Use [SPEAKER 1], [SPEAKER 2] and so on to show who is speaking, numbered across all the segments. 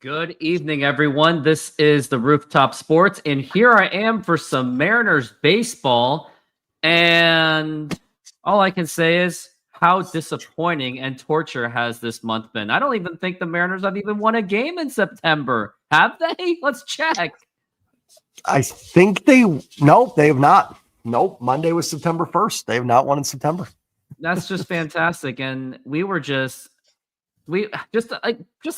[SPEAKER 1] Good evening, everyone. This is the Rooftop Sports, and here I am for some Mariners baseball. And all I can say is how disappointing and torture has this month been. I don't even think the Mariners have even won a game in September. Have they? Let's check.
[SPEAKER 2] I think nope, they have not. Nope. Monday was September 1st. They have not won in September.
[SPEAKER 1] That's just fantastic. And we just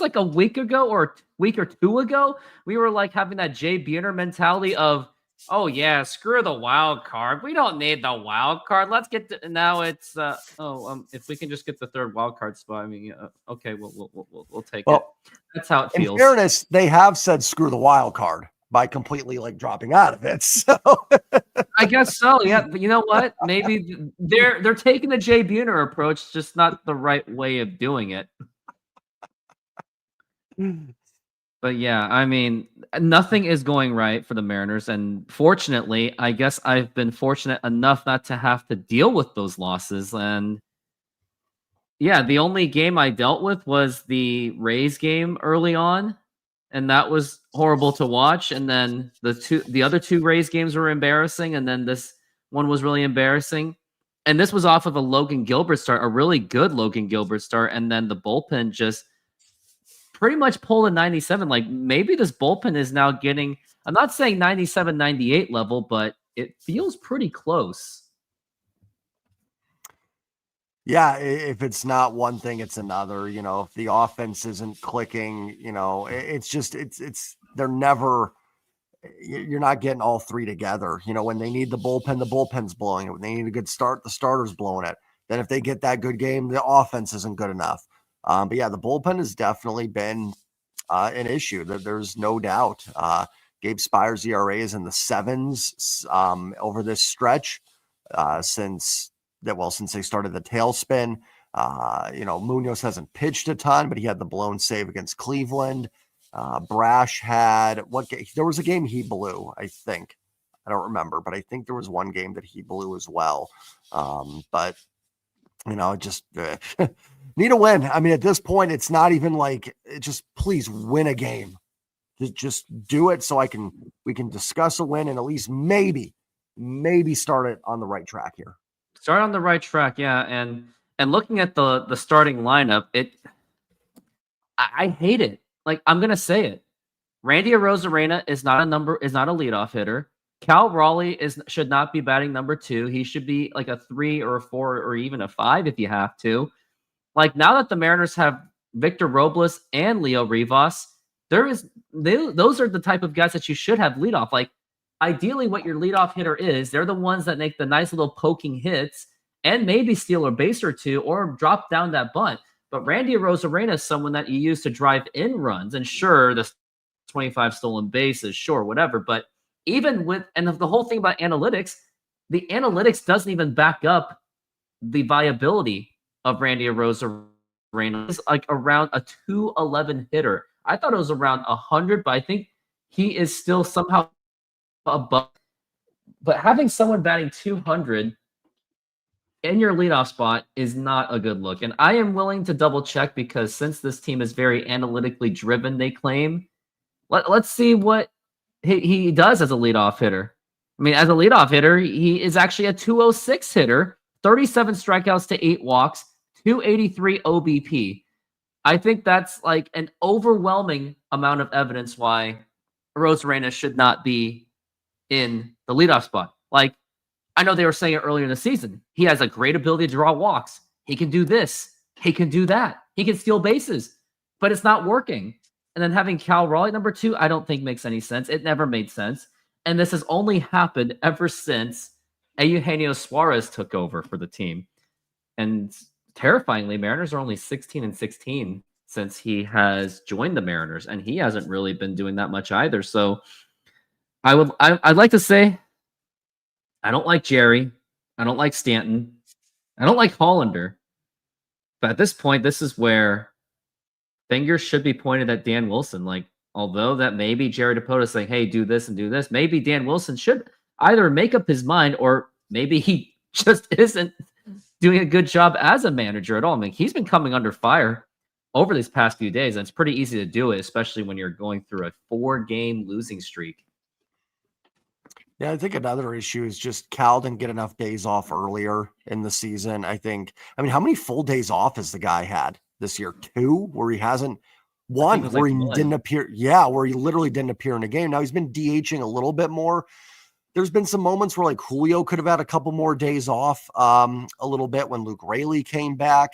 [SPEAKER 1] like a week ago or a week or two ago, we were like having that Jay Buhner mentality of, oh yeah, screw the wild card. We don't need the wild card. Let's get to, now it's if we can just get the third wild card spot. I mean, okay, we'll take it. That's how it feels.
[SPEAKER 2] In fairness, they have said screw the wild card by completely dropping out of it. So
[SPEAKER 1] I guess so. Yeah, but you know what? Maybe they're taking the Jay Buhner approach, just not the right way of doing it. But yeah, I mean, nothing is going right for the Mariners. And fortunately, I guess I've been fortunate enough not to have to deal with those losses. And yeah, the only game I dealt with was the Rays game early on. And that was horrible to watch. And then the other two Rays games were embarrassing. And then this one was really embarrassing. And this was off of a Logan Gilbert start, a really good Logan Gilbert start. And then the bullpen just pretty much pulled a 97. Like maybe this bullpen is now getting, I'm not saying 97, 98 level, but it feels pretty close.
[SPEAKER 2] Yeah, if it's not one thing, it's another. If the offense isn't clicking, it's just they're never. You're not getting all three together. When they need the bullpen's blowing it. When they need a good start, the starter's blowing it. Then if they get that good game, the offense isn't good enough. But yeah, the bullpen has definitely been an issue. There's no doubt. Gabe Spires' ERA is in the 7s over this stretch since they started the tailspin. Munoz hasn't pitched a ton, but he had the blown save against Cleveland. Brash had there was a game he blew, I think. I don't remember, but I think there was one game that he blew as well. But just need a win. I mean, at this point, it's not even just please win a game. Just do it so we can discuss a win and at least maybe start it on the right track here.
[SPEAKER 1] Start on the right track, yeah. And looking at the starting lineup, I hate it. Like, I'm gonna say it. Randy Arozarena is not a leadoff hitter. Cal Raleigh should not be batting number 2. He should be like a 3 or a 4 or even a 5 if you have to. Like, now that the Mariners have Victor Robles and Leo Rivas, those are the type of guys that you should have leadoff. Like, ideally, what your leadoff hitter is, they're the ones that make the nice little poking hits and maybe steal a base or two or drop down that bunt. But Randy Arozarena is someone that you use to drive in runs. And sure, the 25 stolen bases, sure, whatever. But even with, and the whole thing about analytics, the analytics doesn't even back up the viability of Randy Arozarena. It's like around a 211 hitter. I thought it was around 100, but I think he is still somehow above. But having someone batting 200 in your leadoff spot is not a good look. And I am willing to double check because since this team is very analytically driven, they claim, let's see what he does as a leadoff hitter. I mean, as a leadoff hitter, he is actually a 206 hitter, 37 strikeouts to 8 walks, 283 OBP. I think that's like an overwhelming amount of evidence why Arozarena should not be in the leadoff spot. Like, I know they were saying it earlier in the season. He has a great ability to draw walks. He can do this. He can do that. He can steal bases, but it's not working. And then having Cal Raleigh number 2, I don't think makes any sense. It never made sense. And this has only happened ever since Eugenio Suarez took over for the team. And terrifyingly, Mariners are only 16-16 since he has joined the Mariners, and he hasn't really been doing that much either. So I'd like to say I don't like Jerry. I don't like Stanton. I don't like Hollander. But at this point, this is where fingers should be pointed at Dan Wilson. Like, although that maybe Jerry Dipoto is saying, hey, do this and do this, maybe Dan Wilson should either make up his mind or maybe he just isn't doing a good job as a manager at all. I mean, he's been coming under fire. over these past few days, and it's pretty easy to do it, especially when you're going through a 4-game losing streak.
[SPEAKER 2] Yeah, I think another issue is just Cal didn't get enough days off earlier in the season. I mean, how many full days off has the guy had this year? 2, where he hasn't one, where he didn't appear. Yeah, where he literally didn't appear in a game. Now he's been DHing a little bit more. There's been some moments where like Julio could have had a couple more days off a little bit when Luke Raley came back.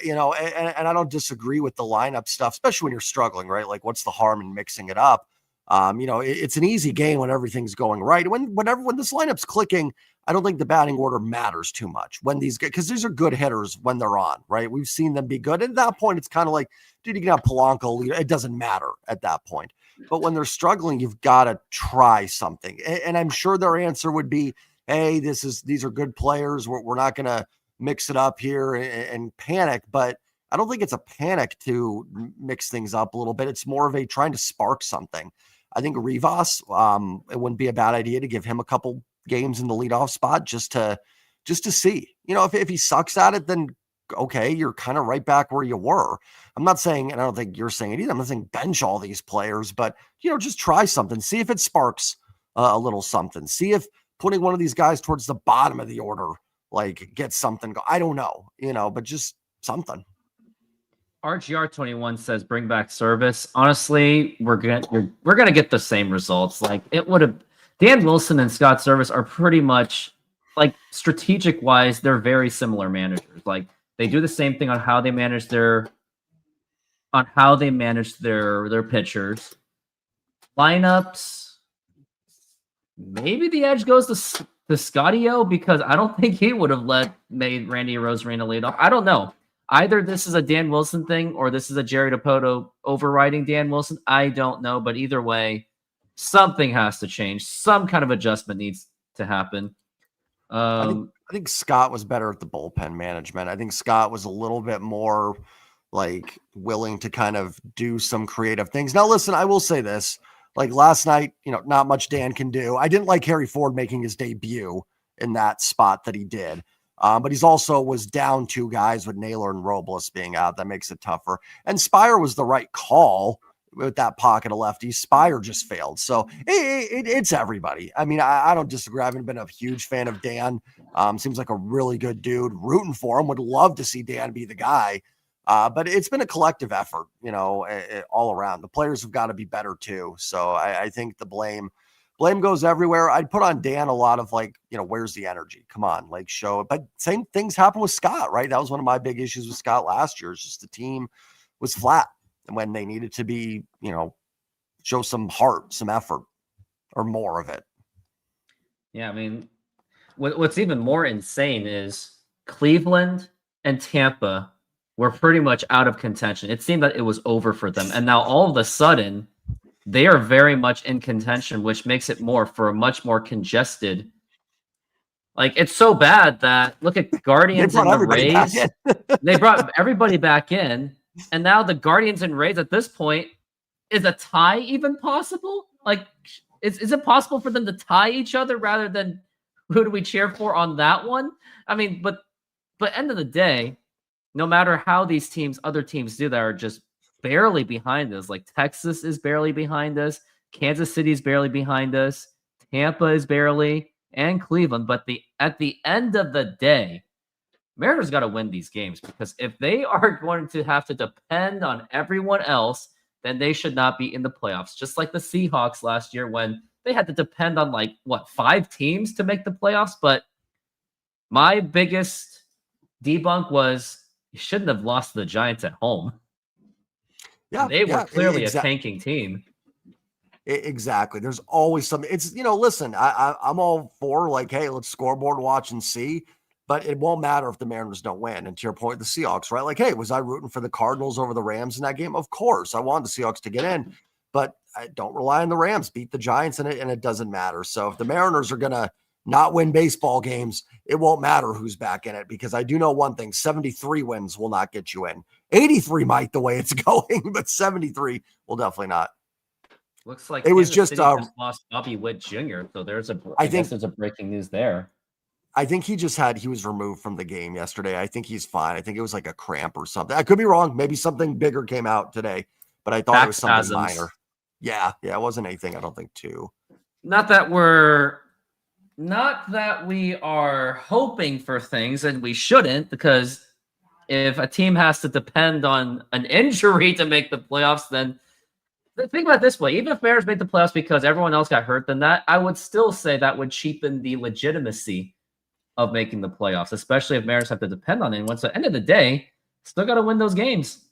[SPEAKER 2] And I don't disagree with the lineup stuff, especially when you're struggling, right? Like, what's the harm in mixing it up? It's an easy game when everything's going right. When this lineup's clicking, I don't think the batting order matters too much when because these are good hitters when they're on, right? We've seen them be good. At that point, it's kind of like, dude, you can have Polanco lead. It doesn't matter at that point. But when they're struggling, you've got to try something. And I'm sure their answer would be, hey, these are good players. We're not going to mix it up here and panic. But I don't think it's a panic to mix things up a little bit. It's more of a trying to spark something. I think Rivas, it wouldn't be a bad idea to give him a couple games in the leadoff spot just to see. If he sucks at it, then okay, you're kind of right back where you were. I'm not saying, and I don't think you're saying it either, I'm not saying bench all these players, but just try something. See if it sparks a little something. See if putting one of these guys towards the bottom of the order like gets something. I don't know, but just something.
[SPEAKER 1] RGR21 says bring back Service. Honestly, we're gonna get the same results. Like, it would have. Dan Wilson and Scott Service are pretty much, like, strategic wise, they're very similar managers. Like, they do the same thing on how they manage their pitchers. Lineups, maybe the edge goes to Scotty-O, because I don't think he would have made Randy Arozarena lead off. I don't know. Either this is a Dan Wilson thing or this is a Jerry Dipoto overriding Dan Wilson. I don't know, but either way, something has to change. Some kind of adjustment needs to happen.
[SPEAKER 2] I think Scott was better at the bullpen management. I think Scott was a little bit more like willing to kind of do some creative things. Now, listen, I will say this, like last night, not much Dan can do. I didn't like Harry Ford making his debut in that spot that he did. But he's also was down 2 guys with Naylor and Robles being out. That makes it tougher. And Spire was the right call with that pocket of lefties. Spire just failed. So it's everybody. I mean, I don't disagree. I haven't been a huge fan of Dan. Seems like a really good dude. Rooting for him. Would love to see Dan be the guy. But it's been a collective effort, all around. The players have got to be better too. So I think the blame goes everywhere. I'd put on Dan a lot of like, where's the energy? Come on, like show it. But same things happen with Scott, right? That was one of my big issues with Scott last year. It's just the team was flat. And when they needed to be, show some heart, some effort, or more of it.
[SPEAKER 1] Yeah, I mean, what's even more insane is Cleveland and Tampa were pretty much out of contention. It seemed that it was over for them. And now all of a sudden, they are very much in contention, which makes it for a much more congested. Like, it's so bad that look at Guardians and the Rays. They brought everybody back in, and now the Guardians and Rays at this point, is a tie even possible? Like, is it possible for them to tie each other rather than who do we cheer for on that one? I mean, but end of the day, no matter how these other teams do that, are just barely behind us. Like, Texas is barely behind us. Kansas City is barely behind us. Tampa is barely, and Cleveland. But at the end of the day, Mariners got to win these games, because if they are going to have to depend on everyone else, then they should not be in the playoffs. Just like the Seahawks last year when they had to depend on 5 teams to make the playoffs. But my biggest debunk was you shouldn't have lost to the Giants at home. Yeah, they were clearly a tanking team.
[SPEAKER 2] Exactly. There's always something. It's, listen, I'm all for hey, let's scoreboard watch and see, but it won't matter if the Mariners don't win. And to your point, the Seahawks, right? Like, hey, was I rooting for the Cardinals over the Rams in that game? Of course, I wanted the Seahawks to get in, but I don't rely on the Rams. Beat the Giants and it doesn't matter. So if the Mariners are going to not win baseball games, it won't matter who's back in it, because I do know one thing: 73 wins will not get you in. 83 might, the way it's going, but 73 will definitely not.
[SPEAKER 1] Looks like
[SPEAKER 2] it was just
[SPEAKER 1] lost Bobby Witt Jr. So I think there's a breaking news there.
[SPEAKER 2] I think he was removed from the game yesterday. I think he's fine. I think it was like a cramp or something. I could be wrong. Maybe something bigger came out today, but I thought
[SPEAKER 1] Back
[SPEAKER 2] it was something
[SPEAKER 1] spasms.
[SPEAKER 2] minor. Yeah, it wasn't anything, I don't think, too.
[SPEAKER 1] Not that we are hoping for things, and we shouldn't, because if a team has to depend on an injury to make the playoffs, then think about it this way. Even if Mariners made the playoffs because everyone else got hurt, then that I would still say that would cheapen the legitimacy of making the playoffs, especially if Mariners have to depend on anyone. So at the end of the day, still got to win those games.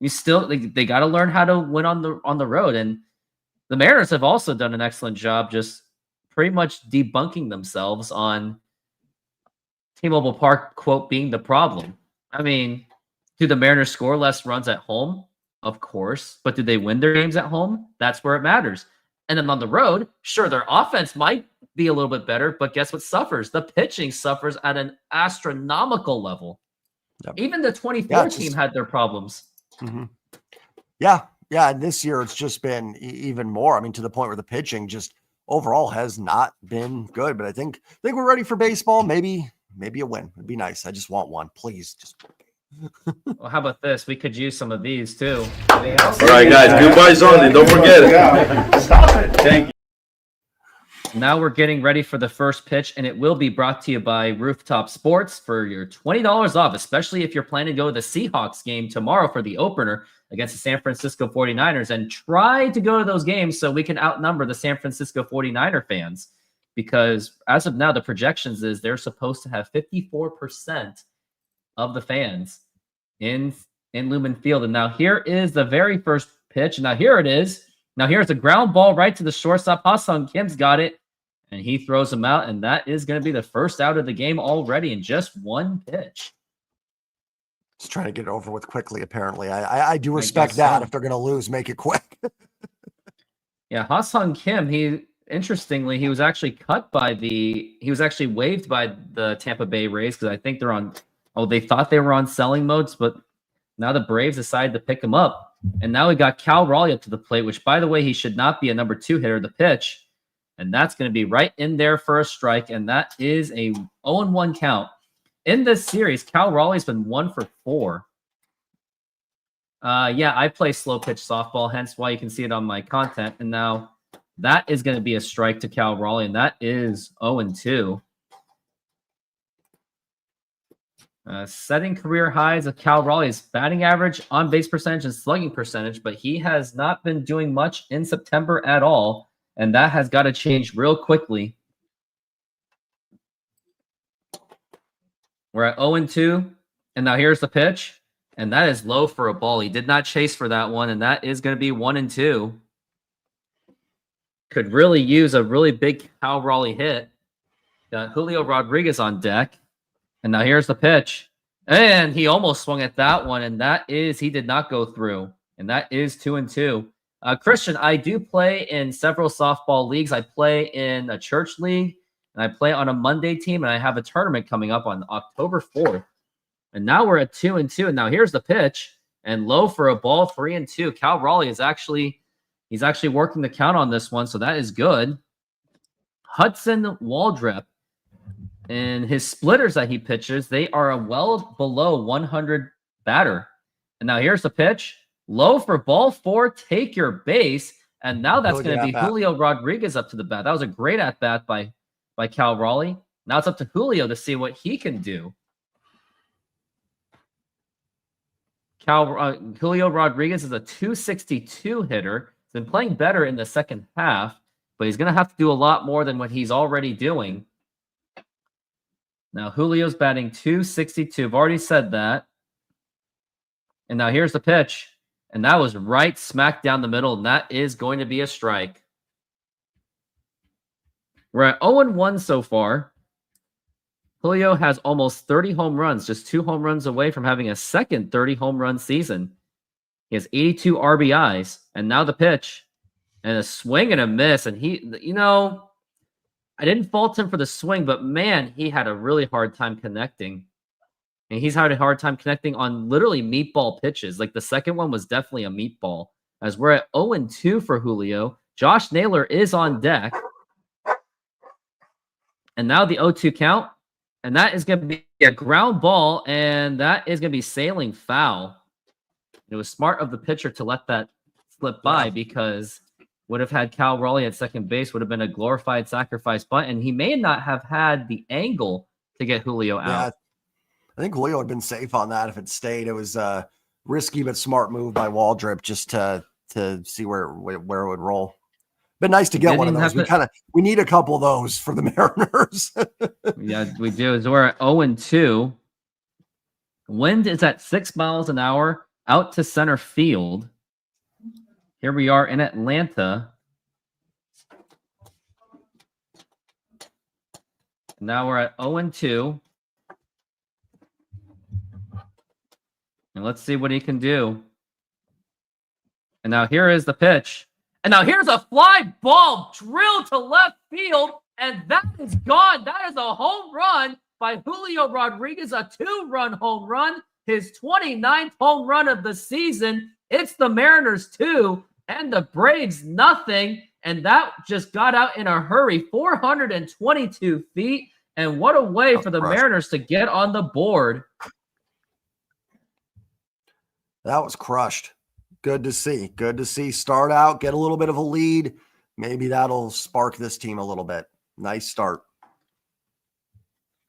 [SPEAKER 1] They got to learn how to win on the road. And the Mariners have also done an excellent job just pretty much debunking themselves on T-Mobile Park, quote, being the problem. I mean, do the Mariners score less runs at home? Of course. But do they win their games at home? That's where it matters. And then on the road, sure, their offense might be a little bit better, but guess what suffers? The pitching suffers at an astronomical level. Yep. Even the 24 team had their problems.
[SPEAKER 2] Mm-hmm. Yeah. And this year it's just been even more. I mean, to the point where the pitching just overall has not been good. But I think we're ready for baseball. Maybe a win. It'd be nice. I just want one, please. Just.
[SPEAKER 1] Well, how about this? We could use some of these too.
[SPEAKER 3] All right, guys. Goodbyes only. Don't forget it.
[SPEAKER 4] Stop it. Thank you.
[SPEAKER 1] Now we're getting ready for the first pitch, and it will be brought to you by Rooftop Sports for your $20 off, especially if you're planning to go to the Seahawks game tomorrow for the opener against the San Francisco 49ers, and try to go to those games so we can outnumber the San Francisco 49er fans, because as of now, the projections is they're supposed to have 54% of the fans in Lumen Field. And now here is the very first pitch. Now here it is. Now here's a ground ball right to the shortstop. Ha-Seong Kim's got it, and he throws him out, and that is going to be the first out of the game already in just one pitch.
[SPEAKER 2] Just trying to get it over with quickly, apparently. I do respect that. If they're going to lose, make it quick.
[SPEAKER 1] Yeah, Ha-Seong Kim, he was actually waived by the Tampa Bay Rays because I think they thought they were on selling modes, but now the Braves decided to pick him up. And now we got Cal Raleigh up to the plate, which, by the way, he should not be a number 2 hitter. The pitch, and that's going to be right in there for a strike, and that is a 0-1 count. In this series, Cal Raleigh's been 1 for 4. Yeah, I play slow pitch softball, hence why you can see it on my content. And now that is going to be a strike to Cal Raleigh, and that is 0-2. Setting career highs of Cal Raleigh's batting average, on-base percentage, and slugging percentage, but he has not been doing much in September at all, and that has got to change real quickly. We're at 0-2, and now here's the pitch, and that is low for a ball. He did not chase for that one, and that is going to be 1-2. Could really use a really big Cal Raleigh hit. Got Julio Rodriguez on deck. And now here's the pitch. And he almost swung at that one. And he did not go through. And that is 2-2. Christian, I do play in several softball leagues. I play in a church league. And I play on a Monday team. And I have a tournament coming up on October 4th. And now we're at 2-2. And now here's the pitch. And low for a ball, 3-2. Cal Raleigh is actually working the count on this one. So that is good. Hudson Waldrep. And his splitters that he pitches, they are a well below 100 batter. And now here's the pitch. Low for ball 4, take your base. And now that's going to be Julio Rodriguez up to the bat. That was a great at-bat by Cal Raleigh. Now it's up to Julio to see what he can do. Julio Rodriguez is a 262 hitter. He's been playing better in the second half, but he's going to have to do a lot more than what he's already doing. Now, Julio's batting 262. I've already said that. And now here's the pitch. And that was right smack down the middle. And that is going to be a strike. We're at 0-1 so far. Julio has almost 30 home runs, just 2 home runs away from having a second 30 home run season. He has 82 RBIs. And now the pitch. And a swing and a miss. And I didn't fault him for the swing, but man, he had a really hard time connecting. And he's had a hard time connecting on literally meatball pitches. Like the second one was definitely a meatball. As we're at 0-2 for Julio. Josh Naylor is on deck. And now the 0-2 count. And that is going to be a ground ball, and that is going to be sailing foul. It was smart of the pitcher to let that slip by because would have had Cal Raleigh at second base, would have been a glorified sacrifice bunt, and he may not have had the angle to get Julio out.
[SPEAKER 2] Yeah, I think Julio had been safe on that if it stayed. It was a risky but smart move by Waldrip just to see where it would roll. Been nice to get one of those. We need a couple of those for the Mariners.
[SPEAKER 1] Yeah, we do. So we're at 0-2. Wind is at 6 miles an hour out to center field. Here we are in Atlanta. Now we're at 0-2. And let's see what he can do. And now here is the pitch. And now here's a fly ball drilled to left field. And that is gone. That is a home run by Julio Rodriguez, a 2-run home run, his 29th home run of the season. It's the Mariners 2 and the Braves nothing. And that just got out in a hurry, 422 feet. And what a way for the Mariners to get on the board.
[SPEAKER 2] That was crushed. Good to see. Good to see. Start out, get a little bit of a lead. Maybe that'll spark this team a little bit. Nice start.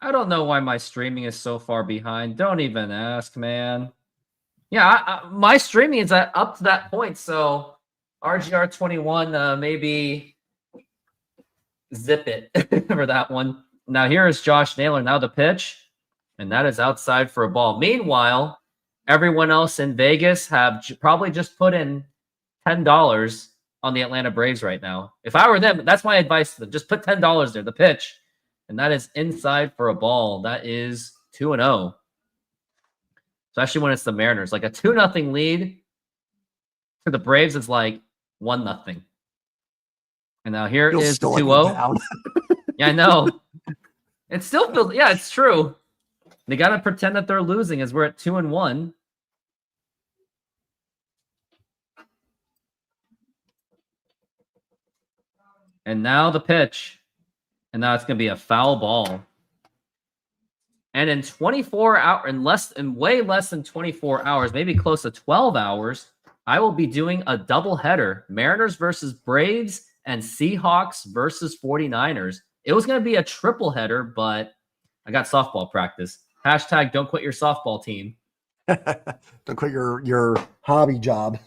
[SPEAKER 1] I don't know why my streaming is so far behind. Don't even ask, man. Yeah, my streaming is up to that point. So RGR21, maybe zip it for that one. Now here is Josh Naylor. Now the pitch, and that is outside for a ball. Meanwhile, everyone else in Vegas have probably just put in $10 on the Atlanta Braves right now. If I were them, that's my advice to them. Just put $10 there, the pitch. And that is inside for a ball. That is 2-0. Especially when it's the Mariners. Like a 2-0 lead to the Braves is like 1-0. And now here is 2-0. Yeah, I know. It still feels, yeah, it's true. They got to pretend that they're losing as we're at 2-1. And now the pitch. And now it's going to be a foul ball. And in 24 hours, way less than 24 hours, maybe close to 12 hours, I will be doing a doubleheader. Mariners versus Braves and Seahawks versus 49ers. It was going to be a triple header, but I got softball practice. Hashtag don't quit your softball team.
[SPEAKER 2] Don't quit your hobby job.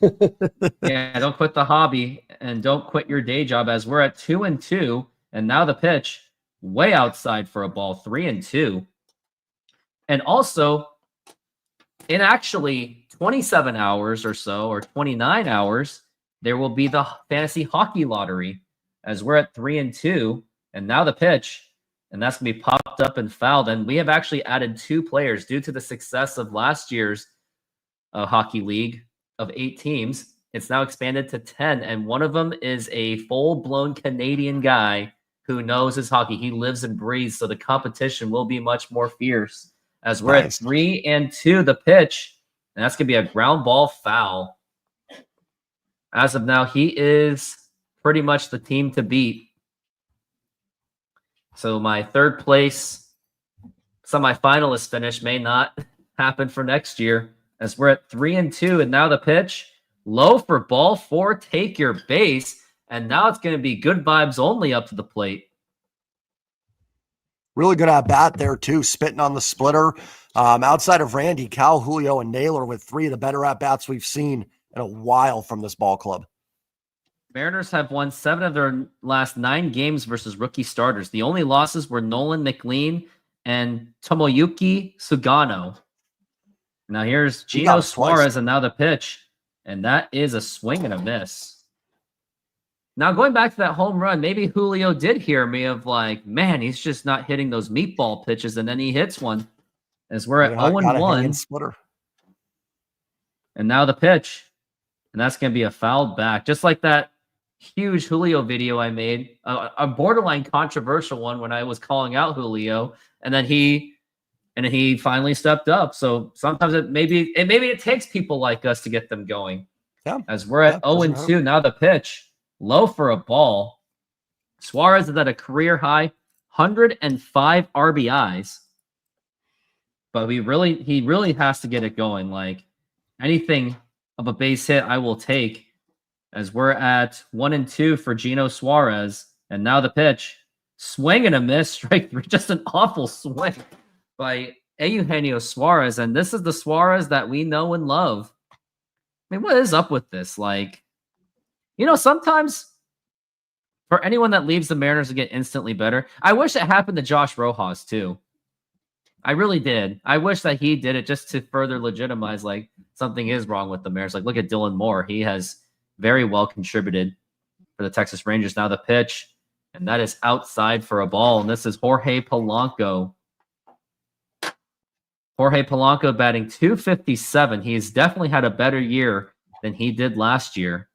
[SPEAKER 1] Yeah, don't quit the hobby and don't quit your day job as we're at 2-2. And now the pitch way outside for a ball, 3-2. And also, in actually 27 hours or so, or 29 hours, there will be the fantasy hockey lottery as we're at 3-2. And now the pitch, and that's going to be popped up and fouled. And we have actually added 2 players due to the success of last year's hockey league of 8 teams. It's now expanded to 10. And one of them is a full-blown Canadian guy who knows his hockey. He lives and breathes, so the competition will be much more fierce. As we're at 3-2, the pitch, and that's going to be a ground ball foul. As of now, he is pretty much the team to beat. So my third place semifinalist finish may not happen for next year, as we're at 3-2, and now the pitch, low for ball 4, take your base, and now it's going to be good vibes only up to the plate.
[SPEAKER 2] Really good at bat there too, spitting on the splitter. Outside of Randy, Cal, Julio, and Naylor with 3 of the better at bats we've seen in a while from this ball club.
[SPEAKER 1] Mariners have won 7 of their last 9 games versus rookie starters. The only losses were Nolan McLean and Tomoyuki Sugano. Now here's Gino Suarez, and now the pitch. And that is a swing and a miss. Now, going back to that home run, maybe Julio did hear me of like, man, he's just not hitting those meatball pitches, and then he hits one as we're at 0-1. And now the pitch. And that's going to be a fouled back. Just like that huge Julio video I made, a borderline controversial one when I was calling out Julio, and then he finally stepped up. So sometimes maybe it takes people like us to get them going.
[SPEAKER 2] Yeah.
[SPEAKER 1] As we're at 0-2, now the pitch. Low for a ball. Suarez is at a career high 105 RBIs. but he really has to get it going. Like anything of a base hit, I will take. As we're at 1-2 for Gino Suarez, and now the pitch, swing and a miss, strike three, just an awful swing by Eugenio Suarez, and this is the Suarez that we know and love. I mean, what is up with this? Like, sometimes for anyone that leaves the Mariners to get instantly better, I wish it happened to Josh Rojas too. I really did. I wish that he did it just to further legitimize like something is wrong with the Mariners. Like, look at Dylan Moore. He has very well contributed for the Texas Rangers. Now the pitch, and that is outside for a ball. And this is Jorge Polanco. Jorge Polanco batting .257. He's definitely had a better year than he did last year.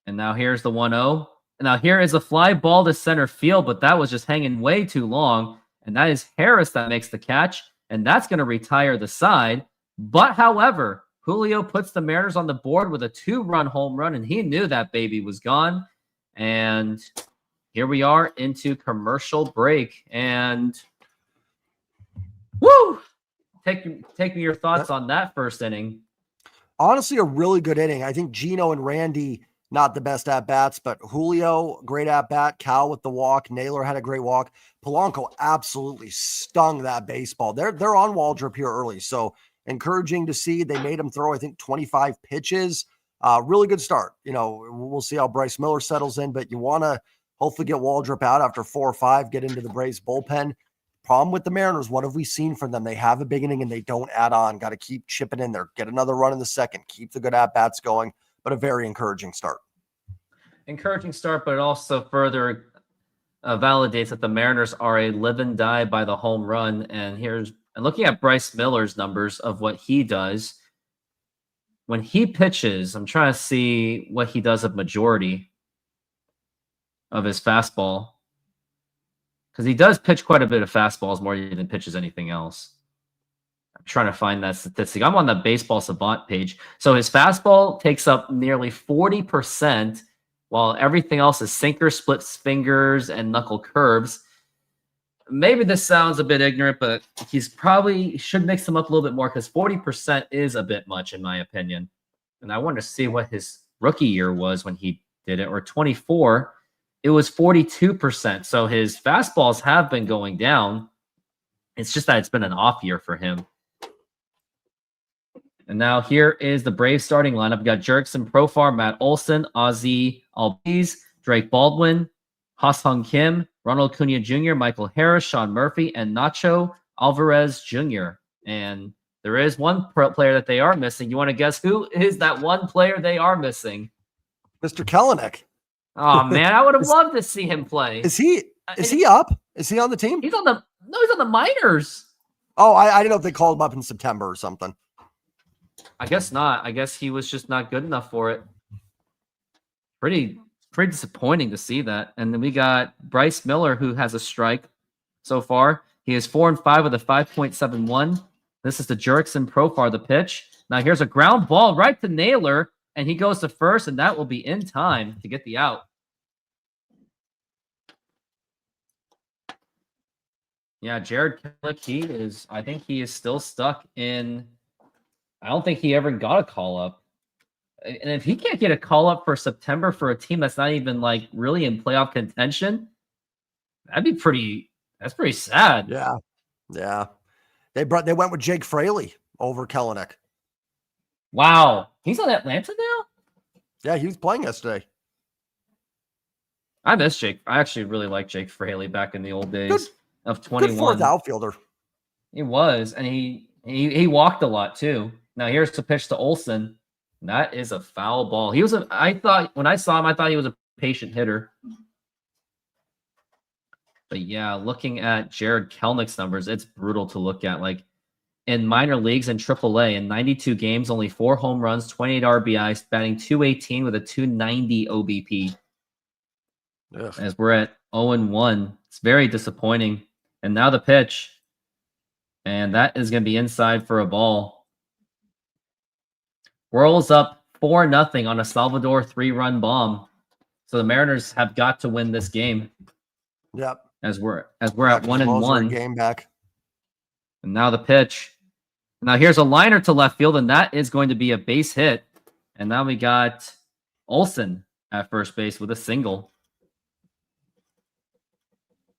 [SPEAKER 1] And now here's the 1-0. Now here is a fly ball to center field, but that was just hanging way too long. And that is Harris that makes the catch. And that's going to retire the side. But however, Julio puts the Mariners on the board with a 2-run home run, and he knew that baby was gone. And here we are into commercial break. And woo! Take me your thoughts on that first inning.
[SPEAKER 2] Honestly, a really good inning. I think Gino and Randy, not the best at-bats, but Julio, great at-bat. Cal with the walk. Naylor had a great walk. Polanco absolutely stung that baseball. They're on Waldrop here early, so encouraging to see. They made him throw, I think, 25 pitches. Really good start. We'll see how Bryce Miller settles in, but you want to hopefully get Waldrop out after 4 or 5, get into the Braves bullpen. Problem with the Mariners, what have we seen from them? They have a big inning and they don't add on. Got to keep chipping in there. Get another run in the second. Keep the good at-bats going, but a very encouraging start.
[SPEAKER 1] Encouraging start, but it also further validates that the Mariners are a live and die by the home run. And looking at Bryce Miller's numbers of what he does when he pitches, I'm trying to see what he does of majority of his fastball, because he does pitch quite a bit of fastballs more than pitches anything else. I'm trying to find that statistic. I'm on the Baseball Savant page. So his fastball takes up nearly 40%, while everything else is sinker, split fingers, and knuckle curves. Maybe this sounds a bit ignorant, but he's probably should mix them up a little bit more, because 40% is a bit much in my opinion. And I wanted to see what his rookie year was when he did it, or 24. It was 42%. So his fastballs have been going down. It's just that it's been an off year for him. And now here is the Braves starting lineup. We got Jurickson Profar, Matt Olson, Ozzie Albies, Drake Baldwin, Ha-Seong Kim, Ronald Acuna Jr., Michael Harris, Sean Murphy, and Nacho Alvarez Jr. And there is one player that they are missing. You want to guess who is that one player they are missing?
[SPEAKER 2] Mr. Kelenic.
[SPEAKER 1] Oh man, I would have loved to see him play.
[SPEAKER 2] Is he up? Is he on the team?
[SPEAKER 1] He's on the minors.
[SPEAKER 2] Oh, I didn't know if they called him up in September or something.
[SPEAKER 1] I guess not. I guess he was just not good enough for it. Pretty disappointing to see that. And then we got Bryce Miller, who has a strike so far. He is 4-5 with a 5.71. This is the Jurickson Profar, the pitch. Now here's a ground ball right to Naylor, and he goes to first, and that will be in time to get the out. Yeah, Jared Kelenic, I think he is still stuck in, I don't think he ever got a call up. And if he can't get a call up for September for a team that's not even like really in playoff contention, that's pretty sad.
[SPEAKER 2] Yeah. Yeah. They went with Jake Fraley over Kelenic.
[SPEAKER 1] Wow. He's on Atlanta now?
[SPEAKER 2] Yeah, he was playing yesterday.
[SPEAKER 1] I miss Jake. I actually really liked Jake Fraley back in the old days of 21.
[SPEAKER 2] Good fourth outfielder.
[SPEAKER 1] He was, and he walked a lot too. Now here's the pitch to Olson. That is a foul ball. When I saw him, I thought he was a patient hitter. But yeah, looking at Jared Kelenick's numbers, it's brutal to look at. Like in minor leagues and AAA, in 92 games, only 4 home runs, 28 RBIs, batting .218 with a .290 OBP. Ugh. As we're at 0-1. It's very disappointing. And now the pitch. And that is going to be inside for a ball. Royals up 4-0 on a Salvador 3-run bomb. So the Mariners have got to win this game.
[SPEAKER 2] Yep.
[SPEAKER 1] as we're at 1-1.
[SPEAKER 2] Game back.
[SPEAKER 1] And now the pitch. Now here's a liner to left field, and that is going to be a base hit. And now we got Olsen at first base with a single.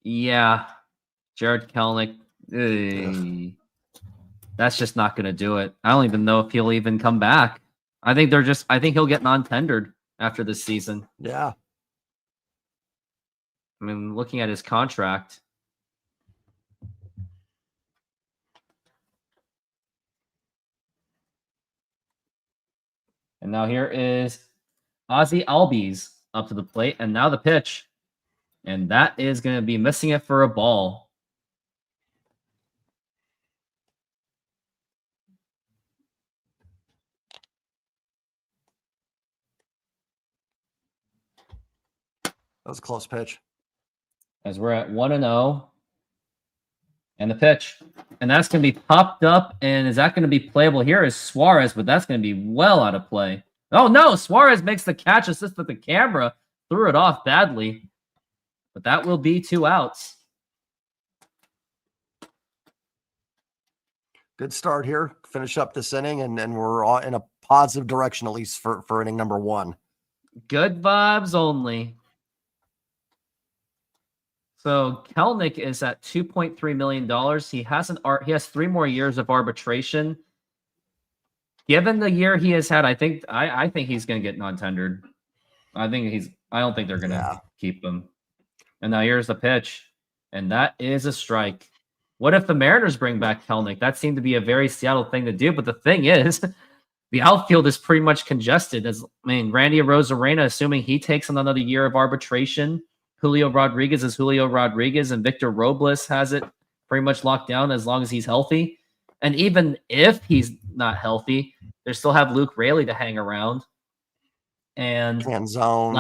[SPEAKER 1] Yeah, Jared Kelenic. That's just not going to do it. I don't even know if he'll even come back. I think he'll get non-tendered after this season.
[SPEAKER 2] Yeah.
[SPEAKER 1] I mean, looking at his contract. And now here is Ozzy Albies up to the plate. And now the pitch. And that is going to be missing it for a ball.
[SPEAKER 2] That was a close pitch.
[SPEAKER 1] As we're at 1-0. And the pitch. And that's going to be popped up. And is that going to be playable? Here is Suarez, but that's going to be well out of play. Oh, no. Suarez makes the catch, assist with the camera. Threw it off badly. But that will be 2 outs.
[SPEAKER 2] Good start here. Finish up this inning, and we're all in a positive direction, at least for inning number 1.
[SPEAKER 1] Good vibes only. So Kelenic is at $2.3 million. He has 3 more years of arbitration. Given the year he has had, I think he's going to get non-tendered. I don't think they're going to keep him. And now here's the pitch, and that is a strike. What if the Mariners bring back Kelenic? That seemed to be a very Seattle thing to do. But the thing is, the outfield is pretty much congested. Randy Arozarena, assuming he takes another year of arbitration. Julio Rodriguez is Julio Rodriguez, and Victor Robles has it pretty much locked down as long as he's healthy. And even if he's not healthy, they still have Luke Raley to hang around. And Canzone,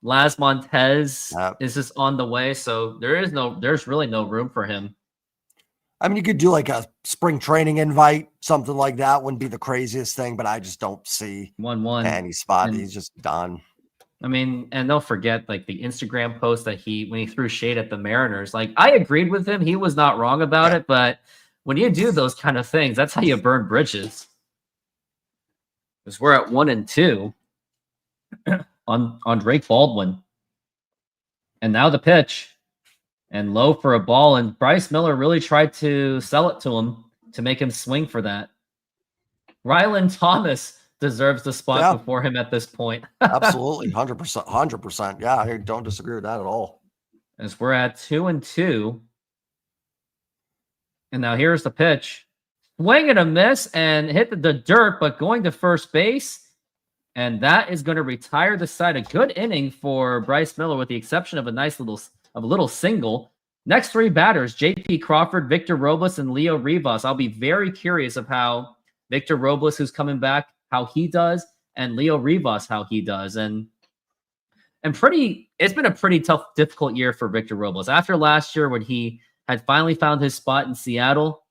[SPEAKER 1] Las Montez is just on the way, so there's really no room for him.
[SPEAKER 2] I mean, you could do like a spring training invite, something like that wouldn't be the craziest thing, but I just don't see
[SPEAKER 1] 1-1
[SPEAKER 2] any spot. He's just done.
[SPEAKER 1] I mean, and don't forget like the Instagram post that when he threw shade at the Mariners. Like, I agreed with him; he was not wrong about it. But when you do those kind of things, that's how you burn bridges. Because we're at 1-2 on Drake Baldwin, and now the pitch, and low for a ball. And Bryce Miller really tried to sell it to him to make him swing for that. Ryland Thomas deserves the spot before him at this point.
[SPEAKER 2] Absolutely. 100%. Yeah, I don't disagree with that at all.
[SPEAKER 1] As we're at 2-2. And now here's the pitch. Swing and a miss and hit the dirt, but going to first base. And that is going to retire the side. A good inning for Bryce Miller, with the exception of a little single. Next 3 batters, J.P. Crawford, Victor Robles, and Leo Rivas. I'll be very curious of how Victor Robles, who's coming back, how he does, and Leo Rivas, how he does. And it's been a pretty tough, difficult year for Victor Robles. After last year, when he had finally found his spot in Seattle,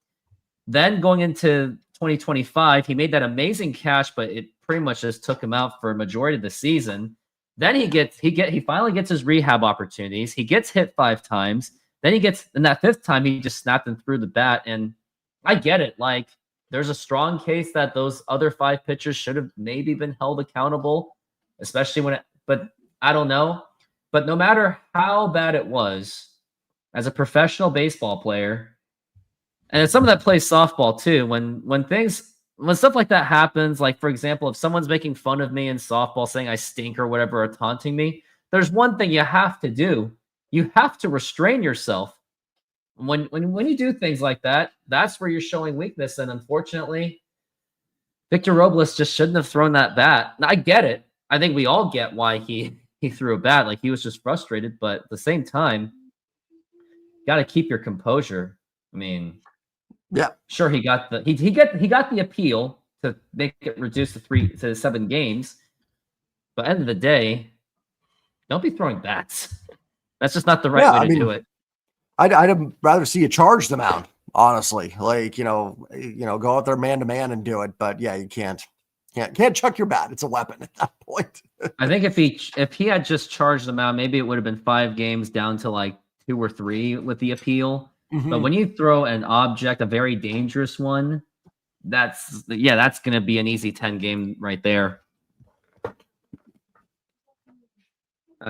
[SPEAKER 1] then going into 2025, he made that amazing catch, but it pretty much just took him out for a majority of the season. Then he finally gets his rehab opportunities. He gets hit 5 times. Then in that 5th time, he just snapped and threw the bat. And I get it. Like, there's a strong case that those other 5 pitchers should have maybe been held accountable, especially but I don't know. But no matter how bad it was, as a professional baseball player, and as someone that plays softball too, when stuff like that happens, like, for example, if someone's making fun of me in softball, saying I stink or whatever, or taunting me, there's one thing you have to do. You have to restrain yourself. When you do things like that, that's where you're showing weakness. And unfortunately, Victor Robles just shouldn't have thrown that bat. Now, I get it. I think we all get why he threw a bat. Like, he was just frustrated. But at the same time, you got to keep your composure. I mean,
[SPEAKER 2] yeah,
[SPEAKER 1] sure, he got the appeal to make it reduced to 3 to 7 games. But at the end of the day, don't be throwing bats. That's just not the right way to do it.
[SPEAKER 2] I'd rather see you charge the mound, honestly. Like, go out there man to man and do it. But yeah, you can't Can't chuck your bat. It's a weapon at that point.
[SPEAKER 1] I think if he had just charged them out, maybe it would have been 5 games down to like 2 or 3 with the appeal. But when you throw an object, a very dangerous one, that's going to be an easy 10 game right there.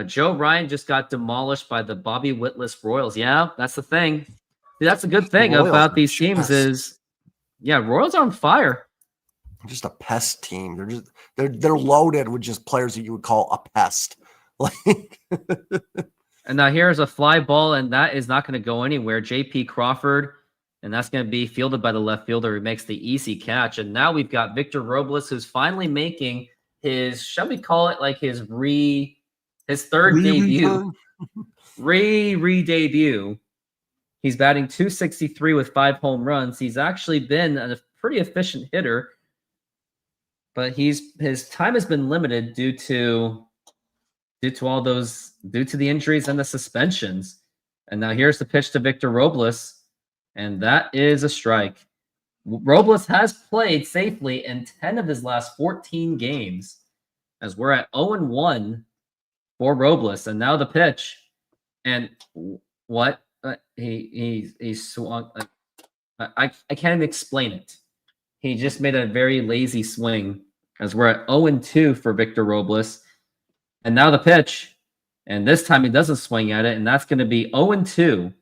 [SPEAKER 1] Joe Ryan just got demolished by the Bobby Whitless Royals. Yeah, that's the thing. See, that's a good thing about these teams is, Royals are on fire.
[SPEAKER 2] Just a pest team. They're loaded with just players that you would call a pest. Like,
[SPEAKER 1] and now here's a fly ball, and that is not going to go anywhere. J.P. Crawford, and that's going to be fielded by the left fielder who makes the easy catch. And now we've got Victor Robles, who's finally making his, shall we call it like his third debut, re-debut. He's batting .263 with 5 home runs. He's actually been a pretty efficient hitter, but his time has been limited due to the injuries and the suspensions. And now here's the pitch to Victor Robles, and that is a strike. Robles has played safely in 10 of his last 14 games, as we're at 0-1 for Robles. And now the pitch, and what he swung. I can't even explain it. He just made a very lazy swing, as we're at 0-2 for Victor Robles. And now the pitch, and this time he doesn't swing at it, and that's going to be 0-2.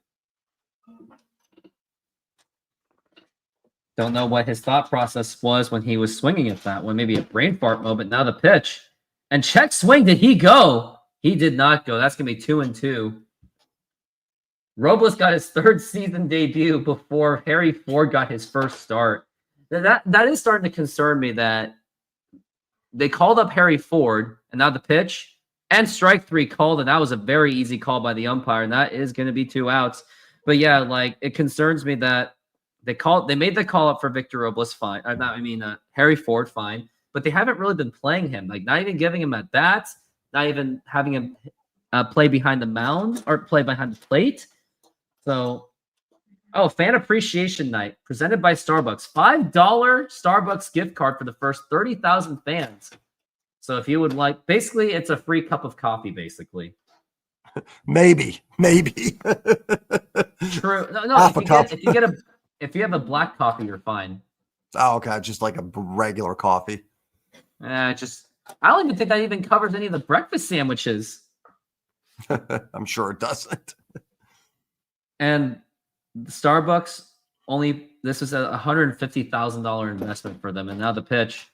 [SPEAKER 1] Don't know what his thought process was when he was swinging at that one. Maybe a brain fart moment. Now the pitch, and check swing. Did he go? He did not go. That's going to be 2-2. Robles got his 3rd season debut before Harry Ford got his first start. That is starting to concern me that they called up Harry Ford, and now the pitch and strike 3 called, and that was a very easy call by the umpire, and that is going to be 2 outs. But yeah, like, it concerns me that they made the call up for Victor Robles, fine. Harry Ford, fine, but they haven't really been playing him, like not even giving him at bats, not even having him play behind the mound or play behind the plate. So, fan appreciation night presented by Starbucks. $5 Starbucks gift card for the first 30,000 fans. So if you would like, basically it's a free cup of coffee, basically.
[SPEAKER 2] Maybe.
[SPEAKER 1] True. No. If you have a black coffee, you're fine.
[SPEAKER 2] Oh, okay. Just like a regular coffee.
[SPEAKER 1] I don't even think that even covers any of the breakfast sandwiches.
[SPEAKER 2] I'm sure it doesn't.
[SPEAKER 1] And Starbucks this was a $150,000 investment for them, and now the pitch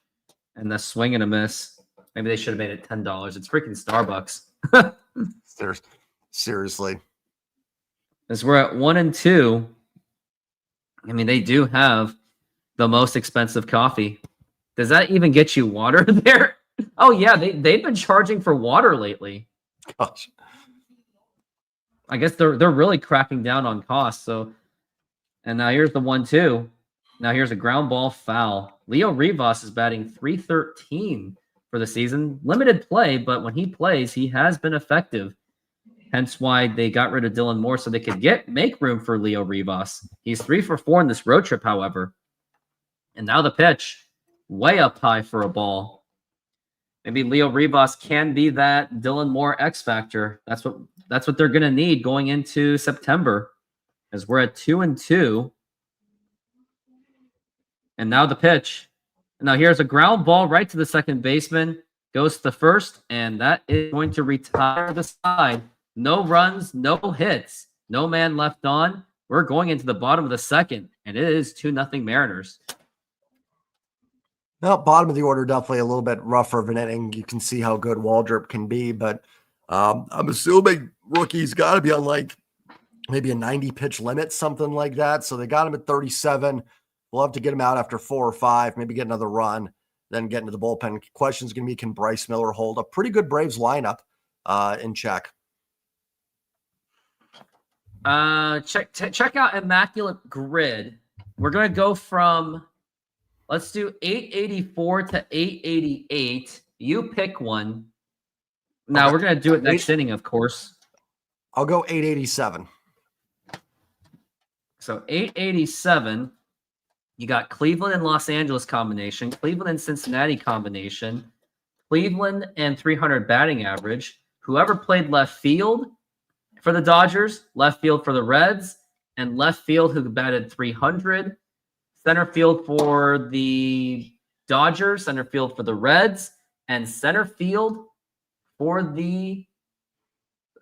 [SPEAKER 1] and the swing and a miss. Maybe they should have made it $10. It's freaking Starbucks.
[SPEAKER 2] Seriously.
[SPEAKER 1] As we're at 1-2, I mean, they do have the most expensive coffee. Does that even get you water there? Oh yeah, they've been charging for water lately.
[SPEAKER 2] Gosh.
[SPEAKER 1] I guess they're really cracking down on costs. So, and now here's the 1-2. Now here's a ground ball foul. Leo Rivas is batting .313 for the season. Limited play, but when he plays, he has been effective. Hence why they got rid of Dylan Moore so they could make room for Leo Rivas. He's 3 for 4 in this road trip, however. And now the pitch, way up high for a ball. Maybe Leo Rivas can be that Dylan Moore X factor. That's what they're going to need going into September, as we're at 2-2. And now the pitch. Now here's a ground ball right to the second baseman. Goes to the first, and that is going to retire the side. No runs, no hits, no man left on. We're going into the bottom of the second, and it is 2-0 Mariners.
[SPEAKER 2] Well, bottom of the order, definitely a little bit rougher of an inning. You can see how good Waldrop can be, but I'm assuming rookie's got to be on like maybe a 90 pitch limit, something like that. So they got him at 37. We'll have to get him out after 4 or 5, maybe get another run, then get into the bullpen. Question's going to be, can Bryce Miller hold a pretty good Braves lineup in check?
[SPEAKER 1] Check out Immaculate Grid. We're going to go from, let's do 884 to 888. You pick one. Now
[SPEAKER 2] Okay.
[SPEAKER 1] we're going to do it next inning, of course.
[SPEAKER 2] I'll go 887.
[SPEAKER 1] So 887. You got Cleveland and Los Angeles combination, Cleveland and Cincinnati combination, Cleveland and 300 batting average. Whoever played left field for the Dodgers, left field for the Reds, and left field who batted 300. Center field for the Dodgers, center field for the Reds, and center field for the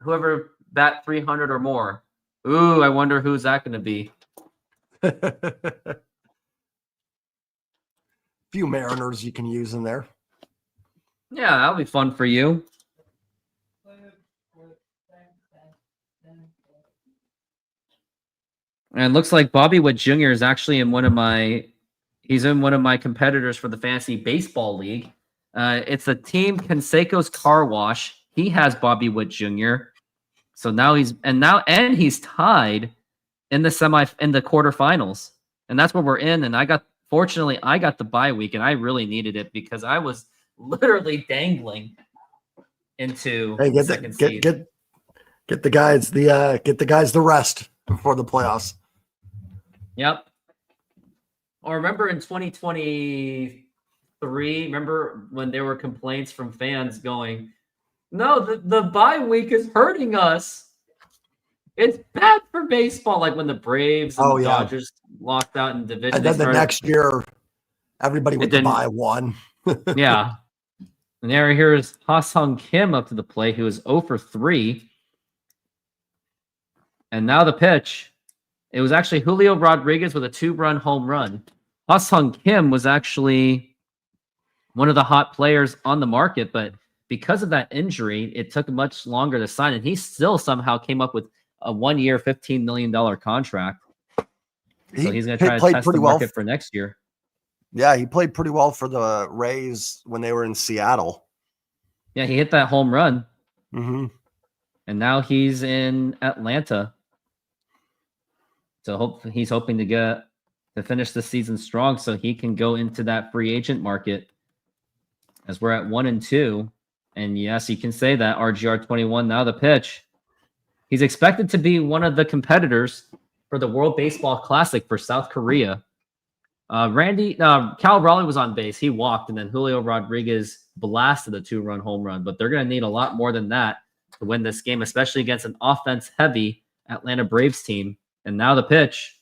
[SPEAKER 1] whoever bat 300 or more. Ooh, I wonder who's that going to be.
[SPEAKER 2] Few Mariners you can use in there.
[SPEAKER 1] Yeah, that'll be fun for you. And it looks like Bobby Witt Jr. is actually in one of my competitors for the Fantasy Baseball League. It's the team Canseco's Car Wash. He has Bobby Witt Jr. So now he's tied in the quarterfinals. And that's what we're in. And fortunately I got the bye week, and I really needed it because I was literally dangling into
[SPEAKER 2] Hey,
[SPEAKER 1] second seed.
[SPEAKER 2] Get the guys the rest before the playoffs.
[SPEAKER 1] Yep. Or remember in 2023, remember when there were complaints from fans going, no, the bye week is hurting us. It's bad for baseball. Like when the Braves and the Dodgers locked out in division.
[SPEAKER 2] And then the next year, everybody went to bye one.
[SPEAKER 1] Yeah. And here's Ha-Sung Kim up to the plate, who is 0 for 3. And now the pitch. It was actually Julio Rodriguez with a 2-run home run. Ha-Sung Kim was actually one of the hot players on the market, but because of that injury, it took much longer to sign, and he still somehow came up with a 1-year, $15 million contract. So he's going to try to test the market for next year.
[SPEAKER 2] Yeah, he played pretty well for the Rays when they were in Seattle.
[SPEAKER 1] Yeah, he hit that home run.
[SPEAKER 2] Mm-hmm.
[SPEAKER 1] And now he's in Atlanta. So he's hoping to finish the season strong so he can go into that free agent market, as we're at 1-2. And yes, you can say that. RGR21, now the pitch. He's expected to be one of the competitors for the World Baseball Classic for South Korea. Cal Raleigh was on base. He walked, and then Julio Rodriguez blasted a 2-run home run. But they're going to need a lot more than that to win this game, especially against an offense-heavy Atlanta Braves team. And now the pitch.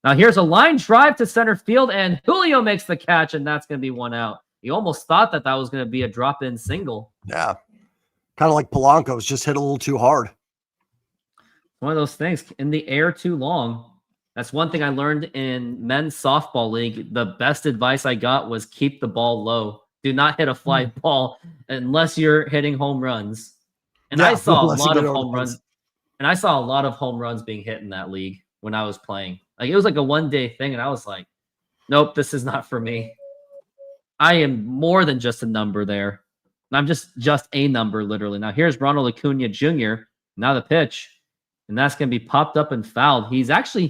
[SPEAKER 1] Now here's a line drive to center field, and Julio makes the catch, and that's going to be 1 out. You almost thought that was going to be a drop-in single.
[SPEAKER 2] Yeah. Kind of like Polanco's just hit a little too hard.
[SPEAKER 1] One of those things, in the air too long. That's one thing I learned in men's softball league. The best advice I got was keep the ball low. Do not hit a fly ball unless you're hitting home runs. And I saw a lot of home runs. And I saw a lot of home runs being hit in that league when I was playing. Like it was like a one-day thing, and I was like, nope, this is not for me. I am more than just a number there. I'm just a number, literally. Now here's Ronald Acuna Jr. Now the pitch. And that's going to be popped up and fouled. He's actually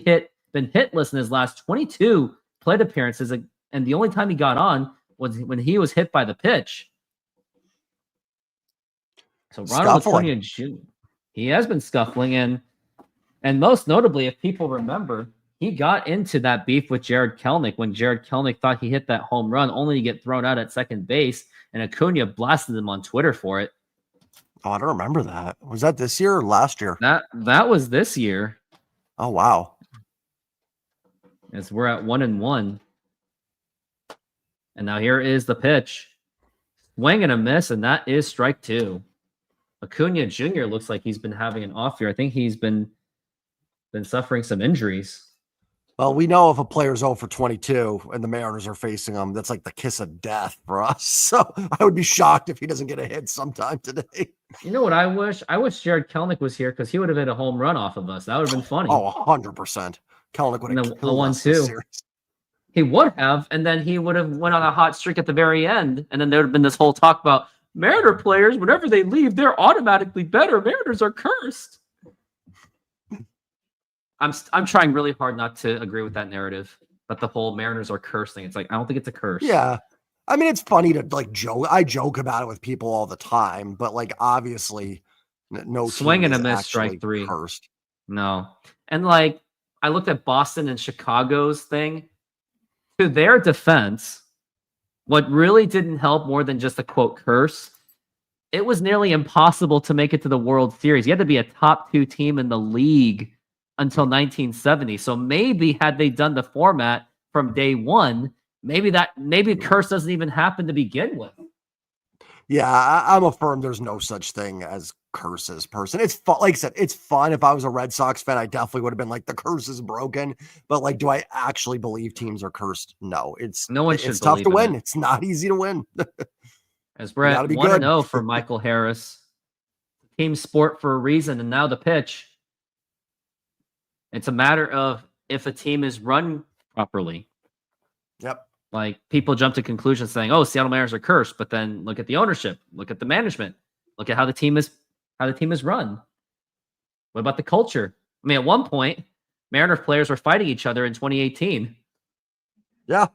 [SPEAKER 1] been hitless in his last 22 plate appearances, and the only time he got on was when he was hit by the pitch. So Ronald Acuna Jr., he has been scuffling, and most notably, if people remember, he got into that beef with Jared Kelenic when Jared Kelenic thought he hit that home run, only to get thrown out at second base, and Acuna blasted him on Twitter for it.
[SPEAKER 2] Oh, I don't remember that. Was that this year or last year?
[SPEAKER 1] That was this year.
[SPEAKER 2] Oh, wow.
[SPEAKER 1] As we're at 1-1. And now here is the pitch. Swing and a miss, and that is strike 2. Acuna Jr. looks like he's been having an off year. I think he's been suffering some injuries.
[SPEAKER 2] Well, we know if a player's 0 for 22 and the Mariners are facing him, that's like the kiss of death for us. So I would be shocked if he doesn't get a hit sometime today.
[SPEAKER 1] You know what I wish? I wish Jared Kelenic was here because he would have hit a home run off of us. That would have been funny.
[SPEAKER 2] Oh, 100%. Kelenic would have killed us this series.
[SPEAKER 1] He would have, and then he would have went on a hot streak at the very end, and then there would have been this whole talk about Mariner players, whenever they leave, they're automatically better. Mariners are cursed. I'm trying really hard not to agree with that narrative, but the whole Mariners are cursing. It's like, I don't think it's a curse.
[SPEAKER 2] Yeah. I mean, it's funny to like joke. I joke about it with people all the time, but like obviously no
[SPEAKER 1] swing and a miss, strike 3.
[SPEAKER 2] Cursed.
[SPEAKER 1] No. And like I looked at Boston and Chicago's thing. to their defense, what really didn't help more than just a quote curse, it was nearly impossible to make it to the World Series. You had to be a top 2 team in the league until 1970. So maybe had they done the format from day one, maybe curse doesn't even happen to begin with.
[SPEAKER 2] Yeah, I'm a firm. There's no such thing as curses person. It's fun. Like I said, it's fun. If I was a Red Sox fan, I definitely would have been like, the curse is broken. But like, do I actually believe teams are cursed? No,
[SPEAKER 1] No one should
[SPEAKER 2] it's tough to
[SPEAKER 1] believe in
[SPEAKER 2] win.
[SPEAKER 1] it.
[SPEAKER 2] It's not easy to win.
[SPEAKER 1] As we're at 1-0 for Michael Harris. Team sport for a reason, and now the pitch. It's a matter of if a team is run properly.
[SPEAKER 2] Yep.
[SPEAKER 1] Like, people jump to conclusions saying, "Oh, Seattle Mariners are cursed," but then look at the ownership, look at the management, look at how the team is run. What about the culture? I mean, at one point, Mariners players were fighting each other in 2018.
[SPEAKER 2] Yeah.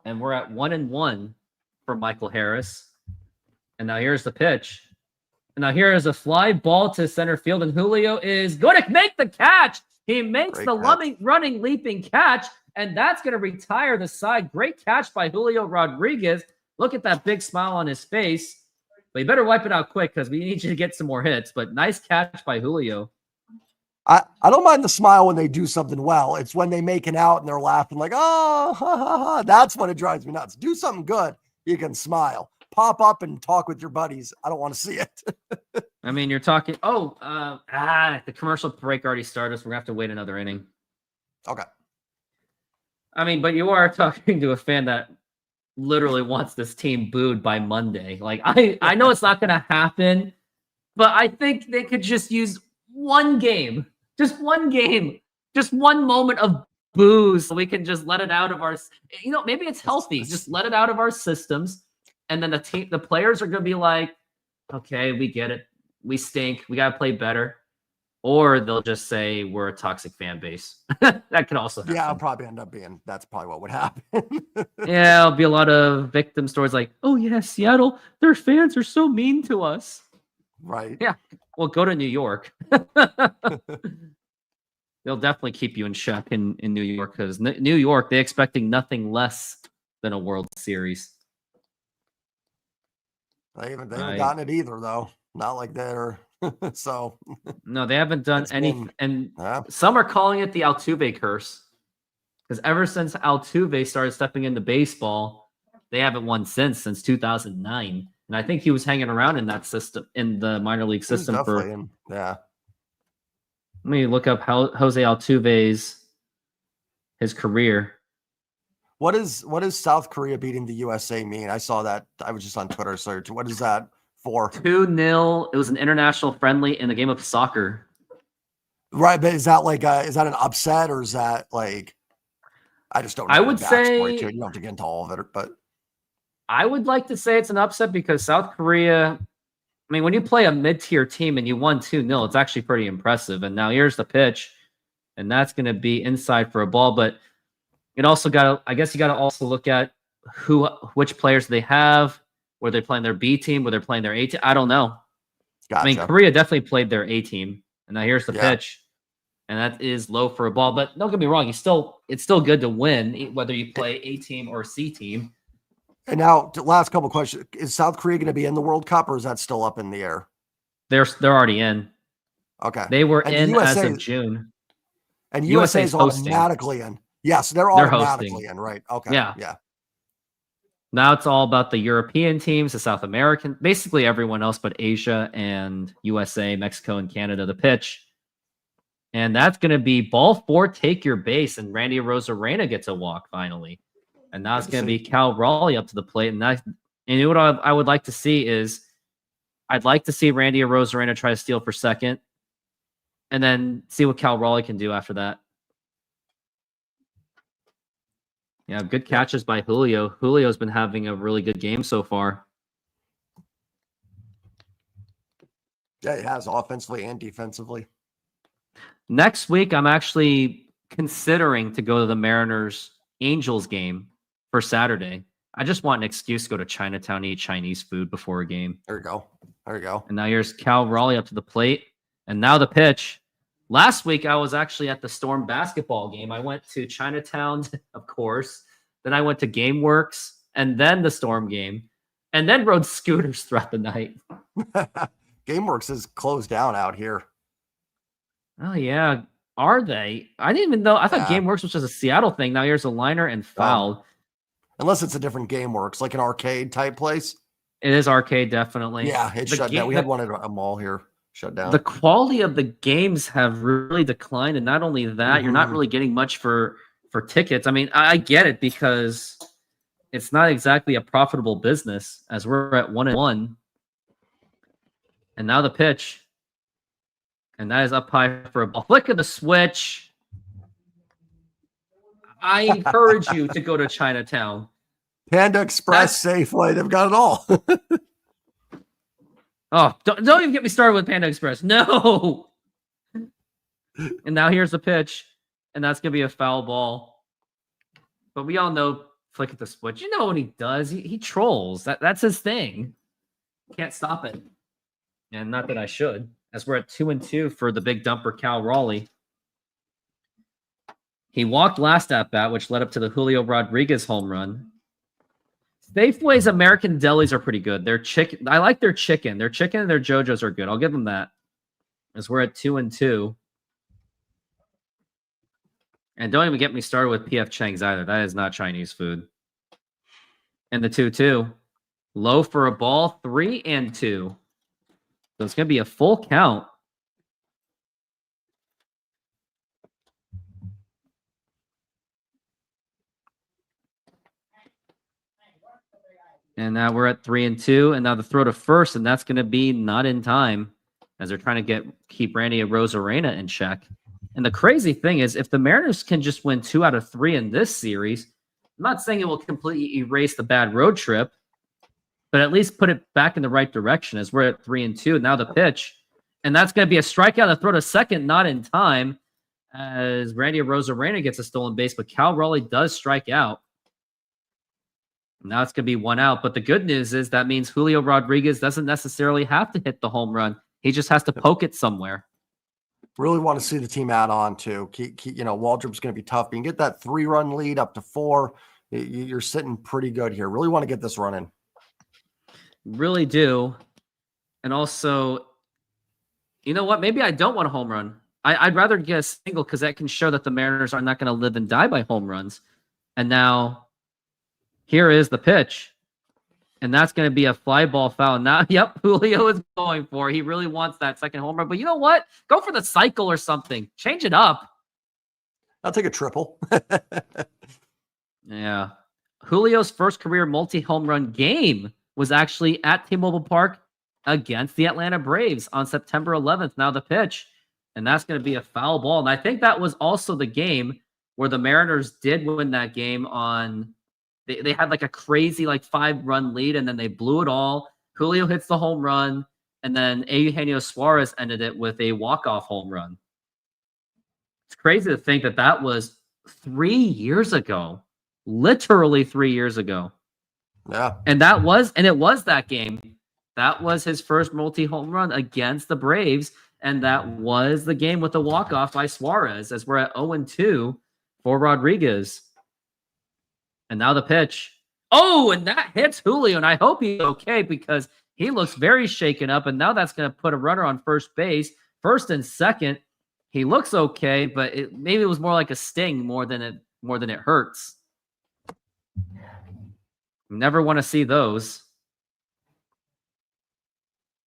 [SPEAKER 1] And we're at 1-1 for Michael Harris. And now here's the pitch. And now here is a fly ball to center field, and Julio is going to make the catch. He makes running, leaping catch, and that's going to retire the side. Great catch by Julio Rodriguez. Look at that big smile on his face. But you better wipe it out quick because we need you to get some more hits. But nice catch by Julio.
[SPEAKER 2] I don't mind the smile when they do something well. It's when they make it out and they're laughing like, oh, ha, ha, ha. That's when it drives me nuts. Do something good. You can smile. Pop up and talk with your buddies. I don't want to see it.
[SPEAKER 1] I mean, you're talking. The commercial break already started, so we're going to have to wait another inning.
[SPEAKER 2] Okay.
[SPEAKER 1] I mean, but you are talking to a fan that literally wants this team booed by Monday. Like, I know it's not going to happen, but I think they could just use one game, just one moment of booze, so we can just let it out of our, maybe it's healthy. Just let it out of our systems. And then the players are going to be like, okay, we get it. We stink. We got to play better. Or they'll just say we're a toxic fan base. That could also happen.
[SPEAKER 2] Yeah, it'll probably end up being, that's probably what would happen.
[SPEAKER 1] Yeah, it'll be a lot of victim stories like, oh yeah, Seattle, their fans are so mean to us.
[SPEAKER 2] Right.
[SPEAKER 1] Yeah. Well, go to New York. They'll definitely keep you in check in New York, because New York, they're expecting nothing less than a World Series.
[SPEAKER 2] They haven't gotten it either, though. Not like they're so.
[SPEAKER 1] No, they haven't done anything. And some are calling it the Altuve curse, because ever since Altuve started stepping into baseball, they haven't won since 2009. And I think he was hanging around in that system, in the minor league system for.
[SPEAKER 2] Yeah.
[SPEAKER 1] Let me look up Jose Altuve's his career.
[SPEAKER 2] What is South Korea beating the USA mean? I saw that. I was just on Twitter search. What is that for?
[SPEAKER 1] 2-0. It was an international friendly in the game of soccer.
[SPEAKER 2] Right, but is that like is that an upset, or is that like, I just don't know.
[SPEAKER 1] I would say
[SPEAKER 2] you don't have to get into all of it, but
[SPEAKER 1] I would like to say it's an upset, because South Korea, I mean, when you play a mid-tier team and you won 2-0, it's actually pretty impressive. And now here's the pitch, and that's going to be inside for a ball. But it also I guess you got to also look at which players they have, where they're playing their B team, where they're playing their A team. I don't know.
[SPEAKER 2] Gotcha.
[SPEAKER 1] I mean, Korea definitely played their A team. And now here's the pitch, and that is low for a ball. But don't get me wrong, it's still good to win, whether you play A team or C team.
[SPEAKER 2] And now, last couple questions: is South Korea going to be in the World Cup, or is that still up in the air?
[SPEAKER 1] They're already in.
[SPEAKER 2] Okay,
[SPEAKER 1] they were in as of June,
[SPEAKER 2] and USA is automatically in. Yes, they're automatically in. Right? Okay. Yeah.
[SPEAKER 1] Now it's all about the European teams, the South American, basically everyone else but Asia and USA, Mexico, and Canada. The pitch, and that's going to be ball 4. Take your base, and Randy Arozarena gets a walk finally. And now it's going to be Cal Raleigh up to the plate. And what I would like to see is, I'd like to see Randy Arozarena try to steal for second, and then see what Cal Raleigh can do after that. Yeah, good catches by Julio. Julio's been having a really good game so far.
[SPEAKER 2] Yeah, he has, offensively and defensively.
[SPEAKER 1] Next week, I'm actually considering to go to the Mariners-Angels game for Saturday. I just want an excuse to go to Chinatown, eat Chinese food before a game.
[SPEAKER 2] There you go.
[SPEAKER 1] And now here's Cal Raleigh up to the plate. And now the pitch. Last week, I was actually at the Storm basketball game. I went to Chinatown, of course. Then I went to GameWorks, and then the Storm game, and then rode scooters throughout the night.
[SPEAKER 2] GameWorks is closed down out here.
[SPEAKER 1] Oh, yeah. Are they? I didn't even know. I thought
[SPEAKER 2] Yeah.
[SPEAKER 1] GameWorks was just a Seattle thing. Now here's a liner and foul.
[SPEAKER 2] Unless it's a different GameWorks, like an arcade type place.
[SPEAKER 1] It is arcade, definitely.
[SPEAKER 2] Yeah, it's
[SPEAKER 1] The
[SPEAKER 2] shut down.
[SPEAKER 1] game-
[SPEAKER 2] We had one at a mall here shut down.
[SPEAKER 1] The quality of the games have really declined, and not only that, you're not
[SPEAKER 2] Mhm.
[SPEAKER 1] really getting much for tickets. I mean, I get it because it's not exactly a profitable business as we're at 1-1. And now the pitch. And that is up high for a ball. Flick of the switch. I encourage you to go to Chinatown.
[SPEAKER 2] Panda Express, Safeway, they've got it all.
[SPEAKER 1] Oh, don't even get me started with Panda Express. No. And now here's the pitch. And that's going to be a foul ball. But we all know Flick at the switch. You know what he does. He trolls. That's his thing. Can't stop it. And not that I should, as we're at 2-2 for the big dumper Cal Raleigh. He walked last at bat, which led up to the Julio Rodriguez home run. Safeway's American delis are pretty good. Their chicken, I like their chicken. Their chicken and their JoJo's are good. I'll give them that. As we're at 2-2. And don't even get me started with PF Chang's either. That is not Chinese food. And the 2-2. Low for a ball, 3-2. So it's going to be a full count. And now we're at 3-2. And now the throw to first, and that's going to be not in time as they're trying to keep Randy Arozarena in check. And the crazy thing is, if the Mariners can just win 2 out of 3 in this series, I'm not saying it will completely erase the bad road trip, but at least put it back in the right direction as we're at 3-2. Now the pitch. And that's going to be a strikeout. The throw to second, not in time, as Randy Arozarena gets a stolen base, but Cal Raleigh does strike out. Now it's going to be 1 out. But the good news is that means Julio Rodriguez doesn't necessarily have to hit the home run. He just has to poke it somewhere.
[SPEAKER 2] Really want to see the team add on too. Waldrop's going to be tough. You can get that 3-run lead up to 4. You're sitting pretty good here. Really want to get this running.
[SPEAKER 1] Really do. And also, you know what? Maybe I don't want a home run. I'd rather get a single because that can show that the Mariners are not going to live and die by home runs. And now here is the pitch. And that's going to be a fly ball foul. Now, yep, Julio is going for it. He really wants that second home run. But you know what? Go for the cycle or something. Change it up.
[SPEAKER 2] I'll take a triple.
[SPEAKER 1] Yeah. Julio's first career multi-home run game was actually at T-Mobile Park against the Atlanta Braves on September 11th. Now the pitch. And that's going to be a foul ball. And I think that was also the game where the Mariners did win that game on... They had like a crazy 5-run lead, and then they blew it all. Julio hits the home run, and then Eugenio Suarez ended it with a walk-off home run. It's crazy to think that that was 3 years ago. Literally 3 years ago.
[SPEAKER 2] Yeah.
[SPEAKER 1] And it was that game. That was his first multi-home run against the Braves, and that was the game with the walk-off by Suarez, as we're at 0-2 for Rodriguez. And now the pitch. Oh, and that hits Julio, and I hope he's okay because he looks very shaken up, and now that's going to put a runner on first base, first and second. He looks okay, but maybe it was more like a sting more than it hurts. Never want to see those.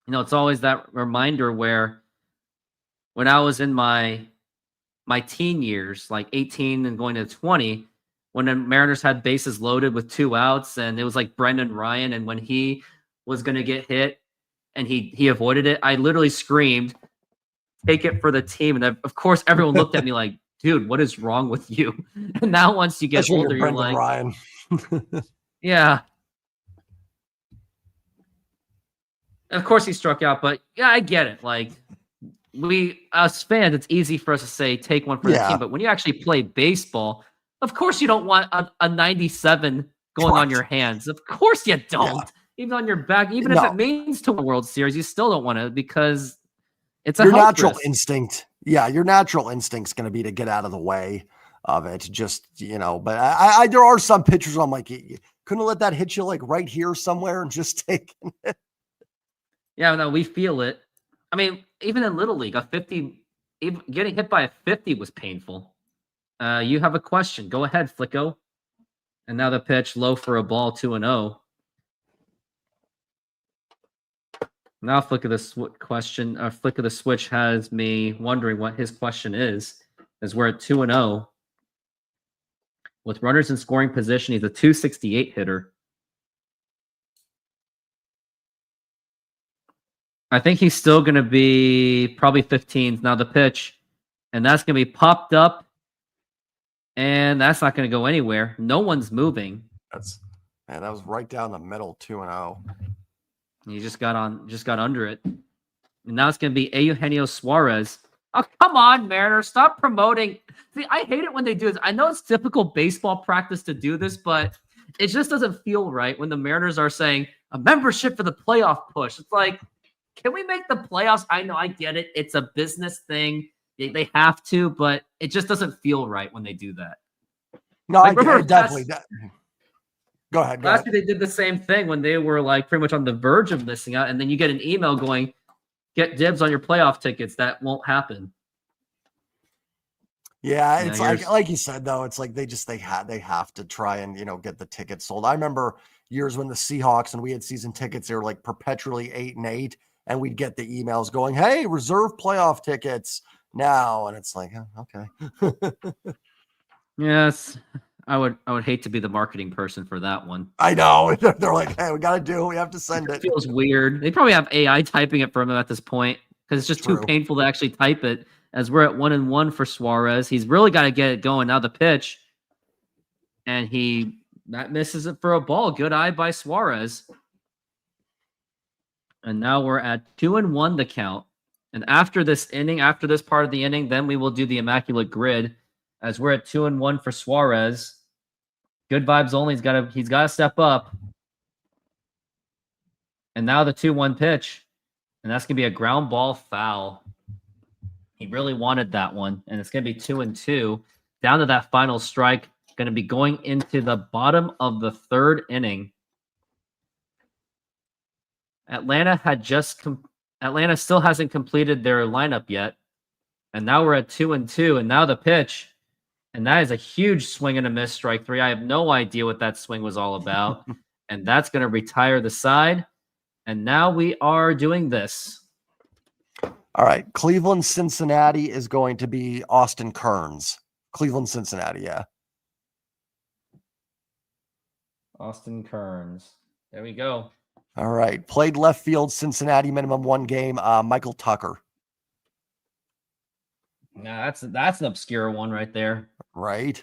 [SPEAKER 1] It's always that reminder where when I was in my teen years, like 18 and going to 20, when the Mariners had bases loaded with 2 outs, and it was like Brendan Ryan, and when he was going to get hit and he avoided it, I literally screamed, "Take it for the team." And of course, everyone looked at me like, "Dude, what is wrong with you?" And now once you get older, you're like,
[SPEAKER 2] Ryan.
[SPEAKER 1] yeah. Of course he struck out, but yeah, I get it. Like, us fans, it's easy for us to say, take one for the team. But when you actually play baseball, of course you don't want a 97 going on your hands. Of course you don't. Yeah. Even on your back, even if it means to a World Series, you still don't want to, because It's a
[SPEAKER 2] Your
[SPEAKER 1] health
[SPEAKER 2] natural
[SPEAKER 1] risk.
[SPEAKER 2] instinct. Yeah, your natural instinct's going to be to get out of the way of it. Just, but I there are some pitchers where I'm like, you couldn't let that hit you like right here somewhere and just take it.
[SPEAKER 1] Yeah, no, we feel it. I mean, even in Little League, a 50, even getting hit by a 50 was painful. You have a question. Go ahead, Flicko. And now the pitch low for a ball, 2-0. Now Flick of the question, Flick of the Switch has me wondering what his question is, as we're at 2-0. With runners in scoring position, he's a 268 hitter. I think he's still going to be probably 15th. Now the pitch, and that's going to be popped up, and that's not going to go anywhere. No one's moving.
[SPEAKER 2] That was right down the middle, 2-0.
[SPEAKER 1] He just got under it. And now it's going to be Eugenio Suarez. Oh, come on, Mariners. Stop promoting. See, I hate it when they do this. I know it's typical baseball practice to do this, but it just doesn't feel right when the Mariners are saying a membership for the playoff push. It's like, can we make the playoffs? I know, I get it. It's a business thing. They have to, but it just doesn't feel right when they do that.
[SPEAKER 2] No,
[SPEAKER 1] Like,
[SPEAKER 2] I definitely. Go ahead.
[SPEAKER 1] Last year they did the same thing when they were like pretty much on the verge of missing out, and then you get an email going, "Get dibs on your playoff tickets." That won't happen.
[SPEAKER 2] Yeah, it's like you said though. It's like they have to try and get the tickets sold. I remember years when the Seahawks and we had season tickets. They were like perpetually 8-8, and we'd get the emails going, "Hey, reserve playoff tickets now," and it's like, oh, okay.
[SPEAKER 1] Yes. I would hate to be the marketing person for that one.
[SPEAKER 2] I know. They're like, hey, we got to do it. We have to send it.
[SPEAKER 1] It feels weird. They probably have AI typing it for them at this point because it's just too painful to actually type it. As we're at 1-1 for Suarez, he's really got to get it going. Now the pitch, and that misses it for a ball. Good eye by Suarez. And now we're at 2-1 the count. And after this inning, after this part of the inning, then we will do the Immaculate Grid. As we're at 2-1 for Suarez. Good vibes only. He's got to step up. And now the 2-1 pitch. And that's going to be a ground ball foul. He really wanted that one. And it's going to be 2-2. Down to that final strike. Going to be going into the bottom of the third inning. Atlanta still hasn't completed their lineup yet. And now we're at 2-2. And now the pitch. And that is a huge swing and a miss, strike three. I have no idea what that swing was all about. And that's going to retire the side. And now we are doing this.
[SPEAKER 2] All right. Cleveland, Cincinnati is going to be Austin Kearns. Cleveland, Cincinnati, yeah.
[SPEAKER 1] Austin Kearns. There we go.
[SPEAKER 2] All right. Played left field, Cincinnati, minimum 1 game. Michael Tucker.
[SPEAKER 1] Nah, that's an obscure one right there.
[SPEAKER 2] Right.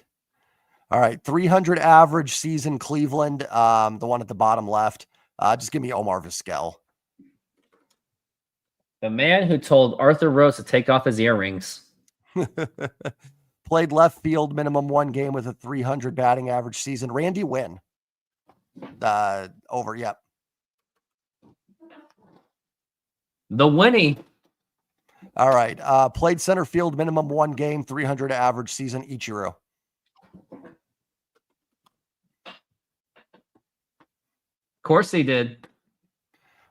[SPEAKER 2] All right. 300 average season, Cleveland. The one at the bottom left. Just give me Omar Vizquel.
[SPEAKER 1] The man who told Arthur Rose to take off his earrings.
[SPEAKER 2] Played left field, minimum 1 game with a 300 batting average season. Randy Wynn. Over. Yep.
[SPEAKER 1] The Winnie.
[SPEAKER 2] All right. Played center field, minimum 1 game, 300 average season, Ichiro.
[SPEAKER 1] Of course he did.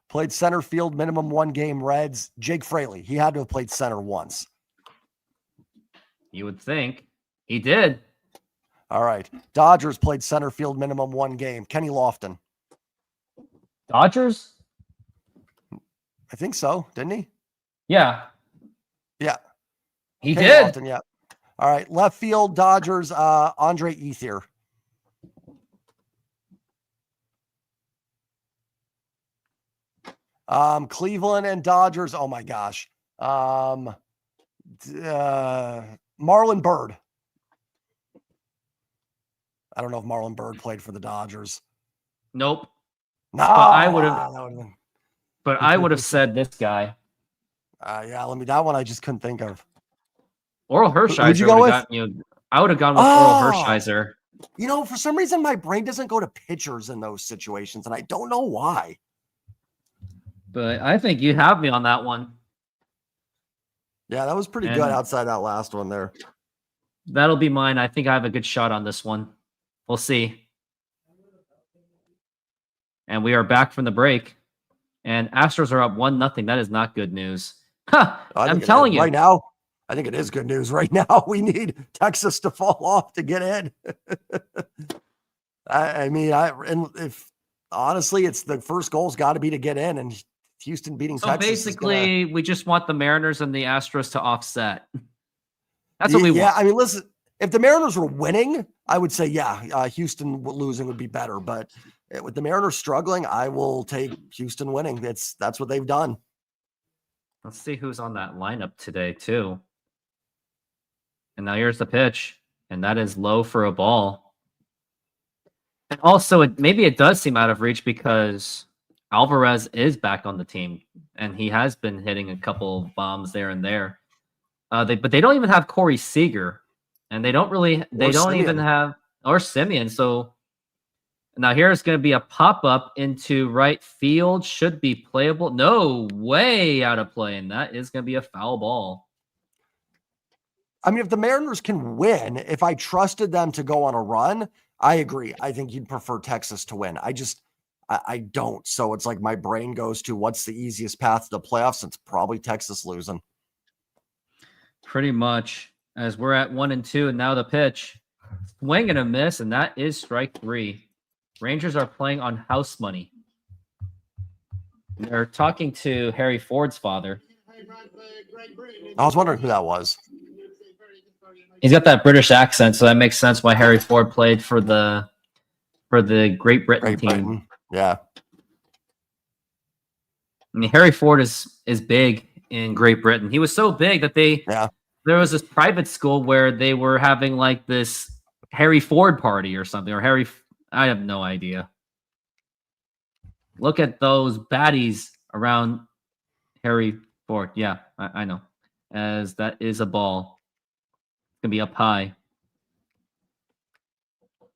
[SPEAKER 2] Played center field, minimum 1 game, Reds, Jake Fraley. He had to have played center once.
[SPEAKER 1] You would think. He did.
[SPEAKER 2] All right. Dodgers played center field, minimum 1 game, Kenny Lofton.
[SPEAKER 1] Dodgers?
[SPEAKER 2] I think so, didn't he?
[SPEAKER 1] Yeah.
[SPEAKER 2] Yeah.
[SPEAKER 1] He
[SPEAKER 2] Kenny
[SPEAKER 1] did.
[SPEAKER 2] Lofton, yeah. All right. Left field, Dodgers, Andre Ethier. Cleveland and Dodgers. Oh my gosh. Marlon Byrd. I don't know if Marlon Byrd played for the Dodgers.
[SPEAKER 1] Nope.
[SPEAKER 2] No,
[SPEAKER 1] I would have said this guy.
[SPEAKER 2] Yeah, that one I just couldn't think of.
[SPEAKER 1] Oral Hershiser.
[SPEAKER 2] Who'd you go with?
[SPEAKER 1] I would have gone with Oral Hershiser.
[SPEAKER 2] For some reason, my brain doesn't go to pitchers in those situations, and I don't know why.
[SPEAKER 1] But I think you have me on that one.
[SPEAKER 2] Yeah, that was pretty good
[SPEAKER 1] And-
[SPEAKER 2] outside that last one there.
[SPEAKER 1] That'll be mine. I think I have a good shot on this one. We'll see. And we are back from the break. And Astros are up 1-0. That is not good news. Huh,
[SPEAKER 2] I
[SPEAKER 1] I'm
[SPEAKER 2] think it
[SPEAKER 1] telling
[SPEAKER 2] is.
[SPEAKER 1] you.
[SPEAKER 2] Right now, I think it is good news. Right now, we need Texas to fall off to get in. And if honestly, it's the first goal's got to be to get in, and Houston beating
[SPEAKER 1] So
[SPEAKER 2] Texas.
[SPEAKER 1] basically, we just want the Mariners and the Astros to offset. That's what we
[SPEAKER 2] Yeah,
[SPEAKER 1] want.
[SPEAKER 2] I mean, listen, if the Mariners were winning, I would say, Houston losing would be better. But with the Mariners struggling, I will take Houston winning. That's what they've done.
[SPEAKER 1] Let's see who's on that lineup today, too. And now here's the pitch. And that is low for a ball. And also, maybe it does seem out of reach because Alvarez is back on the team. And he has been hitting a couple bombs there and there. But they don't even have Corey Seager. And they don't even have, or Simeon. So now here's going to be a pop-up into right field. Should be playable. No, way out of play. And that is going to be a foul ball.
[SPEAKER 2] I mean, if the Mariners can win, if I trusted them to go on a run, I agree. I think you'd prefer Texas to win. I don't. So it's like my brain goes to what's the easiest path to the playoffs? It's probably Texas losing.
[SPEAKER 1] Pretty much. As we're at 1-2, and now the pitch. Swing and a miss, and that is strike 3. Rangers are playing on house money. They're talking to Harry Ford's father.
[SPEAKER 2] I was wondering who that was.
[SPEAKER 1] He's got that British accent, so that makes sense why Harry Ford played for the Great Britain
[SPEAKER 2] Great
[SPEAKER 1] team.
[SPEAKER 2] Britain. Yeah.
[SPEAKER 1] I mean, Harry Ford is big in Great Britain. He was so big that there was this private school where they were having like this Harry Ford party or something, or I have no idea. Look at those baddies around Harry Ford. Yeah, I know. As that is a ball. It's going to be up high.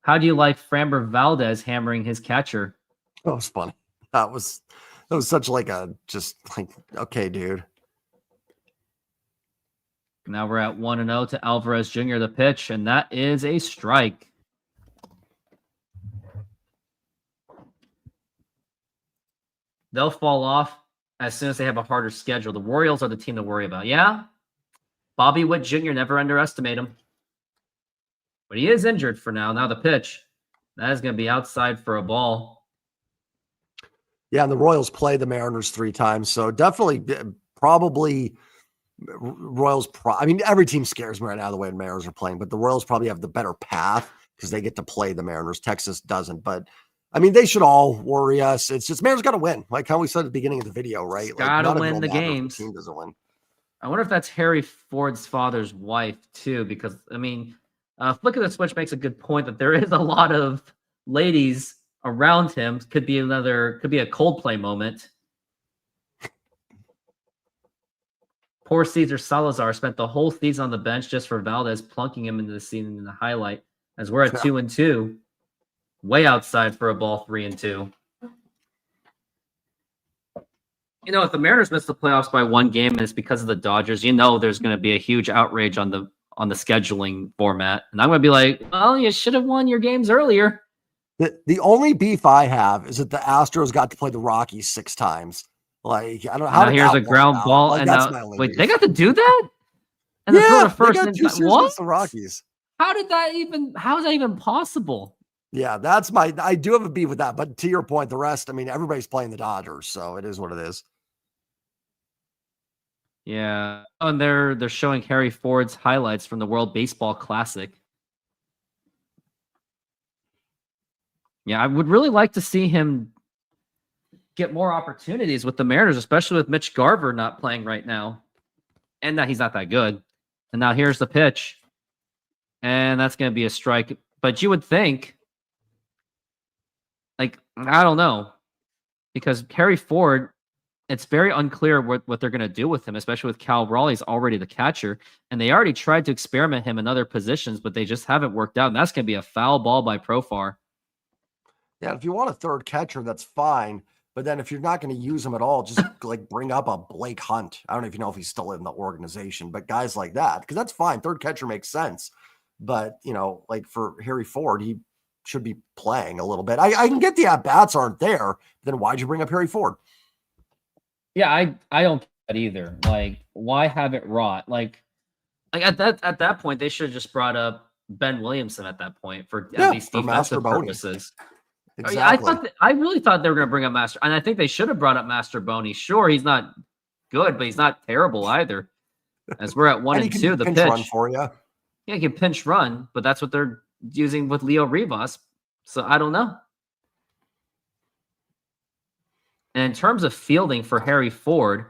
[SPEAKER 1] How do you like Framber Valdez hammering his catcher?
[SPEAKER 2] That was funny. That was such okay, dude.
[SPEAKER 1] Now we're at 1-0 to Alvarez Jr. the pitch, and that is a strike. They'll fall off as soon as they have a harder schedule. The Royals are the team to worry about. Yeah, Bobby Witt Jr., never underestimate him. But he is injured for now. Now the pitch. That is going to be outside for a ball.
[SPEAKER 2] Yeah, and the Royals play the Mariners 3 times, so definitely probably Royals. I mean, every team scares me right now the way the Mariners are playing, but the Royals probably have the better path because they get to play the Mariners. Texas doesn't, but I mean, they should all worry us. It's just Mariners got to win, like how we said at the beginning of the video, right?
[SPEAKER 1] Got to
[SPEAKER 2] like,
[SPEAKER 1] win the games.
[SPEAKER 2] The team doesn't win.
[SPEAKER 1] I wonder if that's Harry Ford's father's wife too, because I mean, Flick of the Switch makes a good point that there is a lot of ladies around him. Could be a Coldplay moment. Poor Cesar Salazar spent the whole season on the bench just for Valdez plunking him into the scene in the highlight. As we're at 2-2, way outside for a ball. 3-2. You know, if the Mariners miss the playoffs by 1 game and it's because of the Dodgers, you know there's going to be a huge outrage on the scheduling format, and I'm going to be like, "Well, you should have won your games earlier."
[SPEAKER 2] The only beef I have is that the Astros got to play the Rockies 6 times. Like, I don't know how.
[SPEAKER 1] Now here's a ground ball,
[SPEAKER 2] like,
[SPEAKER 1] and
[SPEAKER 2] that's
[SPEAKER 1] now,
[SPEAKER 2] my only
[SPEAKER 1] wait,
[SPEAKER 2] beef.
[SPEAKER 1] they got to do that? And
[SPEAKER 2] Yeah,
[SPEAKER 1] throw the first
[SPEAKER 2] they got 2 series
[SPEAKER 1] what?
[SPEAKER 2] against the Rockies.
[SPEAKER 1] How is that even possible?
[SPEAKER 2] Yeah, I do have a beef with that, but to your point, the rest, I mean, everybody's playing the Dodgers, so it is what it is.
[SPEAKER 1] Yeah, and they're showing Harry Ford's highlights from the World Baseball Classic. Yeah, I would really like to see him get more opportunities with the Mariners, especially with Mitch Garver not playing right now. And that he's not that good. And now here's the pitch. And that's going to be a strike. But you would think, like, I don't know. Because Harry Ford, it's very unclear what they're going to do with him, especially with Cal Raleigh's already the catcher. And they already tried to experiment him in other positions, but they just haven't worked out. And that's going to be a foul ball by Profar.
[SPEAKER 2] Yeah, if you want a third catcher, that's fine. But then if you're not going to use him at all, just like bring up a Blake Hunt. I don't even know if he's still in the organization, but guys like that, because that's fine. Third catcher makes sense. But, like for Harry Ford, he should be playing a little bit. I can get the at-bats aren't there. Then why'd you bring up Harry Ford?
[SPEAKER 1] Yeah, I don't get that either. Like, why have it rot? Like at that point, they should have just brought up Ben Williamson at that point for at least
[SPEAKER 2] for
[SPEAKER 1] defensive
[SPEAKER 2] Mastrobuoni.
[SPEAKER 1] purposes.
[SPEAKER 2] Exactly.
[SPEAKER 1] I really thought they were going to bring up Master, and I think they should have brought up Mastrobuoni. Sure, he's not good, but he's not terrible either. As we're at 1 and 2, the pitch
[SPEAKER 2] run for you.
[SPEAKER 1] Yeah, he can pinch run, but that's what they're using with Leo Rivas. So I don't know. And in terms of fielding for Harry Ford,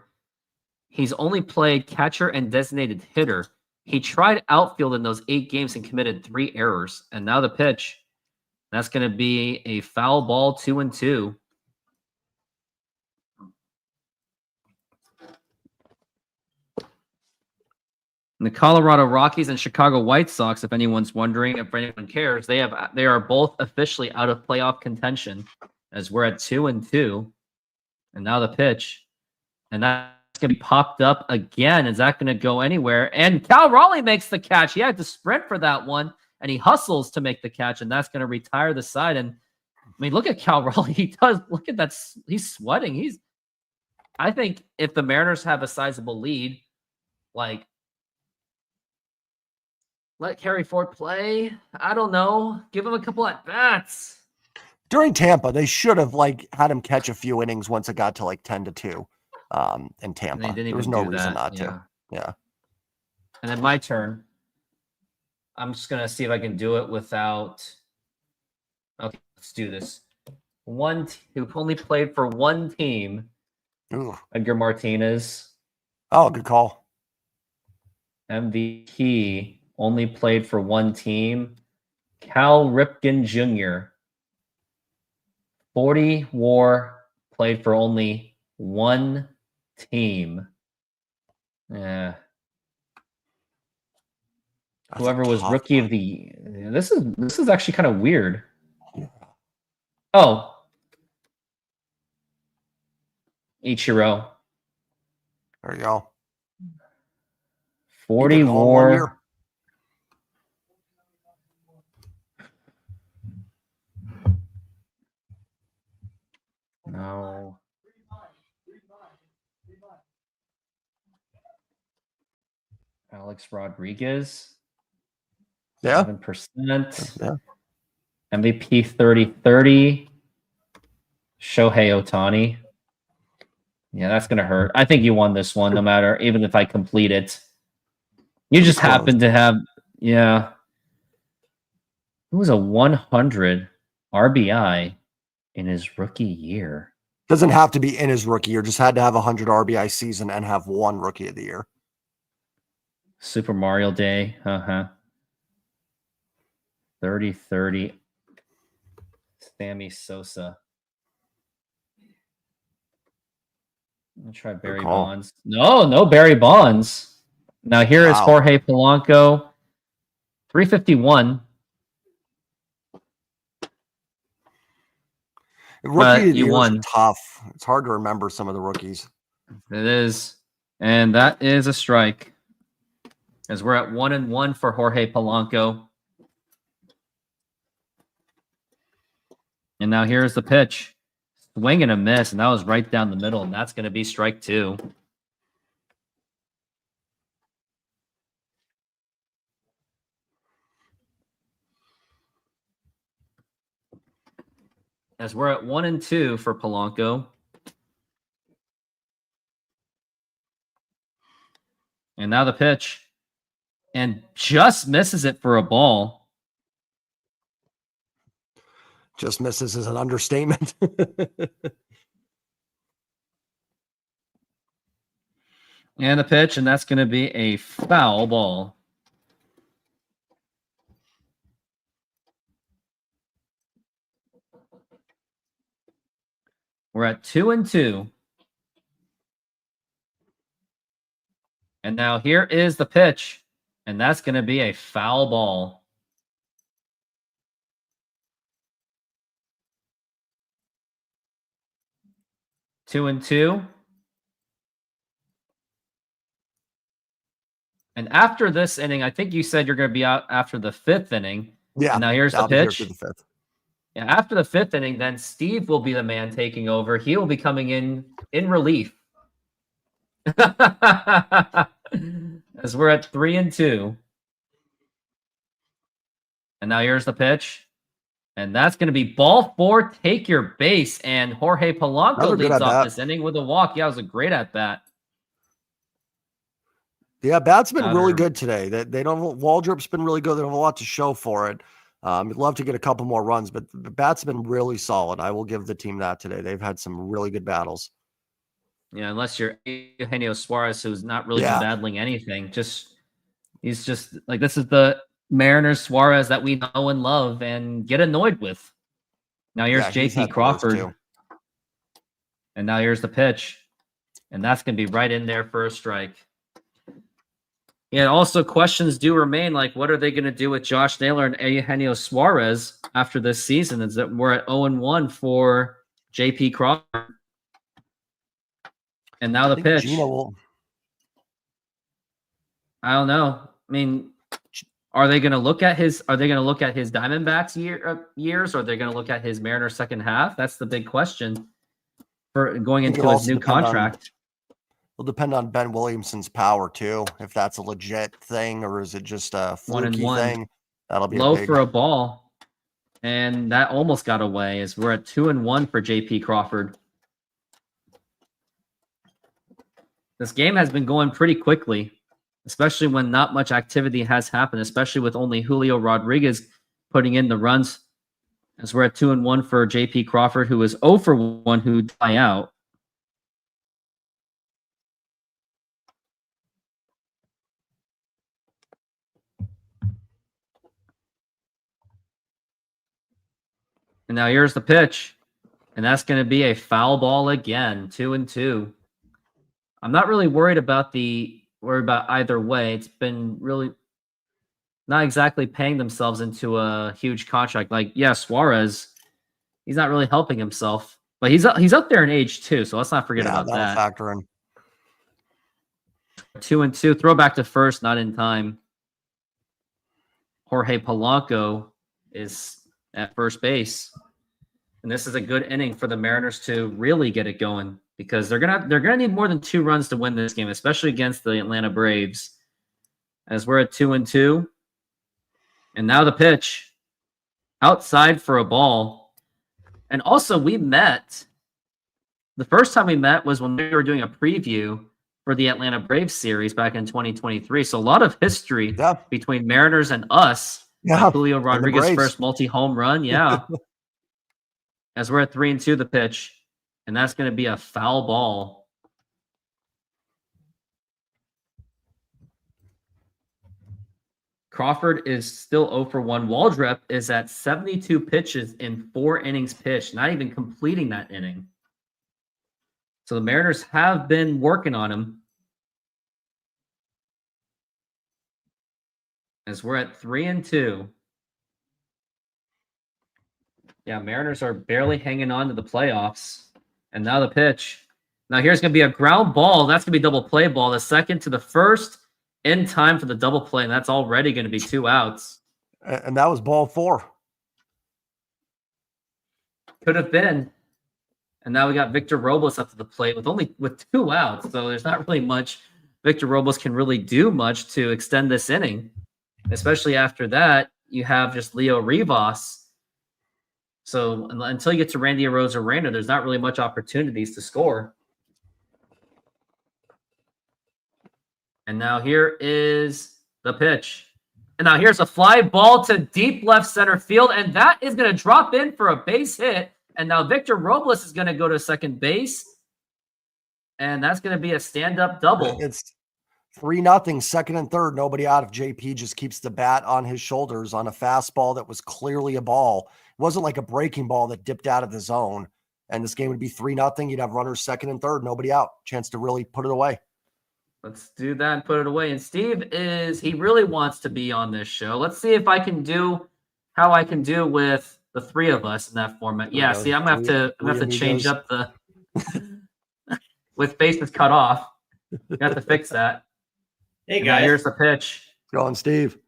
[SPEAKER 1] he's only played catcher and designated hitter. He tried outfield in those 8 games and committed 3 errors. And now the pitch. That's going to be a foul ball, 2-2. And the Colorado Rockies and Chicago White Sox, if anyone's wondering, if anyone cares, they are both officially out of playoff contention as we're at 2-2. And now the pitch. And that's going to be popped up again. Is that going to go anywhere? And Cal Raleigh makes the catch. He had to sprint for that one. And he hustles to make the catch, and that's going to retire the side. And I mean, look at Cal Raleigh. He does look at that. He's sweating. I think if the Mariners have a sizable lead, like let Harry Ford play. I don't know. Give him a couple at bats.
[SPEAKER 2] During Tampa, they should have had him catch a few innings once it got to 10-2. In Tampa, there was no reason not to. Yeah.
[SPEAKER 1] And then my turn. I'm just going to see if I can do it without... Okay, let's do this. Who only played for one team.
[SPEAKER 2] Ooh.
[SPEAKER 1] Edgar Martinez.
[SPEAKER 2] Oh, good call.
[SPEAKER 1] MVP, only played for one team. Cal Ripken Jr. 40 WAR, played for only one team. Yeah. Whoever was rookie of the this is actually kind of weird. Oh. Ichiro.
[SPEAKER 2] There you go.
[SPEAKER 1] 40 WAR. No. Alex Rodriguez.
[SPEAKER 2] Yeah.
[SPEAKER 1] 7%.
[SPEAKER 2] Yeah.
[SPEAKER 1] MVP 30-30. Shohei Ohtani. Yeah, that's going to hurt. I think you won this one, no matter, even if I complete it. You just happen to have, yeah. It was a 100 RBI in his rookie year.
[SPEAKER 2] Doesn't have to be in his rookie year. Just had to have a 100 RBI season and have one rookie of the year.
[SPEAKER 1] Super Mario Day. 30-30. Sammy Sosa. I'll try Barry Bonds. No Barry Bonds. Now here is Jorge Polanco. 351.
[SPEAKER 2] Rookie of the year is tough. It's hard to remember some of the rookies.
[SPEAKER 1] It is. And that is a strike. As we're at 1-1 for Jorge Polanco. And now here's the pitch. Swing and a miss, and that was right down the middle, and that's going to be strike 2. As we're at 1-2 for Polanco. And now the pitch. And just misses it for a ball.
[SPEAKER 2] Just misses is an understatement.
[SPEAKER 1] And the pitch, and that's going to be a foul ball. We're at 2-2. And now here is the pitch, and that's going to be a foul ball. 2-2. And after this inning, I think you said you're going to be out after the 5th inning.
[SPEAKER 2] Yeah.
[SPEAKER 1] And now here's the
[SPEAKER 2] I'll be here
[SPEAKER 1] pitch.
[SPEAKER 2] through the 5th.
[SPEAKER 1] Yeah, after the 5th inning, then Steve will be the man taking over. He will be coming in relief. As we're at 3-2. And now here's the pitch. And that's going to be ball 4, take your base. And Jorge Polanco
[SPEAKER 2] Another good
[SPEAKER 1] leads off
[SPEAKER 2] at-bat.
[SPEAKER 1] this inning with a walk. Yeah, it was a great at-bat.
[SPEAKER 2] Yeah, bat's been really
[SPEAKER 1] Another-
[SPEAKER 2] good today. They don't. Waldrop's been really good. They don't have a lot to show for it. I'd love to get a couple more runs, but the bat's been really solid. I will give the team that today. They've had some really good battles.
[SPEAKER 1] Yeah, unless you're Eugenio Suarez, who's not really
[SPEAKER 2] Yeah.
[SPEAKER 1] been battling anything. He's just like, this is the Mariners Suarez that we know and love and get annoyed with. Now here's
[SPEAKER 2] Yeah, he's
[SPEAKER 1] JP
[SPEAKER 2] had those
[SPEAKER 1] Crawford.
[SPEAKER 2] too.
[SPEAKER 1] And now here's the pitch. And that's going to be right in there for a strike. Yeah, also questions do remain, like what are they going to do with Josh Naylor and Eugenio Suarez after this season? Is that we're at 0-1 for JP Crawford. And now
[SPEAKER 2] I
[SPEAKER 1] the
[SPEAKER 2] think
[SPEAKER 1] pitch.
[SPEAKER 2] Gino will.
[SPEAKER 1] I don't know. I mean, are they going to look at his Diamondbacks years, or are they going to look at his Mariners second half? That's the big question for going
[SPEAKER 2] I think
[SPEAKER 1] into
[SPEAKER 2] it'll
[SPEAKER 1] his
[SPEAKER 2] also
[SPEAKER 1] new
[SPEAKER 2] depend on-
[SPEAKER 1] contract.
[SPEAKER 2] Will depend on Ben Williamson's power too. If that's a legit thing or is it just a
[SPEAKER 1] 1-1.
[SPEAKER 2] fluky thing? That'll be
[SPEAKER 1] Low
[SPEAKER 2] a big.
[SPEAKER 1] for a ball. And that almost got away as we're at 2-1 for JP Crawford. This game has been going pretty quickly, especially when not much activity has happened, especially with only Julio Rodriguez putting in the runs. As we're at 2-1 for JP Crawford, who is 0 for 1, who die out. And now here's the pitch. And that's going to be a foul ball again, 2-2. I'm not really worried about either way. It's been really not exactly paying themselves into a huge contract. Like, yeah, Suarez, he's not really helping himself. But he's up there in age too, so let's not forget about
[SPEAKER 2] that'll
[SPEAKER 1] that.
[SPEAKER 2] factor in.
[SPEAKER 1] 2-2. Throw back to first, not in time. Jorge Polanco is at first base. And this is a good inning for the Mariners to really get it going because they're gonna need more than 2 runs to win this game, especially against the Atlanta Braves. As we're at 2-2. And now the pitch. Outside for a ball. And also we met. The first time we met was when we were doing a preview for the Atlanta Braves series back in 2023. So a lot of history
[SPEAKER 2] Yeah.
[SPEAKER 1] between Mariners and us.
[SPEAKER 2] Yeah.
[SPEAKER 1] Julio Rodriguez
[SPEAKER 2] Braves.
[SPEAKER 1] first multi-home run. Yeah. As we're at 3-2, the pitch. And that's going to be a foul ball. Crawford is still 0 for 1. Waldrep is at 72 pitches in 4 innings pitched, not even completing that inning. So the Mariners have been working on him. As we're at 3-2. Yeah, Mariners are barely hanging on to the playoffs. And now the pitch. Now here's going to be a ground ball. That's going to be double play ball. The second to the first in time for the double play. And that's already going to be 2 outs.
[SPEAKER 2] And that was ball 4.
[SPEAKER 1] Could have been. And now we got Victor Robles up to the plate with 2 outs. So there's not really much Victor Robles can really do much to extend this inning. Especially after that, you have just Leo Rivas. So until you get to Randy Arozarena, there's not really much opportunities to score. And now here is the pitch. And now here's a fly ball to deep left center field. And that is going to drop in for a base hit. And now Victor Robles is going to go to second base. And that's going to be a stand-up double.
[SPEAKER 2] It's 3-0, second and third, nobody out. If JP just keeps the bat on his shoulders on a fastball that was clearly a ball. It wasn't like a breaking ball that dipped out of the zone. And this game would be 3-0. You'd have runners second and third, nobody out. Chance to really put it away.
[SPEAKER 1] Let's do that and put it away. And Steve he really wants to be on this show. Let's see if I can do how I can do with the 3 of us in that format. Yeah, see, I'm gonna have to change up the with bases cut off. You have to fix that.
[SPEAKER 4] Hey
[SPEAKER 1] And now
[SPEAKER 4] guys,
[SPEAKER 1] here's the pitch.
[SPEAKER 2] Go on, Steve.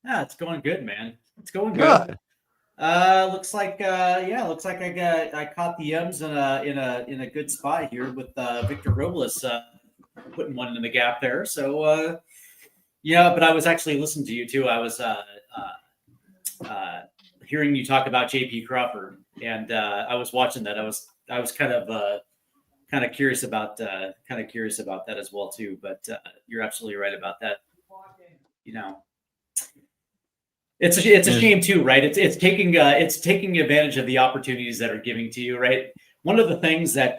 [SPEAKER 4] yeah, it's going good, man. It's going good. Looks like I caught the M's in a good spot here with Victor Robles putting one in the gap there. So yeah, but I was actually listening to you too. I was hearing you talk about JP Crawford, and I was watching that. I was kind of curious about that as well too. But you're absolutely right about that. It's a shame too, right? It's taking advantage of the opportunities that are giving to you, right? One of the things that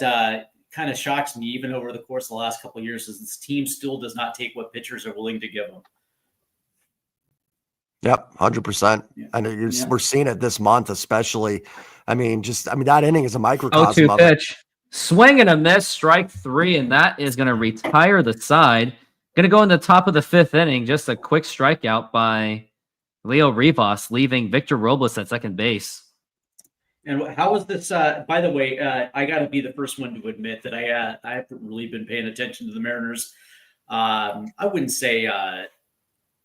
[SPEAKER 4] kind of shocks me, even over the course of the last couple of years, is this team still does not take what pitchers are willing to give them.
[SPEAKER 2] Yep, 100%.
[SPEAKER 4] Yeah.
[SPEAKER 2] And we're seeing it this month, especially. I mean, that inning is a microcosm
[SPEAKER 1] 0-2
[SPEAKER 2] of it.
[SPEAKER 1] pitch. Swing and a miss, strike 3, and that is going to retire the side. Going to go in the top of the 5th inning. Just a quick strikeout by Leo Rivas, leaving Victor Robles at second base.
[SPEAKER 4] And how was this? By the way, I got to be the first one to admit that I haven't really been paying attention to the Mariners. I wouldn't say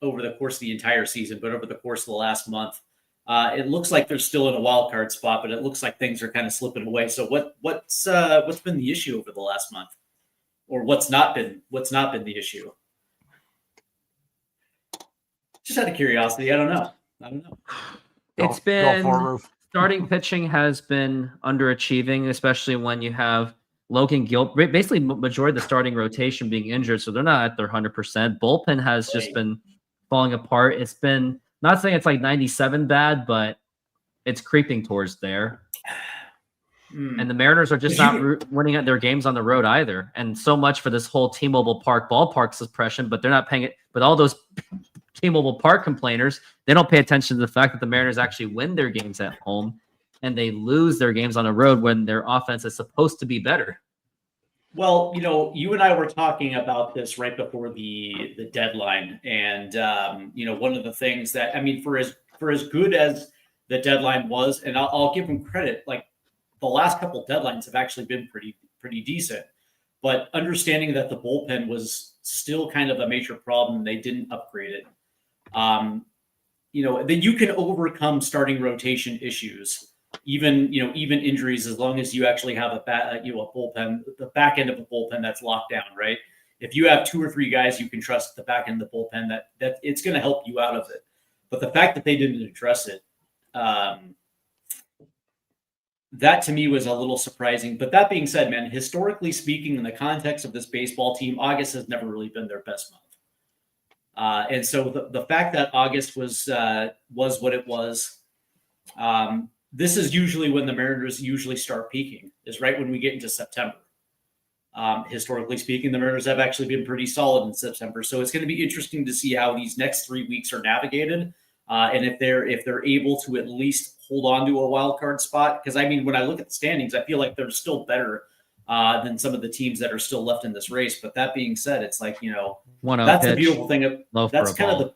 [SPEAKER 4] over the course of the entire season, but over the course of the last month. It looks like they're still in a wild card spot, but it looks like things are kind of slipping away. So what's been the issue over the last month, or what's not been the issue? Just out of curiosity, I don't know.
[SPEAKER 1] It's been starting pitching has been underachieving, especially when you have Logan Gilbert, basically majority of the starting rotation being injured, so they're not at their 100%. Bullpen has just been falling apart. It's been, not saying it's like 97 bad, but it's creeping towards there. And the Mariners are just not winning at their games on the road either. And so much for this whole T-Mobile Park ballpark suppression, but they're not paying it. But all those T-Mobile Park complainers, they don't pay attention to the fact that the Mariners actually win their games at home and they lose their games on the road when their offense is supposed to be better.
[SPEAKER 4] Well, you and I were talking about this right before the deadline, and one of the things that, I mean, for as good as the deadline was, and I'll give them credit, like the last couple deadlines have actually been pretty decent, but understanding that the bullpen was still kind of a major problem, they didn't upgrade it. That you can overcome starting rotation issues. Even injuries, as long as you actually have a bullpen, the back end of a bullpen that's locked down, right? If you have 2 or 3 guys you can trust at the back end of the bullpen, that it's going to help you out of it. But the fact that they didn't address it, that to me was a little surprising. But that being said, man, historically speaking, in the context of this baseball team, August has never really been their best month. And so the fact that August was what it was. This is usually when the Mariners usually start peaking, is right when we get into September. Historically speaking, the Mariners have actually been pretty solid in September. So it's going to be interesting to see how these next 3 weeks are navigated. And if they're able to at least hold on to a wild card spot. Because I mean, when I look at the standings, I feel like they're still better than some of the teams that are still left in this race. But that being said, it's like, that's the beautiful thing. That's kind of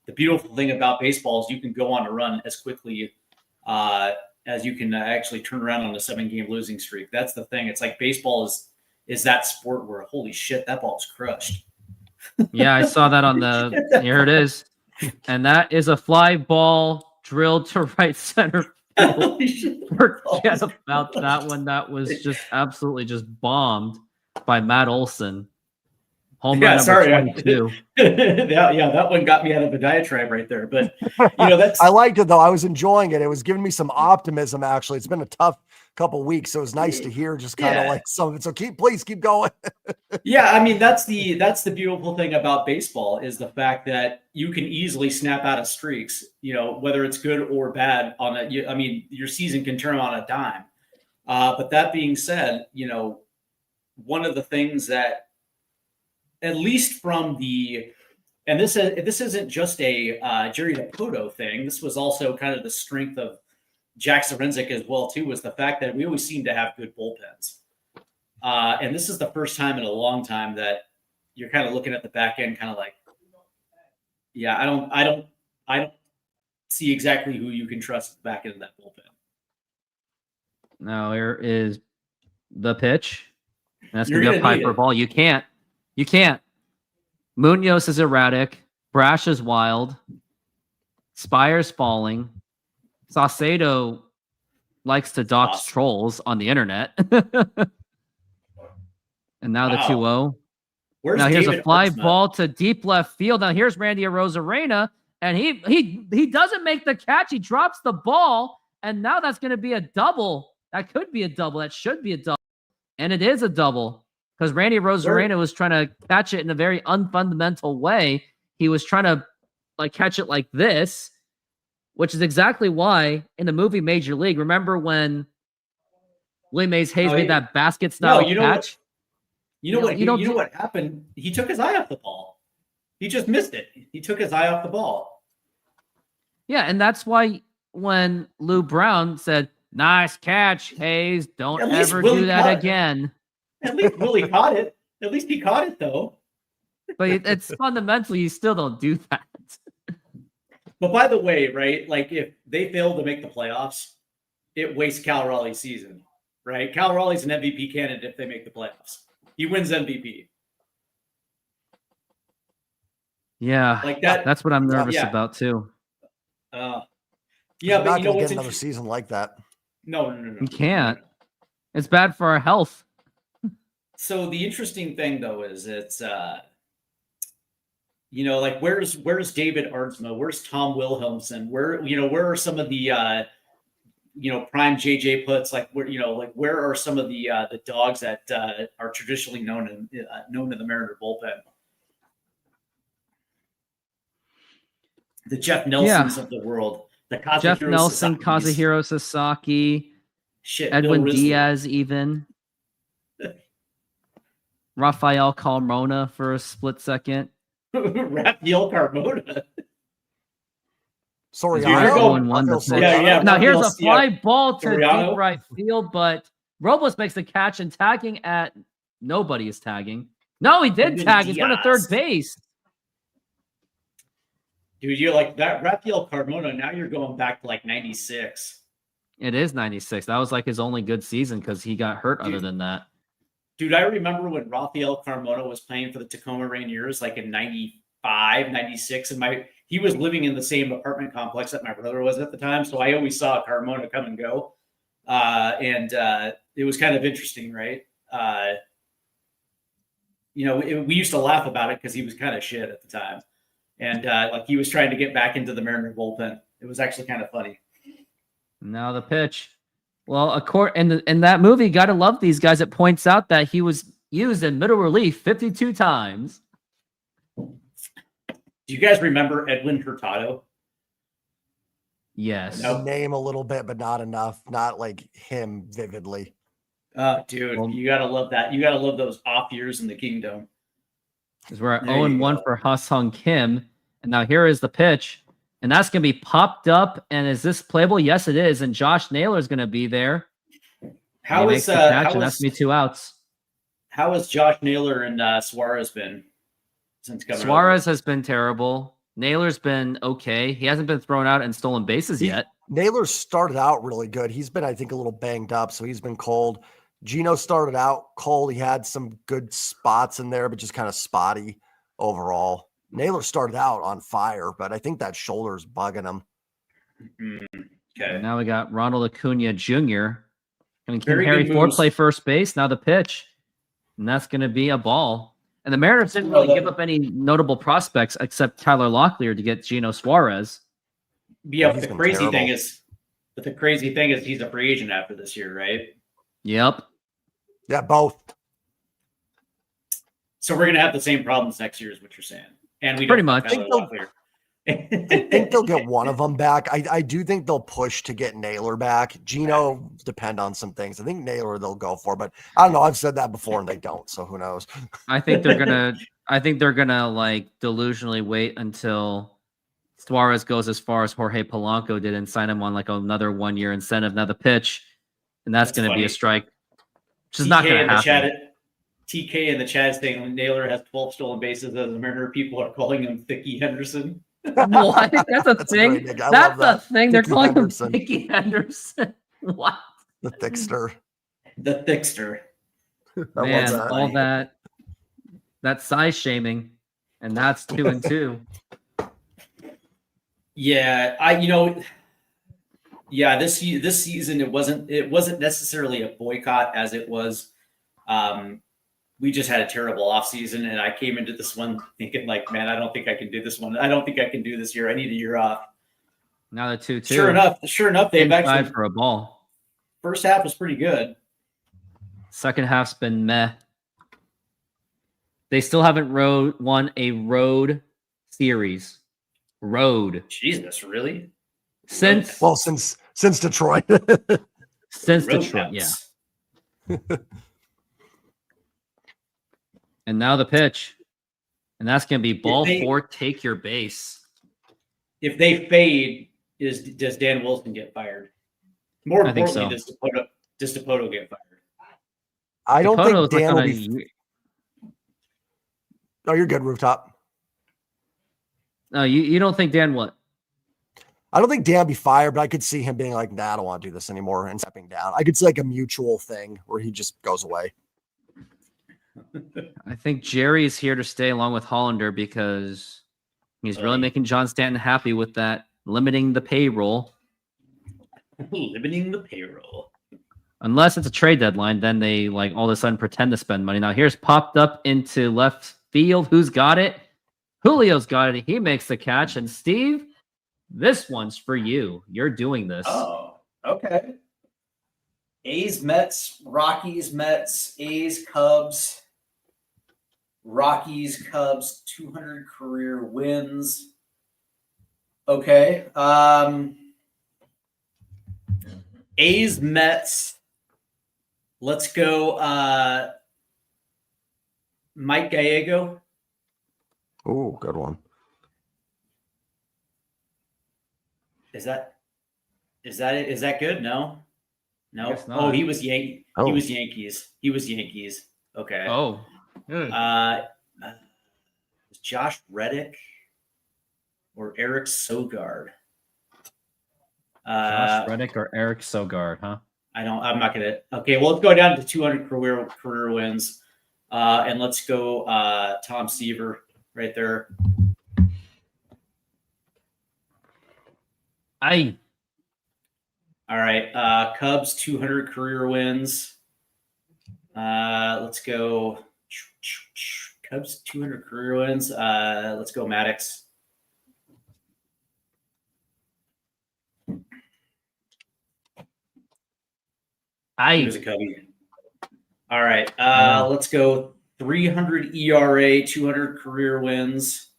[SPEAKER 4] the beautiful thing about baseball is you can go on a run as quickly as you can actually turn around on a 7-game losing streak. That's the thing. It's like baseball is that sport where, holy shit, that ball's crushed.
[SPEAKER 1] Yeah, I saw that on the, here it is. And that is a fly ball drilled to right center. Forget about that one. That was just absolutely just bombed by Matt Olson. Home run number 22.
[SPEAKER 4] That one got me out of a diatribe right there. But that's
[SPEAKER 2] I liked it though. I was enjoying it. It was giving me some optimism. Actually, it's been a tough couple weeks, so it was nice to hear just kind of like some of it. So please keep going.
[SPEAKER 4] Yeah, I mean that's the beautiful thing about baseball is the fact that you can easily snap out of streaks. Whether it's good or bad your season can turn on a dime. But that being said, one of the things that, at least from and this isn't just a Jerry Dipoto thing. This was also kind of the strength of Jack Zduriencik as well too, was the fact that we always seem to have good bullpens. And this is the first time in a long time that you're kind of looking at the back end, kind of like, yeah, I don't see exactly who you can trust at the back end of that bullpen.
[SPEAKER 1] Now here is the pitch. And that's
[SPEAKER 4] You're
[SPEAKER 1] going to be a
[SPEAKER 4] gonna need
[SPEAKER 1] Piper
[SPEAKER 4] it.
[SPEAKER 1] ball. You can't. Munoz is erratic. Brash is wild. Spire's falling. Saucedo likes to dox
[SPEAKER 4] Awesome.
[SPEAKER 1] trolls on the internet. And now the
[SPEAKER 4] Wow.
[SPEAKER 1] 2-0.
[SPEAKER 4] Where's
[SPEAKER 1] Now here's
[SPEAKER 4] David
[SPEAKER 1] a fly
[SPEAKER 4] Artsma?
[SPEAKER 1] ball to deep left field. Now here's Randy Arozarena, and he doesn't make the catch. He drops the ball, and now that's going to be a double. That could be a double. That should be a double, and it is a double because Randy Arozarena was trying to catch it in a very unfundamental way. He was trying to catch it like this, which is exactly why in the movie Major League, remember when Willie Mays Hayes made that basket style catch?
[SPEAKER 4] You know what happened? He took his eye off the ball. He just missed it. He took his eye off the ball.
[SPEAKER 1] Yeah, and that's why when Lou Brown said, "Nice catch, Hayes. Don't ever do that again."
[SPEAKER 4] At least Willie caught it. At least he caught it, though.
[SPEAKER 1] But it's fundamentally, you still don't do that.
[SPEAKER 4] But by the way, right, like if they fail to make the playoffs, it wastes Cal Raleigh's season, right? Cal Raleigh's an MVP candidate if they make the playoffs. He wins MVP.
[SPEAKER 1] Yeah,
[SPEAKER 4] like that.
[SPEAKER 1] That's what I'm nervous about too.
[SPEAKER 4] Yeah,
[SPEAKER 2] You're
[SPEAKER 4] but
[SPEAKER 2] not
[SPEAKER 4] you know
[SPEAKER 2] gonna
[SPEAKER 4] what's
[SPEAKER 2] get another season like that.
[SPEAKER 4] No.
[SPEAKER 1] You can't. It's bad for our health.
[SPEAKER 4] So the interesting thing though is it's like where's David Artsma? Where's Tom Wilhelmsen? Where are some of the prime JJ puts? Like where are some of the dogs that are traditionally known in the Mariner bullpen? The Jeff Nelsons of the world. The Kazuhiro
[SPEAKER 1] Jeff Nelson,
[SPEAKER 4] Sasaki's.
[SPEAKER 1] Kazuhiro Sasaki,
[SPEAKER 4] Shit,
[SPEAKER 1] Edwin
[SPEAKER 4] Bill Risley.
[SPEAKER 1] Diaz, even Rafael Carmona for a split second.
[SPEAKER 4] Rafael Carmona.
[SPEAKER 2] Soriano.
[SPEAKER 1] Now here's a fly ball to
[SPEAKER 4] Soriano.
[SPEAKER 1] deep right field, but Robles makes the catch and tagging at nobody is tagging. No, he did tag. He's going to third base.
[SPEAKER 4] Dude, you're like that Rafael Carmona. Now you're going back to like 96.
[SPEAKER 1] It is 96. That was like his only good season because he got hurt other than that.
[SPEAKER 4] Dude, I remember when Rafael Carmona was playing for the Tacoma Rainiers, like in 95, 96. And he was living in the same apartment complex that my brother was at the time. So I always saw Carmona come and go. And it was kind of interesting, right? We used to laugh about it because he was kind of shit at the time. And he was trying to get back into the Mariner bullpen. It was actually kind of funny.
[SPEAKER 1] Now the pitch. Well, in that movie, gotta love these guys. It points out that he was used in middle relief 52 times.
[SPEAKER 4] Do you guys remember Edwin Hurtado?
[SPEAKER 1] Yes.
[SPEAKER 2] No. Name a little bit, but not enough. Not like him vividly.
[SPEAKER 4] Dude, you gotta love that. You gotta love those off years in the Kingdom.
[SPEAKER 1] Because we're at 0-1 for Ha-Sung Kim. And now here is the pitch. And that's going to be popped up. And is this playable? Yes, it is. And Josh Naylor is going to be there. That's going to be 2 outs.
[SPEAKER 4] How has Josh Naylor and Suarez been since coming
[SPEAKER 1] Suarez has been terrible. Naylor's been okay. He hasn't been thrown out and stolen bases yet.
[SPEAKER 2] Naylor started out really good. He's been, I think, a little banged up, so he's been cold. Gino started out cold. He had some good spots in there, but just kind of spotty overall. Naylor started out on fire, but I think that shoulder's bugging him.
[SPEAKER 4] Okay.
[SPEAKER 1] And now we got Ronald Acuna Jr. And
[SPEAKER 4] Very
[SPEAKER 1] Harry
[SPEAKER 4] good
[SPEAKER 1] Ford
[SPEAKER 4] moves.
[SPEAKER 1] play first base. Now the pitch. And that's going to be a ball. And the Mariners didn't really give up any notable prospects except Tyler Locklear to get Gino Suarez.
[SPEAKER 4] Yeah, but the crazy thing is he's a free agent after this year, right?
[SPEAKER 1] Yep.
[SPEAKER 2] Yeah, both.
[SPEAKER 4] So we're gonna have the same problems next year, is what you're saying. And we
[SPEAKER 1] Pretty
[SPEAKER 4] don't
[SPEAKER 1] much.
[SPEAKER 4] have Tyler Locklear.
[SPEAKER 2] I think they'll get one of them back. I do think they'll push to get Naylor back. Gino depend on some things. I think Naylor they'll go for, but I don't know. I've said that before and they don't, so who knows?
[SPEAKER 1] I think they're gonna like delusionally wait until Suarez goes as far as Jorge Polanco did and sign him on like another 1-year incentive. Now the pitch, and that's gonna be a strike, which is not gonna happen.
[SPEAKER 4] TK in the chat is saying Naylor has 12 stolen bases as a Mariner. People are calling him Thicky Henderson.
[SPEAKER 1] What? That's a thing. That's a thing. They're calling him Thicky Henderson. What?
[SPEAKER 2] The thickster.
[SPEAKER 4] The thickster.
[SPEAKER 2] I
[SPEAKER 1] Man,
[SPEAKER 2] love that.
[SPEAKER 1] all that size shaming, and that's 2-2.
[SPEAKER 4] Yeah, this season it wasn't necessarily a boycott as it was. We just had a terrible offseason, and I came into this one thinking like, man, I don't think I can do this one. I don't think I can do this year. I need a year off.
[SPEAKER 1] Now the 2-2.
[SPEAKER 4] Sure enough, they've
[SPEAKER 1] Inside
[SPEAKER 4] actually
[SPEAKER 1] for a ball.
[SPEAKER 4] first half was pretty good.
[SPEAKER 1] Second half's been meh. They still haven't won a road series. Road
[SPEAKER 4] Jesus, really?
[SPEAKER 1] since
[SPEAKER 2] Detroit.
[SPEAKER 1] since
[SPEAKER 4] Road
[SPEAKER 1] Detroit,
[SPEAKER 4] maps.
[SPEAKER 1] yeah. And now the pitch, and that's gonna be ball 4. Take your base.
[SPEAKER 4] If they fade, does Dan Wilson get fired? More
[SPEAKER 1] I think
[SPEAKER 4] importantly,
[SPEAKER 1] so.
[SPEAKER 4] does DePoto get fired?
[SPEAKER 2] I don't
[SPEAKER 1] Depoto's
[SPEAKER 2] think Dan
[SPEAKER 1] like
[SPEAKER 2] will
[SPEAKER 1] on
[SPEAKER 2] be. Oh, you're good, Rooftop.
[SPEAKER 1] No, you don't think Dan what?
[SPEAKER 2] I don't think Dan will be fired, but I could see him being like, nah, I don't want to do this anymore and stepping down. I could see like a mutual thing where he just goes away.
[SPEAKER 1] I think Jerry is here to stay along with Hollander because he's really making John Stanton happy with that, limiting the payroll.
[SPEAKER 4] Limiting the payroll.
[SPEAKER 1] Unless it's a trade deadline, then they like all of a sudden pretend to spend money. Now here's popped up into left field. Who's got it? Julio's got it. He makes the catch. And Steve, this one's for you. You're doing this.
[SPEAKER 4] Oh, okay. A's, Mets, Rockies, Mets, A's, Cubs, Rockies, Cubs, 200 career wins. Okay. A's, Mets. Let's go. Mike Gallego.
[SPEAKER 2] Oh, good one.
[SPEAKER 4] Is that it? Is that good? No.
[SPEAKER 1] Guess not.
[SPEAKER 4] Oh, he was Yankee.
[SPEAKER 2] Oh.
[SPEAKER 4] He was Yankees. He was Yankees. Okay.
[SPEAKER 1] Oh. Good.
[SPEAKER 4] Josh Reddick or Eric Sogard?
[SPEAKER 1] Josh Reddick or Eric Sogard, huh?
[SPEAKER 4] I'm not gonna. Okay, well, let's go down to 200 career wins, and let's go Tom Seaver right there. All right, Cubs 200 career wins. Let's go Cubs 200 career wins. Let's go Maddox. He was a Cubby. All right, let's go 300 ERA, 200 career wins.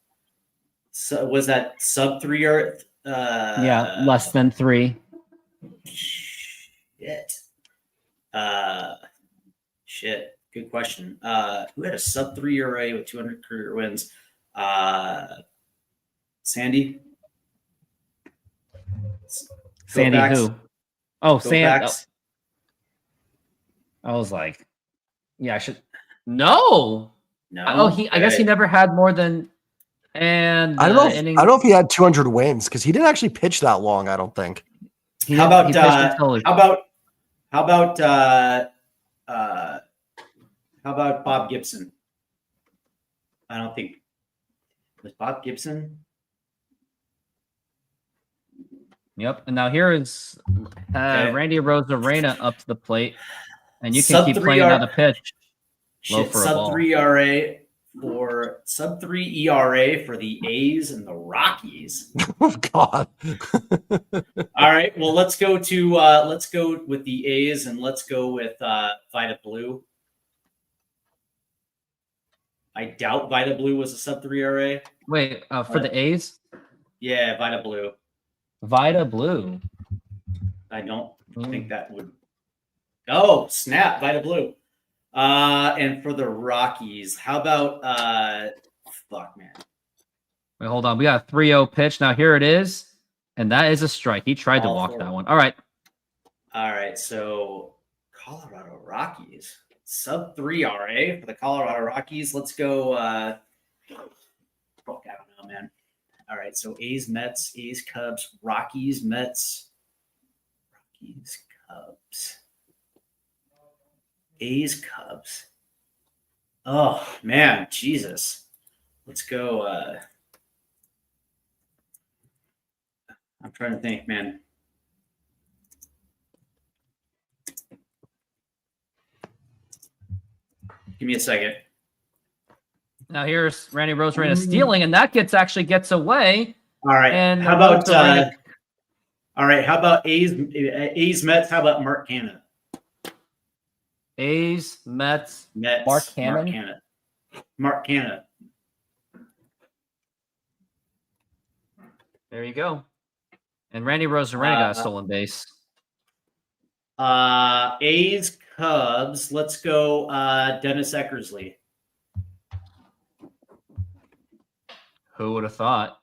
[SPEAKER 4] So was that sub 3 or
[SPEAKER 1] Yeah, less than 3.
[SPEAKER 4] Shit. Good question. Who had a sub 3 ERA with 200 career wins? Sandy.
[SPEAKER 1] Sandy
[SPEAKER 4] Koufax.
[SPEAKER 1] who? Oh, Sam.
[SPEAKER 4] Koufax.
[SPEAKER 1] I was like, yeah, I should. No.
[SPEAKER 4] No.
[SPEAKER 1] Oh, I guess he never had more than. And
[SPEAKER 2] I don't know if he had 200 wins because he didn't actually pitch that long. I don't think.
[SPEAKER 4] How about Bob Gibson? I don't think was Bob Gibson.
[SPEAKER 1] Yep. And now here is Randy Rosarena up to the plate, and you can
[SPEAKER 4] Sub
[SPEAKER 1] keep
[SPEAKER 4] 3
[SPEAKER 1] playing another pitch. Low for a
[SPEAKER 4] sub
[SPEAKER 1] ball.
[SPEAKER 4] 3 ERA for sub 3 ERA for the A's and the Rockies.
[SPEAKER 2] Oh God.
[SPEAKER 4] All right. Well, let's go with the A's and let's go with Vida Blue. I doubt Vida Blue was a sub 3 ERA.
[SPEAKER 1] Wait, for the A's?
[SPEAKER 4] Yeah, Vida Blue.
[SPEAKER 1] Vida Blue.
[SPEAKER 4] I don't think that would. Oh, snap, Vida Blue. And for the Rockies, how about fuck, man.
[SPEAKER 1] Wait, hold on. We got a 3-0 pitch. Now here it is. And that is a strike. He tried to walk that one. All right.
[SPEAKER 4] All right. So Colorado Rockies. Sub 3 RA for the Colorado Rockies. Let's go. Fuck, I don't know, man. All right. So A's, Mets, A's, Cubs, Rockies, Mets, Rockies, Cubs. A's Cubs. Oh man, Jesus. Let's go. I'm trying to think, man. Give me a second.
[SPEAKER 1] Now here's Randy Rosarena stealing, and that actually gets away.
[SPEAKER 4] All right.
[SPEAKER 1] And
[SPEAKER 4] How about
[SPEAKER 1] Rosarena-
[SPEAKER 4] all right? How about A's Mets? How about Mark Cannon?
[SPEAKER 1] A's, Mets.
[SPEAKER 4] Mets.
[SPEAKER 1] Mark Cannon?
[SPEAKER 4] Mark Cannon.
[SPEAKER 1] There you go. And Randy Rosarena got a stolen base.
[SPEAKER 4] A's Cubs. Let's go. Dennis Eckersley.
[SPEAKER 1] Who would have thought?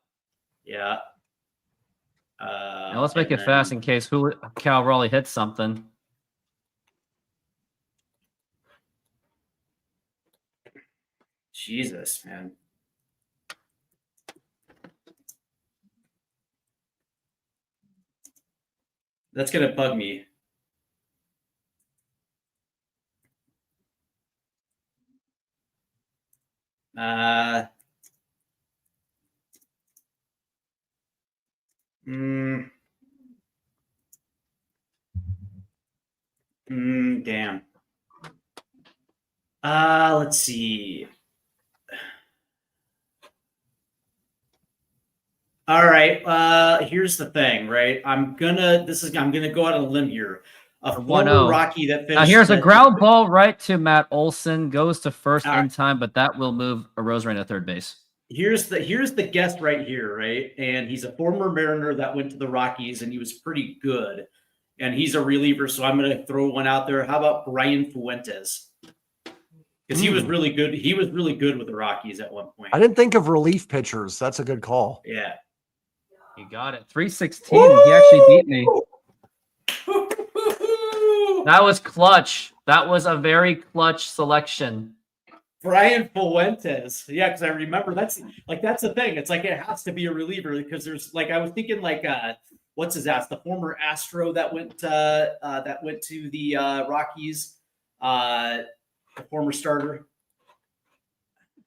[SPEAKER 4] Yeah.
[SPEAKER 1] Now let's make it fast in case Cal Raleigh hits something.
[SPEAKER 4] Jesus, man. That's gonna bug me. Damn. Let's see. All right. Here's the thing, right? I'm gonna go out on a limb here. A former
[SPEAKER 1] 1-0.
[SPEAKER 4] Rocky that finished.
[SPEAKER 1] Now here's a ground ball right to Matt Olson. Goes to first
[SPEAKER 4] All
[SPEAKER 1] in
[SPEAKER 4] right.
[SPEAKER 1] time, but that will move a Rosarena to third base.
[SPEAKER 4] Here's the guest right here, right? And he's a former Mariner that went to the Rockies, and he was pretty good. And he's a reliever, so I'm going to throw one out there. How about Brian Fuentes? Because he was really good. He was really good with the Rockies at one point.
[SPEAKER 2] I didn't think of relief pitchers. That's a good call.
[SPEAKER 4] Yeah.
[SPEAKER 1] You got it. 316. He actually beat me. That was clutch. That was a very clutch selection.
[SPEAKER 4] Brian Fuentes. Yeah, because I remember that's the thing. It's like it has to be a reliever because there's I was thinking what's his ass? The former Astro that went to the Rockies, the former starter.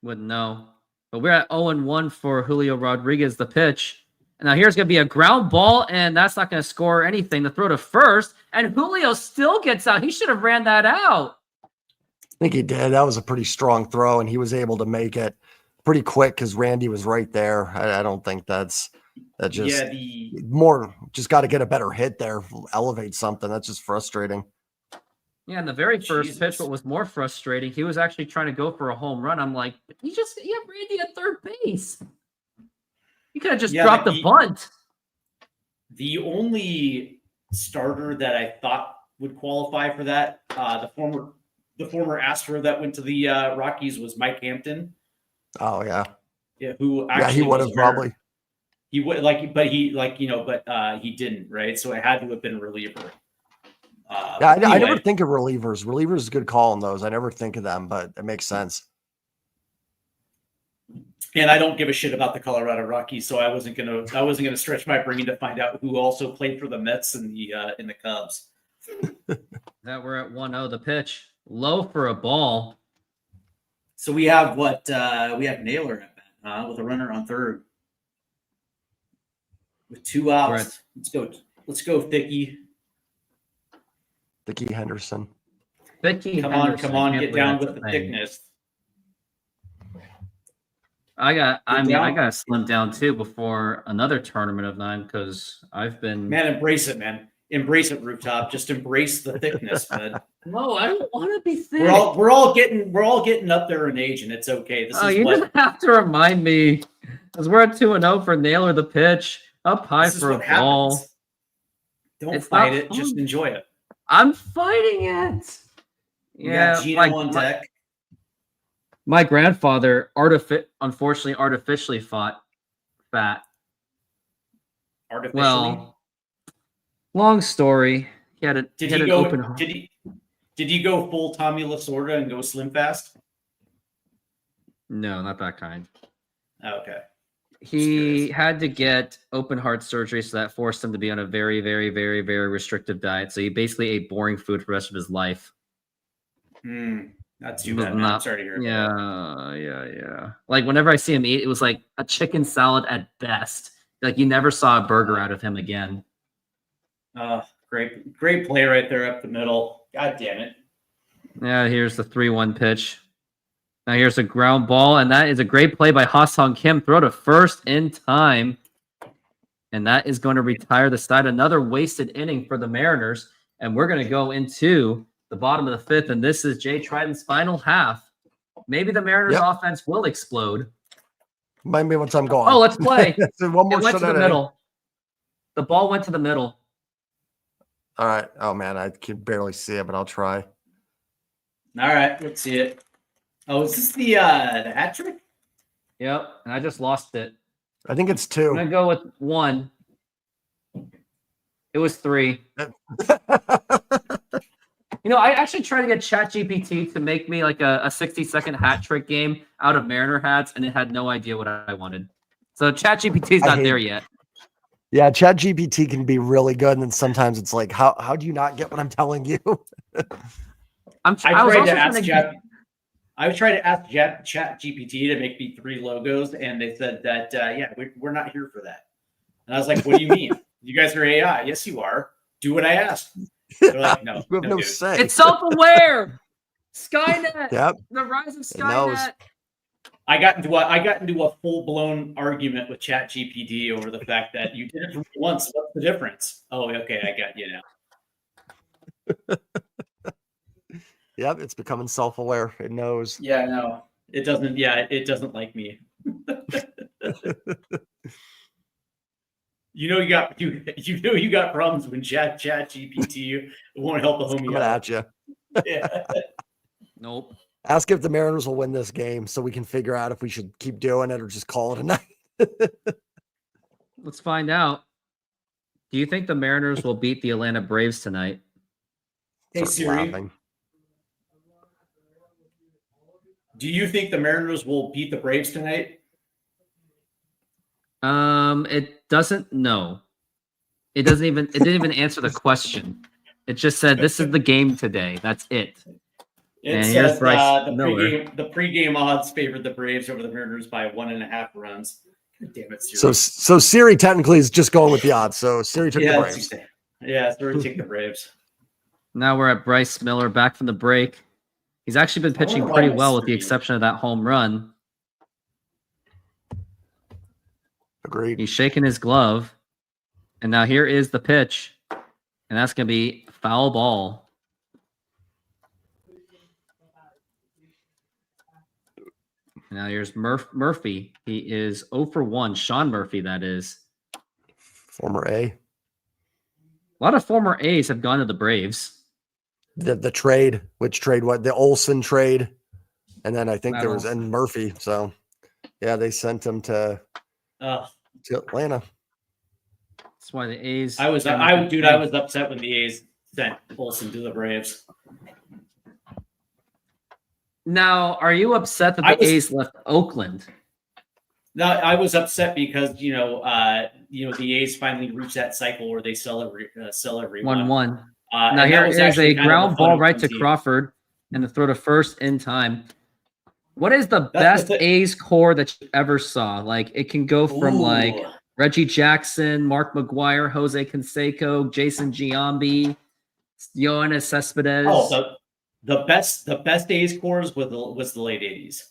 [SPEAKER 1] Wouldn't know. But we're at 0-1 for Julio Rodriguez, the pitch. And now here's going to be a ground ball, and that's not going to score anything. The throw to first, and Julio still gets out. He should have ran that out.
[SPEAKER 2] I think he did. That was a pretty strong throw, and he was able to make it pretty quick because Randy was right there. I don't think that just just got to get a better hit there, elevate something. That's just frustrating.
[SPEAKER 1] Yeah, and the very first pitch, what was more frustrating, he was actually trying to go for a home run. I'm like, you have Randy at third base. You could have just dropped the bunt.
[SPEAKER 4] The only starter that I thought would qualify for that, the former Astro that went to the Rockies was Mike Hampton.
[SPEAKER 2] Oh yeah.
[SPEAKER 4] Yeah, who actually
[SPEAKER 2] he would have probably.
[SPEAKER 4] He would but he didn't, right? So it had to have been a reliever.
[SPEAKER 2] I never think of relievers. Relievers is a good call on those. I never think of them, but it makes sense.
[SPEAKER 4] And I don't give a shit about the Colorado Rockies, so I wasn't gonna stretch my brain to find out who also played for the Mets and the Cubs.
[SPEAKER 1] That we're at 1-0. The pitch low for a ball.
[SPEAKER 4] So we have we have Naylor at bat with a runner on third with 2 outs. Let's go, Thicky.
[SPEAKER 2] Thicky Henderson.
[SPEAKER 1] Thicky
[SPEAKER 4] Come
[SPEAKER 1] Henderson.
[SPEAKER 4] on, get down with the thickness.
[SPEAKER 1] I gotta slim down too before another tournament of 9 because I've been
[SPEAKER 4] embrace it, man. Embrace it, Rooftop. Just embrace the thickness, man.
[SPEAKER 1] No, I don't want to be thick.
[SPEAKER 4] We're all getting up there in age, and it's okay.
[SPEAKER 1] Just have to remind me because we're at 2-0 for Naylor the pitch up high for a ball.
[SPEAKER 4] Happens. Don't fight it. Just enjoy it.
[SPEAKER 1] I'm fighting it. Yeah,
[SPEAKER 4] Gino on deck.
[SPEAKER 1] My grandfather unfortunately artificially fought fat.
[SPEAKER 4] Artificially?
[SPEAKER 1] Well, long story. He had an open heart.
[SPEAKER 4] Did he go full Tommy Lasorda and go slim fast?
[SPEAKER 1] No, not that kind.
[SPEAKER 4] Okay.
[SPEAKER 1] He had to get open heart surgery, so that forced him to be on a very, very, very, very restrictive diet. So he basically ate boring food for the rest of his life.
[SPEAKER 4] That's too
[SPEAKER 1] Was
[SPEAKER 4] bad, man. I'm
[SPEAKER 1] not-
[SPEAKER 4] sorry to hear about
[SPEAKER 1] yeah. Like whenever I see him eat, it was like a chicken salad at best. Like you never saw a burger out of him again.
[SPEAKER 4] that. Great play right there up the middle. God damn it.
[SPEAKER 1] Yeah, here's the 3-1 pitch. Now here's a ground ball, and that is a great play by Ha-Sung Kim. Throw to first in time. And that is going to retire the side. Another wasted inning for the Mariners. And we're going to go into the bottom of the fifth. And this is Jay Triton's final half. Maybe the Mariners offense will explode.
[SPEAKER 2] Might be once I'm going.
[SPEAKER 1] Oh, let's play.
[SPEAKER 2] So one more
[SPEAKER 1] It went to the
[SPEAKER 2] shutout inning.
[SPEAKER 1] middle. The ball went to the middle.
[SPEAKER 2] All right. Oh man, I can barely see it, but I'll try.
[SPEAKER 4] All right, let's see it. Oh, is this the hat trick?
[SPEAKER 1] Yep. And I just lost it.
[SPEAKER 2] I think it's
[SPEAKER 1] I'm
[SPEAKER 2] 2.
[SPEAKER 1] going to go with 1. It was 3. You know, I actually tried to get ChatGPT to make me like a 60-second hat trick game out of Mariner hats, and it had no idea what I wanted. So ChatGPT is
[SPEAKER 2] I
[SPEAKER 1] not
[SPEAKER 2] hate
[SPEAKER 1] there yet.
[SPEAKER 2] Yeah, ChatGPT can be really good, and then sometimes it's like, how do you not get what I'm telling you?
[SPEAKER 1] I was also trying to
[SPEAKER 4] I was trying to ask ChatGPT to make me 3 logos, and they said that we're not here for that. And I was like, "What do you mean? You guys are AI? Yes, you are. Do what I asked." They're like, "No,
[SPEAKER 2] You have no
[SPEAKER 4] dude."
[SPEAKER 2] say.
[SPEAKER 1] It's self-aware. Skynet.
[SPEAKER 2] Yep.
[SPEAKER 1] The rise of
[SPEAKER 2] It knows.
[SPEAKER 1] Skynet.
[SPEAKER 4] I got into a full blown argument with ChatGPT over the fact that you did it for me once. What's the difference? Oh, okay, I got you now.
[SPEAKER 2] Yep, it's becoming self-aware. It knows.
[SPEAKER 4] Yeah, no, it doesn't. Yeah, it doesn't like me. You know you got problems when ChatGPT won't help a homie
[SPEAKER 2] Coming
[SPEAKER 4] out.
[SPEAKER 2] at you.
[SPEAKER 4] Yeah.
[SPEAKER 1] Nope.
[SPEAKER 2] Ask if the Mariners will win this game so we can figure out if we should keep doing it or just call it a night.
[SPEAKER 1] Let's find out. Do you think the Mariners will beat the Atlanta Braves tonight?
[SPEAKER 4] Hey
[SPEAKER 2] Start
[SPEAKER 4] Siri,
[SPEAKER 2] laughing.
[SPEAKER 4] do you think the Mariners will beat the Braves tonight?
[SPEAKER 1] It doesn't. No, it doesn't even. It didn't even answer the question. It just said this is the game today. That's it.
[SPEAKER 4] It
[SPEAKER 1] And here's
[SPEAKER 4] says
[SPEAKER 1] Bryce
[SPEAKER 4] the
[SPEAKER 1] Miller.
[SPEAKER 4] pregame odds favored the Braves over the Mariners by 1.5 runs. God damn it, Siri.
[SPEAKER 2] So Siri technically is just going with the odds. So Siri took the
[SPEAKER 4] yeah,
[SPEAKER 2] Braves.
[SPEAKER 4] Siri take the Braves.
[SPEAKER 1] Now we're at Bryce Miller back from the break. He's actually been pitching
[SPEAKER 4] wonder
[SPEAKER 1] pretty
[SPEAKER 4] why
[SPEAKER 1] well with the
[SPEAKER 4] Siri-
[SPEAKER 1] exception of that home run.
[SPEAKER 2] Agreed.
[SPEAKER 1] He's shaking his glove. And now here is the pitch. And that's going to be foul ball. Now here's Murphy. He is 0 for 1. Sean Murphy, that is.
[SPEAKER 2] Former A.
[SPEAKER 1] A lot of former A's have gone to the Braves.
[SPEAKER 2] The trade, which trade? What the Olsen trade, and then I think there was
[SPEAKER 1] Olsen.
[SPEAKER 2] and Murphy. So yeah, they sent him to Atlanta.
[SPEAKER 1] That's why the A's.
[SPEAKER 4] I was upset when the A's sent Olsen to the Braves.
[SPEAKER 1] Now, are you upset that the A's left Oakland?
[SPEAKER 4] No, I was upset because the A's finally reached that cycle where they sell every
[SPEAKER 1] 1-1.
[SPEAKER 4] and
[SPEAKER 1] Now
[SPEAKER 4] that
[SPEAKER 1] here
[SPEAKER 4] was
[SPEAKER 1] is
[SPEAKER 4] actually
[SPEAKER 1] a
[SPEAKER 4] kind of
[SPEAKER 1] ground
[SPEAKER 4] fun
[SPEAKER 1] ball right to
[SPEAKER 4] team.
[SPEAKER 1] Crawford and the throw to first in time. What is the
[SPEAKER 4] That's the
[SPEAKER 1] best
[SPEAKER 4] thing.
[SPEAKER 1] A's core that you ever saw? Like it can go from like
[SPEAKER 4] Ooh.
[SPEAKER 1] Reggie Jackson, Mark McGuire, Jose Canseco, Jason Giambi, Yoenis Cespedes.
[SPEAKER 4] Oh, the best A's cores was the late 80s.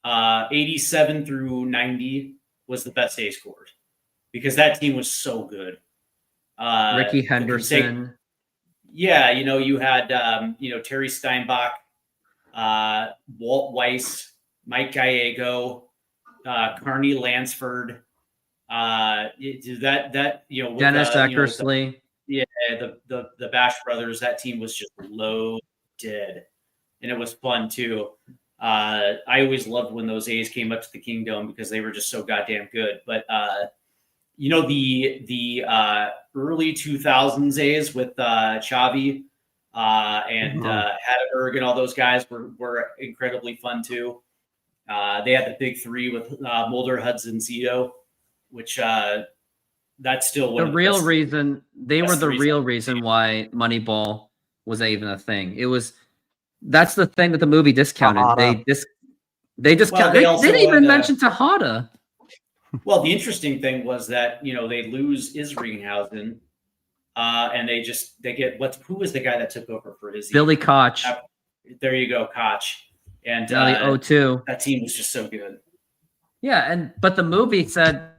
[SPEAKER 4] 87 through 90 was the best A's cores because that team was so good.
[SPEAKER 1] Ricky
[SPEAKER 4] the
[SPEAKER 1] Henderson.
[SPEAKER 4] Yeah, you had Terry Steinbach, Walt Weiss, Mike Gallego, Carney Lansford, with,
[SPEAKER 1] Dennis Eckersley.
[SPEAKER 4] the Bash brothers. That team was just loaded, and it was fun too. I always loved when those A's came up to the Kingdom because they were just so goddamn good. But the early 2000s A's with Chavi and Hatterberg and all those guys were incredibly fun too. They had the big three with Mulder, Hudson, Zito, which that's still one
[SPEAKER 1] The
[SPEAKER 4] of
[SPEAKER 1] real
[SPEAKER 4] best-
[SPEAKER 1] reason they were
[SPEAKER 4] best
[SPEAKER 1] the
[SPEAKER 4] threes
[SPEAKER 1] real
[SPEAKER 4] I've
[SPEAKER 1] reason
[SPEAKER 4] seen.
[SPEAKER 1] why Moneyball was even a thing. It was That's the thing that the movie discounted.
[SPEAKER 2] Tejada.
[SPEAKER 1] They discounted.
[SPEAKER 4] Well, they
[SPEAKER 1] They
[SPEAKER 4] also
[SPEAKER 1] didn't even
[SPEAKER 4] had,
[SPEAKER 1] mention Tejada.
[SPEAKER 4] Well, the interesting thing was that they lose Isringhausen, and they get who was the guy that took over for Izzy?
[SPEAKER 1] Billy Koch.
[SPEAKER 4] There you go, Koch, and
[SPEAKER 1] Now the 0-2.
[SPEAKER 4] that team was just so good.
[SPEAKER 1] Yeah, but the movie said.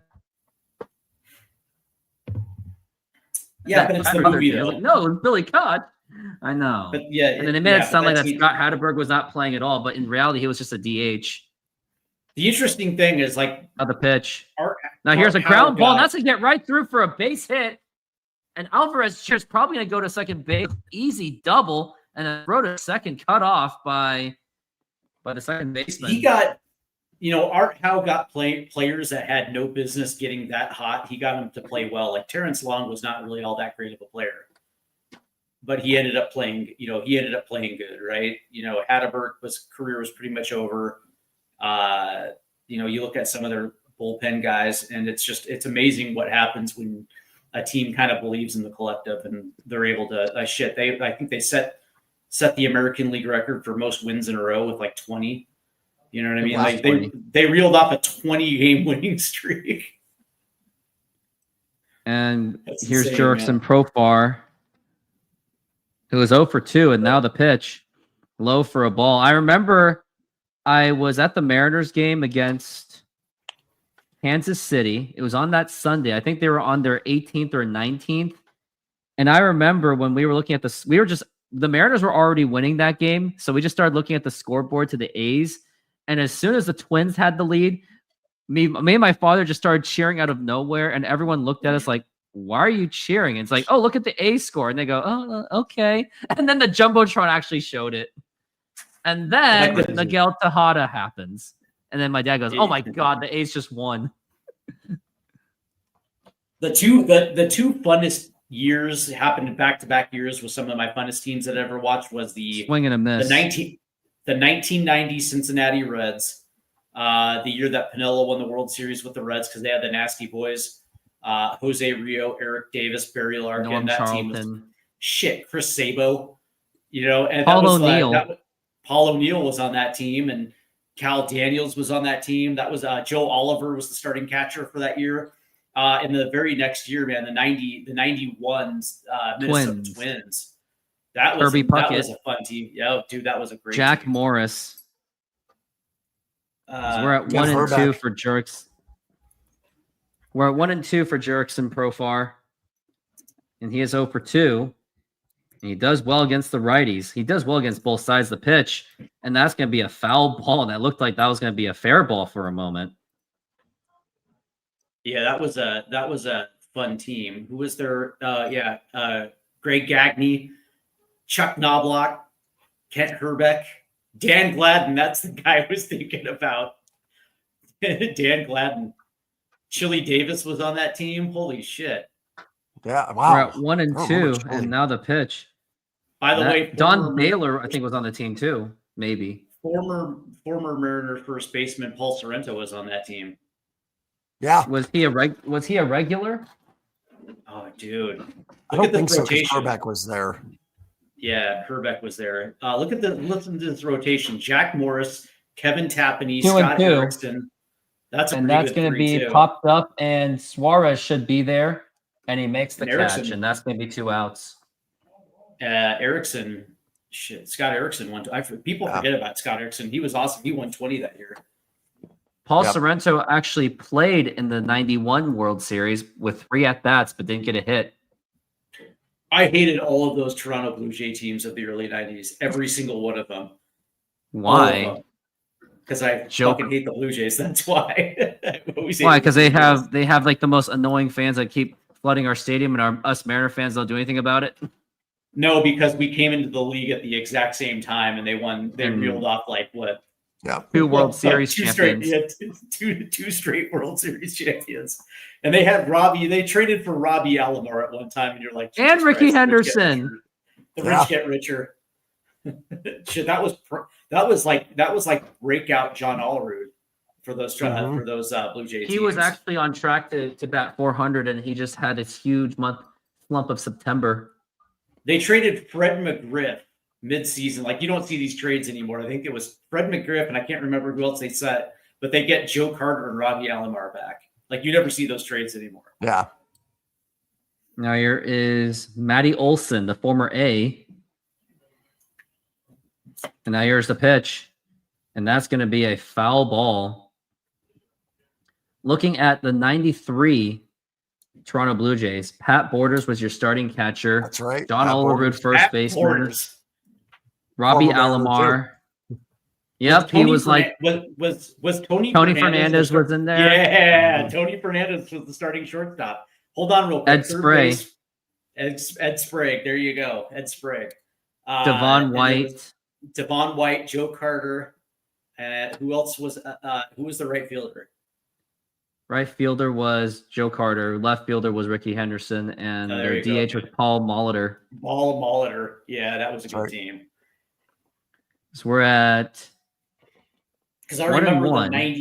[SPEAKER 4] Yeah, but it's the movie though.
[SPEAKER 1] Like, no, it was Billy Koch. I know.
[SPEAKER 4] But yeah,
[SPEAKER 1] and then they made it sound like that
[SPEAKER 4] team,
[SPEAKER 1] Scott Hatterberg was not playing at all, but in reality, he was just a DH.
[SPEAKER 4] The interesting thing is like
[SPEAKER 1] on the pitch.
[SPEAKER 4] Art,
[SPEAKER 1] now here's a
[SPEAKER 4] Art
[SPEAKER 1] ground ball.
[SPEAKER 4] got,
[SPEAKER 1] That's gonna get right through for a base hit. And Alvarez is probably gonna go to second base, easy double, and then throw to second, cut off by the second baseman.
[SPEAKER 4] He got, Art Howe got players that had no business getting that hot. He got them to play well. Like Terrence Long was not really all that great of a player, but he ended up playing. He ended up playing good, right? Hatterberg's career was pretty much over. You look at some of their bullpen guys, and it's amazing what happens when a team kind of believes in the collective and they're able to. I think they set the American League record for most wins in a row with like 20. You know what I mean? They reeled off a 20-game winning streak.
[SPEAKER 1] And
[SPEAKER 4] That's
[SPEAKER 1] here's
[SPEAKER 4] insane,
[SPEAKER 1] Jurickson Profar, who was 0 for 2, and now the pitch, low for a ball. I remember I was at the Mariners game against Kansas City. It was on that Sunday. I think they were on their 18th or 19th. And I remember when we were looking at this, the Mariners were already winning that game. So we just started looking at the scoreboard to the A's. And as soon as the Twins had the lead, me and my father just started cheering out of nowhere. And everyone looked at us like, why are you cheering? And it's like, oh, look at the A score. And they go, oh, okay. And then the Jumbotron actually showed it. And then Miguel Tejada happens. And then my dad goes, oh my God, the A's just won.
[SPEAKER 4] The two funnest years happened back-to-back years with some of my funnest teams that I ever watched was the
[SPEAKER 1] swing and a miss.
[SPEAKER 4] The 1990 Cincinnati Reds, the year that Pinella won the World Series with the Reds because they had the Nasty Boys, Jose Rio, Eric Davis, Barry Larkin.
[SPEAKER 1] Norm
[SPEAKER 4] that
[SPEAKER 1] Charlton.
[SPEAKER 4] team was Chris Sabo, and
[SPEAKER 1] Paul O'Neill.
[SPEAKER 4] Paul O'Neill was on that team, and Cal Daniels was on that team. That was Joe Oliver was the starting catcher for that year. In the very next year, man, the 91 Minnesota Twins. That was a fun team. Yeah, dude, that was a great
[SPEAKER 1] Jack
[SPEAKER 4] team.
[SPEAKER 1] Morris. We're at 1 and 2 for Jerks. We're at 1 and 2 for Jurickson Profar. And he is 0 for 2. And he does well against the righties. He does well against both sides of the pitch. And that's going to be a foul ball. And that looked like that was going to be a fair ball for a moment.
[SPEAKER 4] Yeah, that was a fun team. Who was there? Greg Gagne, Chuck Knobloch, Kent Herbeck, Dan Gladden. That's the guy I was thinking about. Dan Gladden. Chili Davis was on that team. Holy shit.
[SPEAKER 2] Yeah, wow.
[SPEAKER 1] We're at 1 and 2, and now the pitch.
[SPEAKER 4] By the way,
[SPEAKER 1] Don Baylor, I think, was on the team too. Maybe.
[SPEAKER 4] Former Mariner first baseman Paul Sorrento was on that team.
[SPEAKER 2] Yeah.
[SPEAKER 1] Was he a regular?
[SPEAKER 4] Oh, dude.
[SPEAKER 2] I don't think so because Herbeck was there.
[SPEAKER 4] Yeah, Herbeck was there. Listen to this rotation. Jack Morris, Kevin Tapani, Scott Erickson. That's going to
[SPEAKER 1] be popped up, and Suarez should be there, and he makes the catch, and that's going to be 2 outs.
[SPEAKER 4] Erickson, Scott Erickson won. People forget about Scott Erickson. He was awesome. He won 20 that year.
[SPEAKER 1] Paul Sorrento actually played in the 91 World Series with 3 at-bats, but didn't get a hit.
[SPEAKER 4] I hated all of those Toronto Blue Jay teams of the early 90s. Every single one of them.
[SPEAKER 1] Why?
[SPEAKER 4] Because I fucking hate the Blue Jays. That's why.
[SPEAKER 1] Why? Because they have like the most annoying fans that keep flooding our stadium, and us Mariner fans don't do anything about it.
[SPEAKER 4] No, because we came into the league at the exact same time, and they won. They reeled off like what?
[SPEAKER 2] Yeah,
[SPEAKER 1] 2 World Series champions.
[SPEAKER 4] Two straight World Series champions, and they had Robbie. They traded for Robbie Alomar at one time, and you're like,
[SPEAKER 1] and Ricky Henderson.
[SPEAKER 4] The rich get richer. Shit, that was like breakout John Olerud for those Blue Jays.
[SPEAKER 1] He was actually on track to bat 400, and he just had this huge slump of September.
[SPEAKER 4] They traded Fred McGriff. mid-season. Like you don't see these trades anymore. I think it was Fred McGriff, and I can't remember who else they set, but they get Joe Carter and Robbie Alomar back. Like you never see those trades anymore.
[SPEAKER 2] Yeah.
[SPEAKER 1] Now here is Matty Olson, the former A. And now here's the pitch. And that's going to be a foul ball. Looking at the 93 Toronto Blue Jays, Pat Borders was your starting catcher.
[SPEAKER 2] That's right.
[SPEAKER 1] John
[SPEAKER 2] Pat
[SPEAKER 1] Olerud,
[SPEAKER 2] Borders.
[SPEAKER 1] first
[SPEAKER 4] Pat
[SPEAKER 1] baseman.
[SPEAKER 4] Borders.
[SPEAKER 1] Robbie
[SPEAKER 2] Former Mariner,
[SPEAKER 1] Alomar. Yep, he was like
[SPEAKER 4] was Tony
[SPEAKER 1] Fernandez was in there.
[SPEAKER 4] Yeah, Tony Fernandez was the starting shortstop. Hold on real quick.
[SPEAKER 1] Ed
[SPEAKER 4] Third
[SPEAKER 1] Sprague.
[SPEAKER 4] base, Ed Sprague. There you go. Ed Sprague.
[SPEAKER 1] Devon
[SPEAKER 4] and
[SPEAKER 1] White.
[SPEAKER 4] Devon White, Joe Carter. Who else was who was the right fielder?
[SPEAKER 1] Right fielder was Joe Carter. Left fielder was Ricky Henderson. And
[SPEAKER 4] Oh, there
[SPEAKER 1] their
[SPEAKER 4] you
[SPEAKER 1] DH
[SPEAKER 4] go.
[SPEAKER 1] was Paul Molitor.
[SPEAKER 4] Paul Molitor. Yeah, that was a good
[SPEAKER 2] Right.
[SPEAKER 4] team.
[SPEAKER 1] So we're at
[SPEAKER 4] Because I
[SPEAKER 1] 1-1.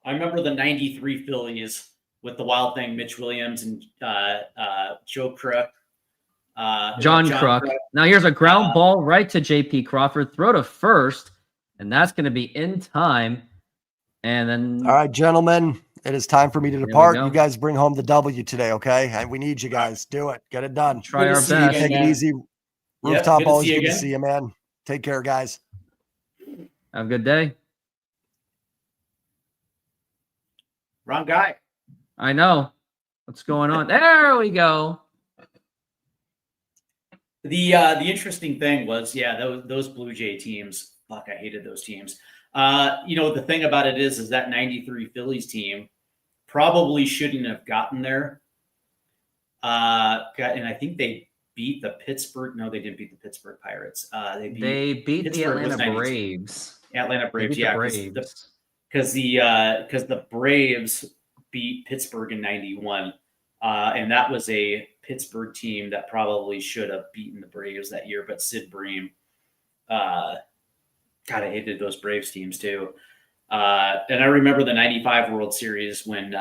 [SPEAKER 4] remember the 93 Phillies with the Wild Thing, Mitch Williams and Joe Crook.
[SPEAKER 1] John Kruk. Now here's a ground ball right to JP Crawford. Throw to first, and that's going to be in time. And then
[SPEAKER 2] All right, gentlemen, it is time for me to
[SPEAKER 1] we
[SPEAKER 2] depart.
[SPEAKER 1] go.
[SPEAKER 2] You guys bring home the W today, okay? And we need you guys. Do it. Get it done.
[SPEAKER 1] try
[SPEAKER 4] Good to
[SPEAKER 1] our
[SPEAKER 4] see you
[SPEAKER 1] best.
[SPEAKER 4] again.
[SPEAKER 2] Take it
[SPEAKER 4] man.
[SPEAKER 2] easy.
[SPEAKER 4] Yep,
[SPEAKER 2] Rooftop,
[SPEAKER 4] good to
[SPEAKER 2] always
[SPEAKER 4] see you
[SPEAKER 2] good to
[SPEAKER 4] again.
[SPEAKER 2] see you, man. Take care, guys.
[SPEAKER 1] Have a good day.
[SPEAKER 4] Wrong guy.
[SPEAKER 1] I know. What's going on? There we go.
[SPEAKER 4] The interesting thing was, those Blue Jay teams. Fuck, I hated those teams. The thing about it is that 93 Phillies team probably shouldn't have gotten there. And I think they beat the Pittsburgh. No, they didn't beat the Pittsburgh Pirates. They beat
[SPEAKER 1] the
[SPEAKER 4] Pittsburgh was
[SPEAKER 1] Atlanta
[SPEAKER 4] 92.
[SPEAKER 1] Braves.
[SPEAKER 4] Atlanta
[SPEAKER 1] They
[SPEAKER 4] Braves.
[SPEAKER 1] beat
[SPEAKER 4] Yeah,
[SPEAKER 1] the
[SPEAKER 4] because
[SPEAKER 1] Braves.
[SPEAKER 4] the Braves beat Pittsburgh in 91. And that was a Pittsburgh team that probably should have beaten the Braves that year, but Sid Bream, God, I hated those Braves teams too. And I remember the 95 World Series when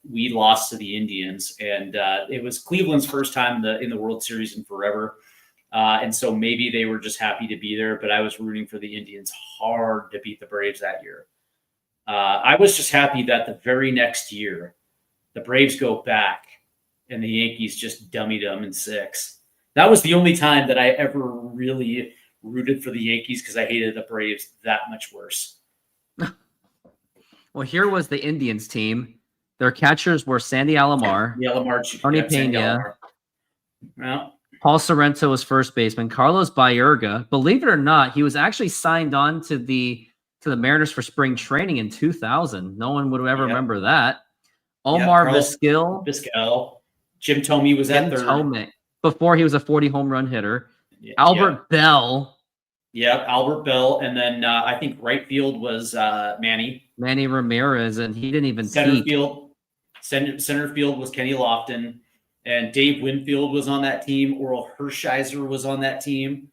[SPEAKER 4] we lost to the Indians, and it was Cleveland's first time in the World Series in forever. And so maybe they were just happy to be there, but I was rooting for the Indians hard to beat the Braves that year. I was just happy that the very next year, the Braves go back and the Yankees just dummied them in 6. That was the only time that I ever really rooted for the Yankees because I hated the Braves that much worse.
[SPEAKER 1] Well, here was the Indians team. Their catchers were Sandy Alomar, Tony Pena.
[SPEAKER 4] Well,
[SPEAKER 1] Paul Sorrento was first baseman. Carlos Baerga, believe it or not, he was actually signed on to the Mariners for spring training in 2000. No one would ever
[SPEAKER 4] Yep.
[SPEAKER 1] remember that. Omar
[SPEAKER 4] Carlos
[SPEAKER 1] Vizquel,
[SPEAKER 4] Jim Thome was at
[SPEAKER 1] Jim
[SPEAKER 4] third.
[SPEAKER 1] Thome, before he was a 40 home run hitter.
[SPEAKER 4] Yeah,
[SPEAKER 1] Albert Bell,
[SPEAKER 4] Albert Bell, and then I think right field was Manny.
[SPEAKER 1] Manny Ramirez, and he didn't even
[SPEAKER 4] Center
[SPEAKER 1] peak.
[SPEAKER 4] field was Kenny Lofton, and Dave Winfield was on that team. Oral Hershiser was on that team.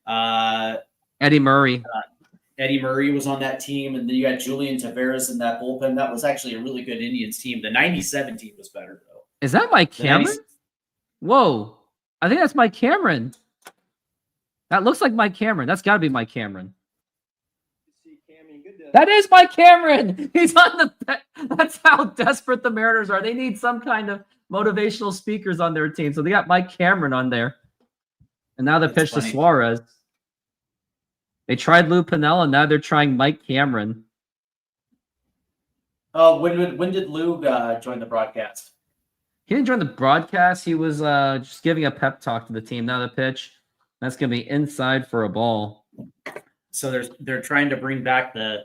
[SPEAKER 1] Eddie Murray.
[SPEAKER 4] Eddie Murray was on that team, and then you got Julian Tavares in that bullpen. That was actually a really good Indians team. The 97 team was better, though.
[SPEAKER 1] Is that Mike
[SPEAKER 4] The
[SPEAKER 1] Cameron?
[SPEAKER 4] 90s
[SPEAKER 1] Whoa. I think that's Mike Cameron. That looks like Mike Cameron. That's got to be Mike Cameron. That is Mike Cameron. He's on the. That's how desperate the Mariners are. They need some kind of motivational speakers on their team. So they got Mike Cameron on there. And now they
[SPEAKER 4] That's
[SPEAKER 1] pitch to
[SPEAKER 4] funny.
[SPEAKER 1] Suarez. They tried Lou Piniella. Now they're trying Mike Cameron.
[SPEAKER 4] Oh, when did Lou join the broadcast?
[SPEAKER 1] He didn't join the broadcast. He was just giving a pep talk to the team. Now the pitch. That's going to be inside for a ball.
[SPEAKER 4] So they're trying to bring back the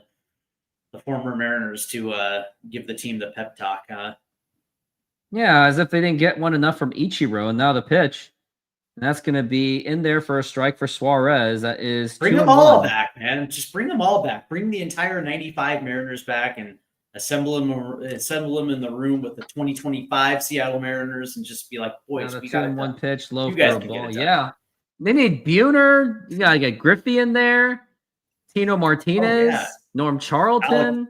[SPEAKER 4] former Mariners to give the team the pep talk.
[SPEAKER 1] Yeah, as if they didn't get one enough from Ichiro. And now the pitch. And that's going to be in there for a strike for Suarez. That is
[SPEAKER 4] Bring
[SPEAKER 1] 2-1.
[SPEAKER 4] them all back, man. Just bring them all back. Bring the entire 95 Mariners back and assemble them in the room with the 2025 Seattle Mariners and just be like, boys,
[SPEAKER 1] Now the
[SPEAKER 4] we got it
[SPEAKER 1] 2-1
[SPEAKER 4] done.
[SPEAKER 1] pitch, low
[SPEAKER 4] You
[SPEAKER 1] for
[SPEAKER 4] guys
[SPEAKER 1] a
[SPEAKER 4] can get
[SPEAKER 1] ball.
[SPEAKER 4] it done.
[SPEAKER 1] Yeah. They need Buhner. You got to get Griffey in there. Tino Martinez.
[SPEAKER 4] yeah.
[SPEAKER 1] Norm Charlton.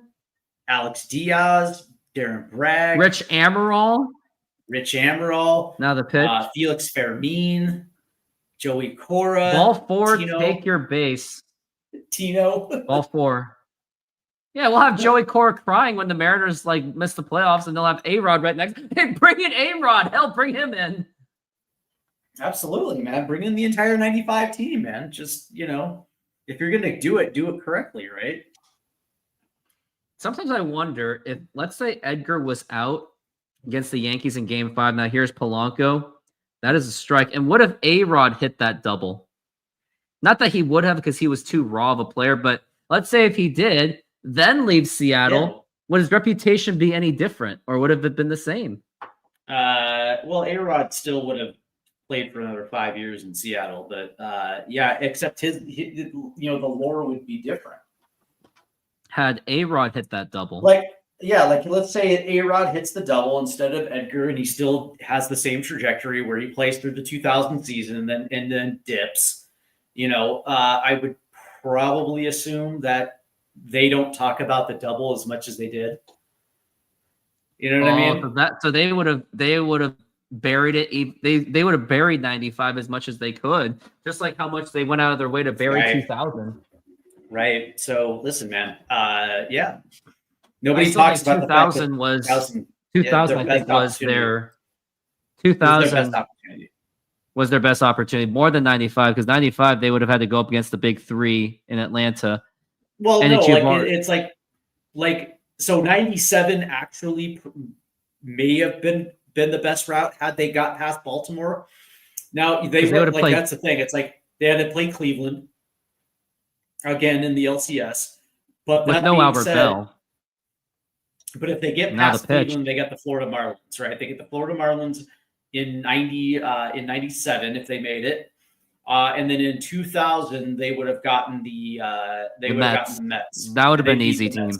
[SPEAKER 4] Alex Diaz, Darren Bragg,
[SPEAKER 1] Rich Amaral.
[SPEAKER 4] Rich Amaral,
[SPEAKER 1] Now the pitch.
[SPEAKER 4] Felix Fermin. Joey Cora,
[SPEAKER 1] Ball 4,
[SPEAKER 4] Tino.
[SPEAKER 1] take your base.
[SPEAKER 4] Tino.
[SPEAKER 1] Ball 4. Yeah, we'll have Joey Cora crying when the Mariners like miss the playoffs, and they'll have A-Rod right next. Hey, bring in A-Rod. Hell, bring him in.
[SPEAKER 4] Absolutely, man. Bring in the entire 95 team, man. Just, if you're going to do it correctly, right?
[SPEAKER 1] Sometimes I wonder if, let's say Edgar was out against the Yankees in Game 5. Now here's Polanco. That is a strike. And what if A-Rod hit that double? Not that he would have because he was too raw of a player, but let's say if he did, then leave Seattle, would his reputation be any different, or would it have been the same?
[SPEAKER 4] Well, A-Rod still would have played for another 5 years in Seattle, but except his the lore would be different.
[SPEAKER 1] Had A-Rod hit that double.
[SPEAKER 4] Let's say A-Rod hits the double instead of Edgar, and he still has the same trajectory where he plays through the 2000 season and then dips. I would probably assume that they don't talk about the double as much as they did. You know what I mean?
[SPEAKER 1] So they would have buried it. They would have buried 95 as much as they could, just like how much they went out of their way to bury 2000.
[SPEAKER 4] Right. So listen, man. Nobody talks about
[SPEAKER 1] 2000
[SPEAKER 4] the
[SPEAKER 1] was
[SPEAKER 4] 2000.
[SPEAKER 1] I think was their 2000 was their best opportunity, more than 95, because 95 they would have had to go up against the big three in Atlanta.
[SPEAKER 4] Well, it's so 97 actually may have been the best route had they got past Baltimore. Now they would have played. That's the thing. It's like they had to play Cleveland again in the LCS, but
[SPEAKER 1] with no Albert Bell.
[SPEAKER 4] But if they get past Cleveland, they got the Florida Marlins, right? They get the Florida Marlins in 97 if they made it. And then in 2000, they would have gotten the Mets.
[SPEAKER 1] That would have been an easy team.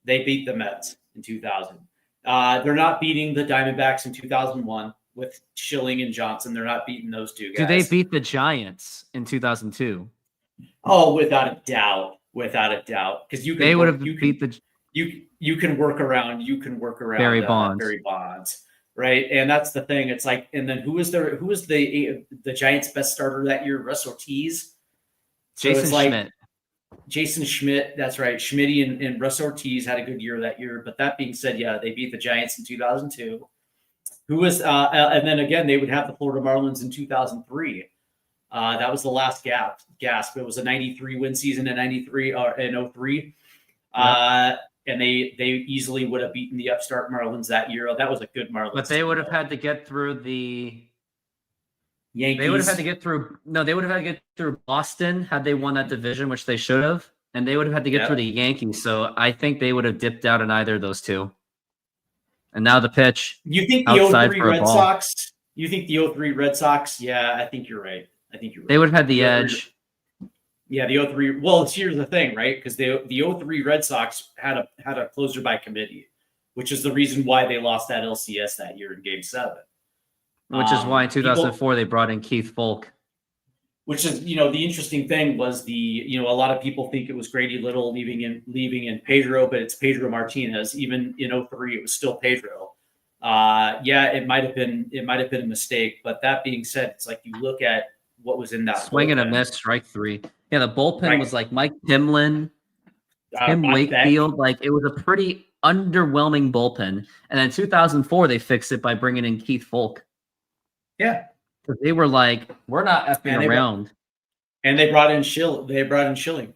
[SPEAKER 4] They beat the Mets in 2000. They're not beating the Diamondbacks in 2001 with Schilling and Johnson. They're not beating those two guys.
[SPEAKER 1] Do they beat the Giants in 2002?
[SPEAKER 4] Oh, without a doubt. Because
[SPEAKER 1] they would have beat the.
[SPEAKER 4] You can work around.
[SPEAKER 1] Barry Bonds.
[SPEAKER 4] Barry Bonds. Right, and that's the thing. It's like, and then who was the Giants' best starter that year? Russ Ortiz,
[SPEAKER 1] Jason Schmidt.
[SPEAKER 4] Jason Schmidt, that's right. Schmidt and Russ Ortiz had a good year that year. But that being said, they beat the Giants in 2002. Who was, and then again they would have the Florida Marlins in 2003. That was the last gasp. It was a 93 win season in 93 or in 03. And they easily would have beaten the upstart Marlins that year. That was a good Marlins.
[SPEAKER 1] But they would have had to get through the
[SPEAKER 4] Yankees.
[SPEAKER 1] They would have had to get through. No, they would have had to get through Boston had they won that division, which they should have. And they would have had to get through the Yankees. So I think they would have dipped out in either of those two. And now the pitch.
[SPEAKER 4] You think the 03 Red Sox? You think the 03 Red Sox? Yeah, I think you're right. They
[SPEAKER 1] would have had the edge.
[SPEAKER 4] Yeah, the 03. Well, here's the thing, right? Because the 03 Red Sox had a closer by committee, which is the reason why they lost that LCS that year in Game 7.
[SPEAKER 1] Which is why in 2004 they brought in Keith Folk.
[SPEAKER 4] Which is, the interesting thing was a lot of people think it was Grady Little leaving in Pedro, but it's Pedro Martinez. Even in 03, it was still Pedro. It might have been a mistake. But that being said, it's like you look at what was in that
[SPEAKER 1] swing and a miss, strike 3. Yeah, the bullpen was like Mike Timlin, Tim Wakefield. Like it was a pretty underwhelming bullpen. And then 2004, they fixed it by bringing in Keith Folk.
[SPEAKER 4] Yeah,
[SPEAKER 1] because they were like, we're not effing around.
[SPEAKER 4] And they brought in Schilling.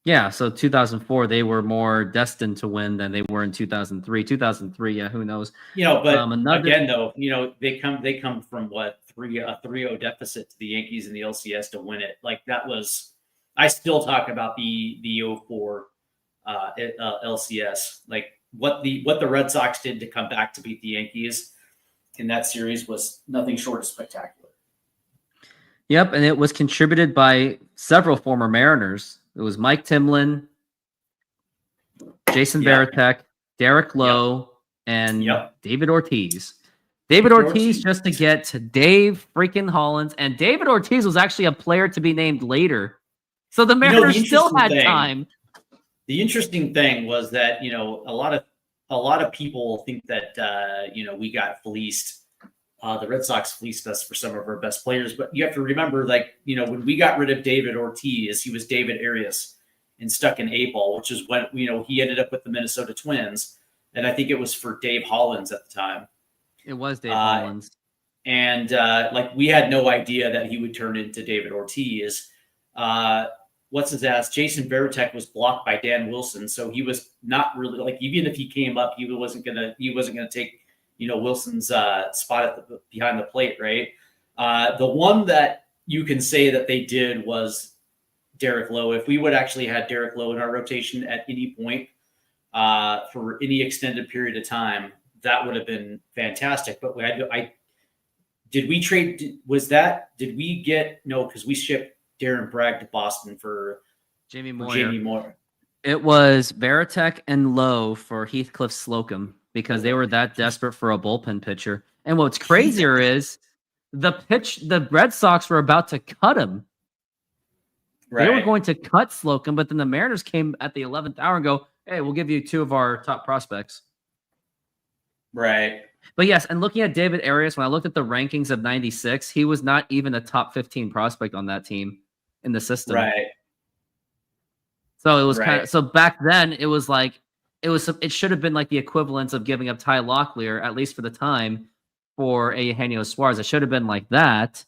[SPEAKER 1] Yeah, so 2004, they were more destined to win than they were in 2003. 2003, yeah, who knows?
[SPEAKER 4] But again, though, they come from what? A 3-0 deficit to the Yankees in the LCS to win it. Like that was, I still talk about the 04 LCS. Like what the Red Sox did to come back to beat the Yankees in that series was nothing short of spectacular.
[SPEAKER 1] Yep, and it was contributed by several former Mariners. It was Mike Timlin, Jason Varitek, Derek Lowe, and David Ortiz. David Ortiz just to get to Dave freaking Hollins. And David Ortiz was actually a player to be named later. So the Mariners still had time.
[SPEAKER 4] The interesting thing was that, a lot of people think that, we got fleeced The Red Sox fleeced us for some of our best players, but you have to remember, like, when we got rid of David Ortiz, he was David Arias and stuck in A-ball, which is when, he ended up with the Minnesota Twins. And I think it was for Dave Hollins at the time.
[SPEAKER 1] It was Dave Hollins.
[SPEAKER 4] And like, we had no idea that he would turn into David Ortiz. What's his ass? Jason Varitek was blocked by Dan Wilson. So he was not really, like, even if he came up, he wasn't gonna take, Wilson's spot behind the plate, right? The one that you can say that they did was Derek Lowe. If we would actually had Derek Lowe in our rotation at any point for any extended period of time, that would have been fantastic. But did we trade? Did we get no? Because we shipped Darren Bragg to Boston for
[SPEAKER 1] Jamie Moyer.
[SPEAKER 4] Jamie Moore.
[SPEAKER 1] It was Varitek and Lowe for Heathcliff Slocum because they were that desperate for a bullpen pitcher. And what's crazier is the Red Sox were about to cut him.
[SPEAKER 4] Right.
[SPEAKER 1] They were going to cut Slocum, but then the Mariners came at the 11th hour and go, "Hey, we'll give you 2 of our top prospects."
[SPEAKER 4] Right.
[SPEAKER 1] But yes, and looking at David Arias, when I looked at the rankings of 96, he was not even a top 15 prospect on that team in the system.
[SPEAKER 4] Right.
[SPEAKER 1] So it was kind of, so back then it was like, it should have been like the equivalence of giving up Ty Locklear, at least for the time, for a Eugenio Suarez. It should have been like that.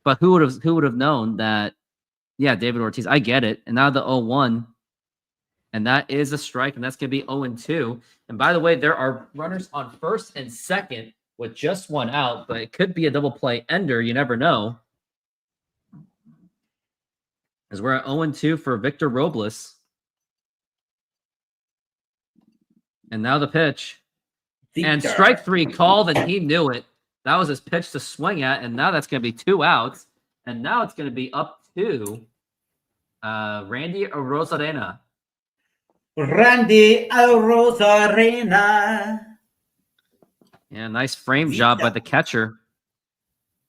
[SPEAKER 1] But who would have known that? Yeah, David Ortiz. I get it. And now the 0-1. And that is a strike, and that's going to be 0-2. And by the way, there are runners on first and second with just 1 out, but it could be a double play ender. You never know. As we're at 0-2 for Victor Robles. And now the pitch. And strike 3 called, and he knew it. That was his pitch to swing at, and now that's going to be 2 outs. And now it's going to be up to Randy Arozarena.
[SPEAKER 4] Randy Arozarena.
[SPEAKER 1] Yeah, nice frame job by the catcher.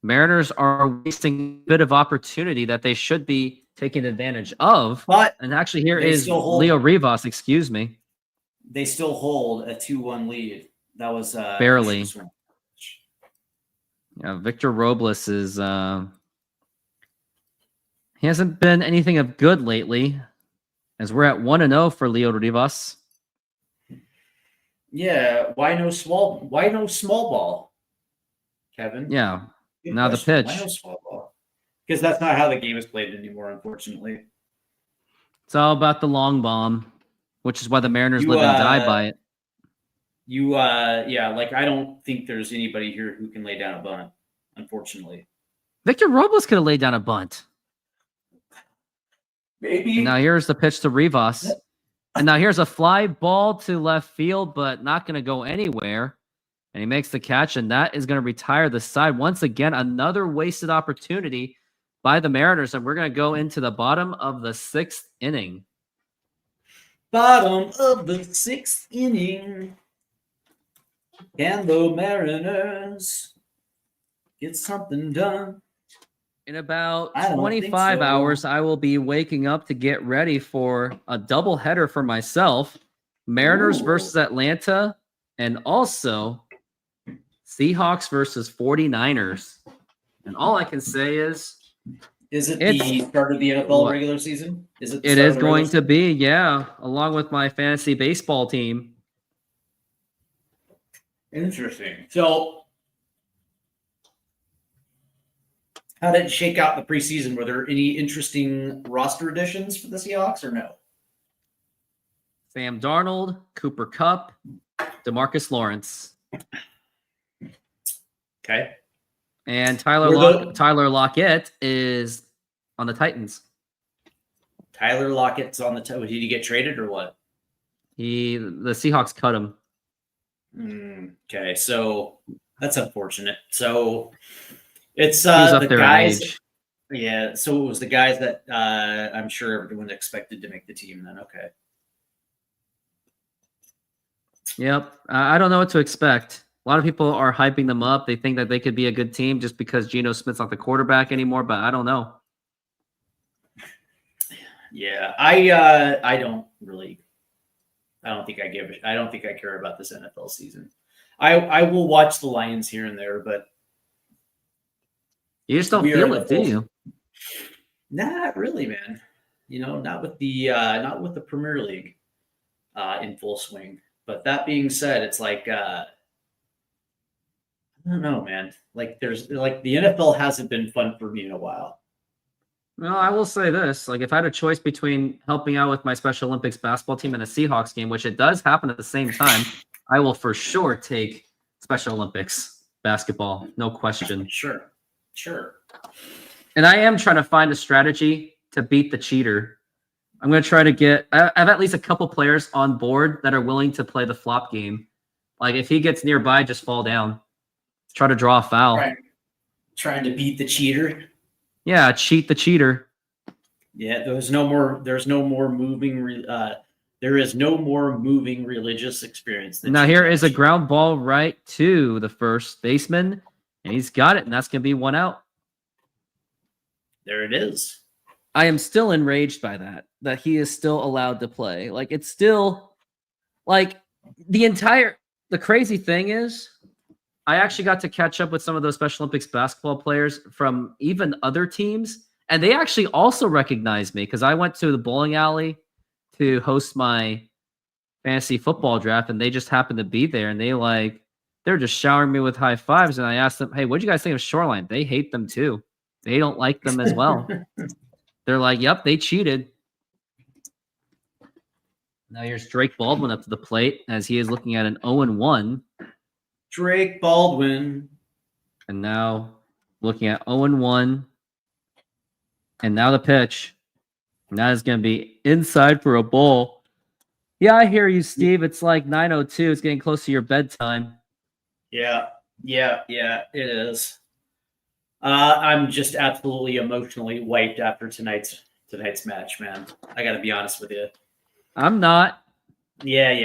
[SPEAKER 1] Mariners are wasting a bit of opportunity that they should be taking advantage of.
[SPEAKER 4] But
[SPEAKER 1] and actually, here is Leo Rivas. Excuse me.
[SPEAKER 4] They still hold a 2-1 lead. That was
[SPEAKER 1] barely. Yeah, Victor Robles is. He hasn't been anything of good lately. As we're at 1-0 for Leo Rivas.
[SPEAKER 4] Yeah, why no small ball, Kevin?
[SPEAKER 1] Yeah.
[SPEAKER 4] Good
[SPEAKER 1] now
[SPEAKER 4] question.
[SPEAKER 1] The pitch.
[SPEAKER 4] Why no small ball? Because that's not how the game is played anymore, unfortunately.
[SPEAKER 1] It's all about the long bomb, which is why the Mariners live and die by it.
[SPEAKER 4] Yeah, like I don't think there's anybody here who can lay down a bunt, unfortunately.
[SPEAKER 1] Victor Robles could have laid down a bunt.
[SPEAKER 4] Maybe.
[SPEAKER 1] And now here's the pitch to Rivas. And now here's a fly ball to left field, but not going to go anywhere. And he makes the catch, and that is going to retire the side. Once again, another wasted opportunity by the Mariners, and we're going to go into the bottom of the 6th inning.
[SPEAKER 4] Bottom of the 6th inning. Can the Mariners get something done?
[SPEAKER 1] In about 25 hours, I will be waking up to get ready for a doubleheader for myself. Mariners versus Atlanta, and also Seahawks versus 49ers. And all I can say is
[SPEAKER 4] it the start of the NFL regular season?
[SPEAKER 1] It is going to be, yeah, along with my fantasy baseball team.
[SPEAKER 4] Interesting. So how did it shake out in the preseason? Were there any interesting roster additions for the Seahawks or no?
[SPEAKER 1] Sam Darnold, Cooper Kupp, DeMarcus Lawrence.
[SPEAKER 4] Okay.
[SPEAKER 1] And Tyler Lockett is on the Titans.
[SPEAKER 4] Tyler Lockett's on the Did he get traded or what?
[SPEAKER 1] The Seahawks cut him.
[SPEAKER 4] Okay, so that's unfortunate. So it's
[SPEAKER 1] the
[SPEAKER 4] guys.
[SPEAKER 1] Age.
[SPEAKER 4] Yeah, so it was the guys that I'm sure everyone expected to make the team then. Okay.
[SPEAKER 1] Yep. I don't know what to expect. A lot of people are hyping them up. They think that they could be a good team just because Geno Smith's not the quarterback anymore, but I don't know.
[SPEAKER 4] Yeah, I don't think I care about this NFL season. I will watch the Lions here and there, but
[SPEAKER 1] You just don't
[SPEAKER 4] We are
[SPEAKER 1] feel
[SPEAKER 4] in the
[SPEAKER 1] it, do
[SPEAKER 4] full-
[SPEAKER 1] you?
[SPEAKER 4] Not really, man. Not with the Premier League in full swing. But that being said, it's like I don't know, man. Like there's like the NFL hasn't been fun for me in a while.
[SPEAKER 1] Well, I will say this: like, if I had a choice between helping out with my Special Olympics basketball team and a Seahawks game, which it does happen at the same time, I will for sure take Special Olympics basketball, no question.
[SPEAKER 4] Sure.
[SPEAKER 1] And I am trying to find a strategy to beat the cheater. I'm going to try to get. I have at least a couple players on board that are willing to play the flop game. Like, if he gets nearby, just fall down. Try to draw a foul.
[SPEAKER 4] Trying to beat the cheater.
[SPEAKER 1] Yeah, cheat the cheater.
[SPEAKER 4] Yeah, there is no more moving religious experience. Than
[SPEAKER 1] Now, here is a
[SPEAKER 4] cheating.
[SPEAKER 1] ground ball right to the first baseman, and he's got it, and that's going to be one out.
[SPEAKER 4] There it is.
[SPEAKER 1] I am still enraged by that he is still allowed to play. Like, it's still like the crazy thing is I actually got to catch up with some of those Special Olympics basketball players from even other teams, and they actually also recognized me because I went to the bowling alley to host my fantasy football draft, and they just happened to be there, and they're just showering me with high fives, and I asked them, "Hey, what do you guys think of Shoreline?" They hate them too. They don't like them as well. They're like, "Yep, they cheated." Now here's Drake Baldwin up to the plate as he is looking at an 0-1.
[SPEAKER 4] Drake Baldwin.
[SPEAKER 1] And now looking at 0-1. And now the pitch. And that is going to be inside for a ball. Yeah, I hear you, Steve. It's like 9:02. It's getting close to your bedtime.
[SPEAKER 4] Yeah, it is. I'm just absolutely emotionally wiped after tonight's match, man. I got to be honest with you.
[SPEAKER 1] I'm not.
[SPEAKER 4] Yeah.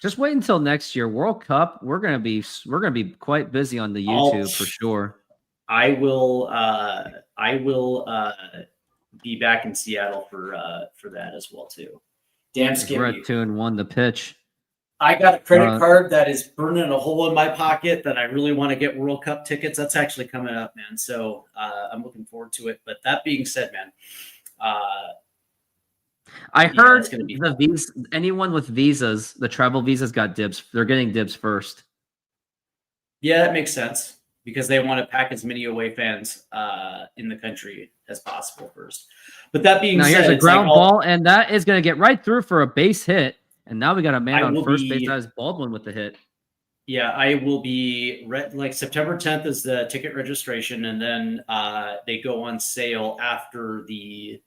[SPEAKER 1] Just wait until next year. World Cup, we're gonna be quite busy on the YouTube for sure.
[SPEAKER 4] I will be back in Seattle for that as well too. Damn,
[SPEAKER 1] We're
[SPEAKER 4] Skippy.
[SPEAKER 1] at 2-1 the pitch.
[SPEAKER 4] I got a credit card that is burning a hole in my pocket that I really want to get World Cup tickets. That's actually coming up, man. So I'm looking forward to it. But that being said, man,
[SPEAKER 1] I heard
[SPEAKER 4] it's gonna be
[SPEAKER 1] the visa. Anyone with visas, the travel visas, got dibs. They're getting dibs first.
[SPEAKER 4] yeah, that makes sense because they want to pack as many away fans in the country as possible first. But that being
[SPEAKER 1] Now
[SPEAKER 4] said,
[SPEAKER 1] here's a
[SPEAKER 4] it's like
[SPEAKER 1] ground ball, and that is going to get right through for a base hit. And now we got a man on first base. That is Baldwin with the hit.
[SPEAKER 4] Yeah, I will be like September 10th is the ticket registration, and then they go on sale after the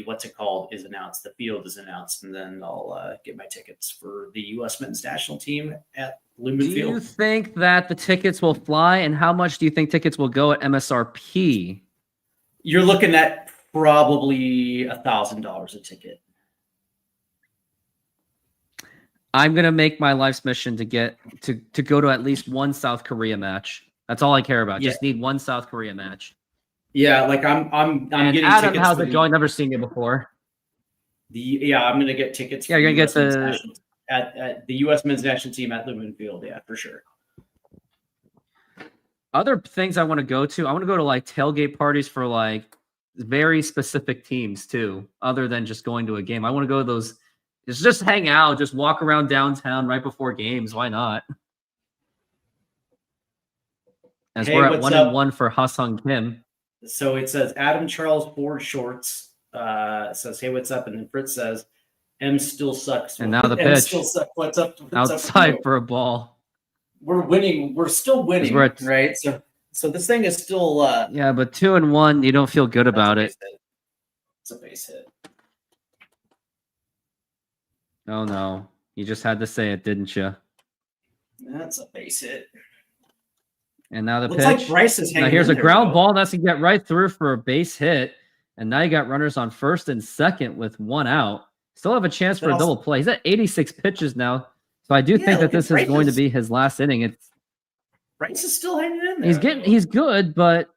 [SPEAKER 4] what's it called is announced. The field is announced, and then I'll get my tickets for the U.S. men's national team at Lumen
[SPEAKER 1] Do
[SPEAKER 4] Field.
[SPEAKER 1] you think that the tickets will fly, and how much do you think tickets will go at MSRP?
[SPEAKER 4] You're looking at probably $1,000 a ticket.
[SPEAKER 1] I'm gonna make my life's mission to get to go to at least one South Korea match. That's all I care about.
[SPEAKER 4] Yeah.
[SPEAKER 1] Just need one South Korea match.
[SPEAKER 4] Yeah, like I'm
[SPEAKER 1] And
[SPEAKER 4] getting
[SPEAKER 1] Adam,
[SPEAKER 4] tickets.
[SPEAKER 1] how's
[SPEAKER 4] for
[SPEAKER 1] it going? Never seen you before.
[SPEAKER 4] I'm gonna get tickets.
[SPEAKER 1] Yeah,
[SPEAKER 4] for
[SPEAKER 1] you're gonna
[SPEAKER 4] the
[SPEAKER 1] get
[SPEAKER 4] US men's
[SPEAKER 1] the-
[SPEAKER 4] national- at the U.S. men's national team at Lumen Field. Yeah, for sure.
[SPEAKER 1] Other things I want to go to. I want to go to like tailgate parties for like very specific teams too, other than just going to a game. I want to go to those. Just hang out, just walk around downtown right before games. Why not? As
[SPEAKER 4] Hey,
[SPEAKER 1] we're at
[SPEAKER 4] what's
[SPEAKER 1] 1-1 for Ha-Sung Kim.
[SPEAKER 4] So it says Adam Charles Ford Shorts says, "Hey, what's up?" And then Fritz says, "M still sucks."
[SPEAKER 1] And now the
[SPEAKER 4] M
[SPEAKER 1] pitch.
[SPEAKER 4] still sucks. What's up? What's up with
[SPEAKER 1] Outside
[SPEAKER 4] you?
[SPEAKER 1] for a ball.
[SPEAKER 4] We're winning. We're still winning,
[SPEAKER 1] we're at-
[SPEAKER 4] right? So this thing is still.
[SPEAKER 1] Yeah, but 2-1, you don't feel good about it.
[SPEAKER 4] It's a base hit.
[SPEAKER 1] Oh no, you just had to say it, didn't you?
[SPEAKER 4] That's a base hit.
[SPEAKER 1] And now the
[SPEAKER 4] Looks
[SPEAKER 1] pitch.
[SPEAKER 4] like Bryce is hanging.
[SPEAKER 1] Now here's
[SPEAKER 4] in
[SPEAKER 1] a
[SPEAKER 4] there,
[SPEAKER 1] ground
[SPEAKER 4] though.
[SPEAKER 1] ball that's gonna get right through for a base hit. And now you got runners on first and second with one out. Still have a chance for a double play. He's at 86 pitches now. So I do think that this is going to be his last inning.
[SPEAKER 4] Bryce is still hanging in there.
[SPEAKER 1] He's good, but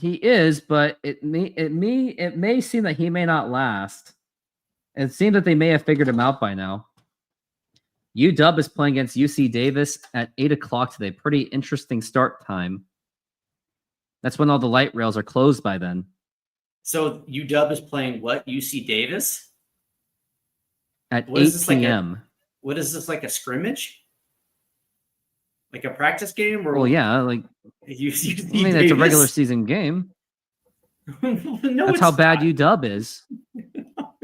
[SPEAKER 1] it may seem that he may not last. It seems that they may have figured him out by now. UW is playing against UC Davis at 8 o'clock today. Pretty interesting start time. That's when all the light rails are closed by then.
[SPEAKER 4] So UW is playing what? UC Davis?
[SPEAKER 1] At
[SPEAKER 4] What
[SPEAKER 1] 8
[SPEAKER 4] is this, like
[SPEAKER 1] p.m.
[SPEAKER 4] What is this, like a scrimmage? Like a practice game? Or
[SPEAKER 1] Well, yeah, like
[SPEAKER 4] UC
[SPEAKER 1] I mean, it's a regular
[SPEAKER 4] Davis?
[SPEAKER 1] season game.
[SPEAKER 4] No,
[SPEAKER 1] That's how
[SPEAKER 4] it's
[SPEAKER 1] bad
[SPEAKER 4] not.
[SPEAKER 1] UW is.
[SPEAKER 4] No,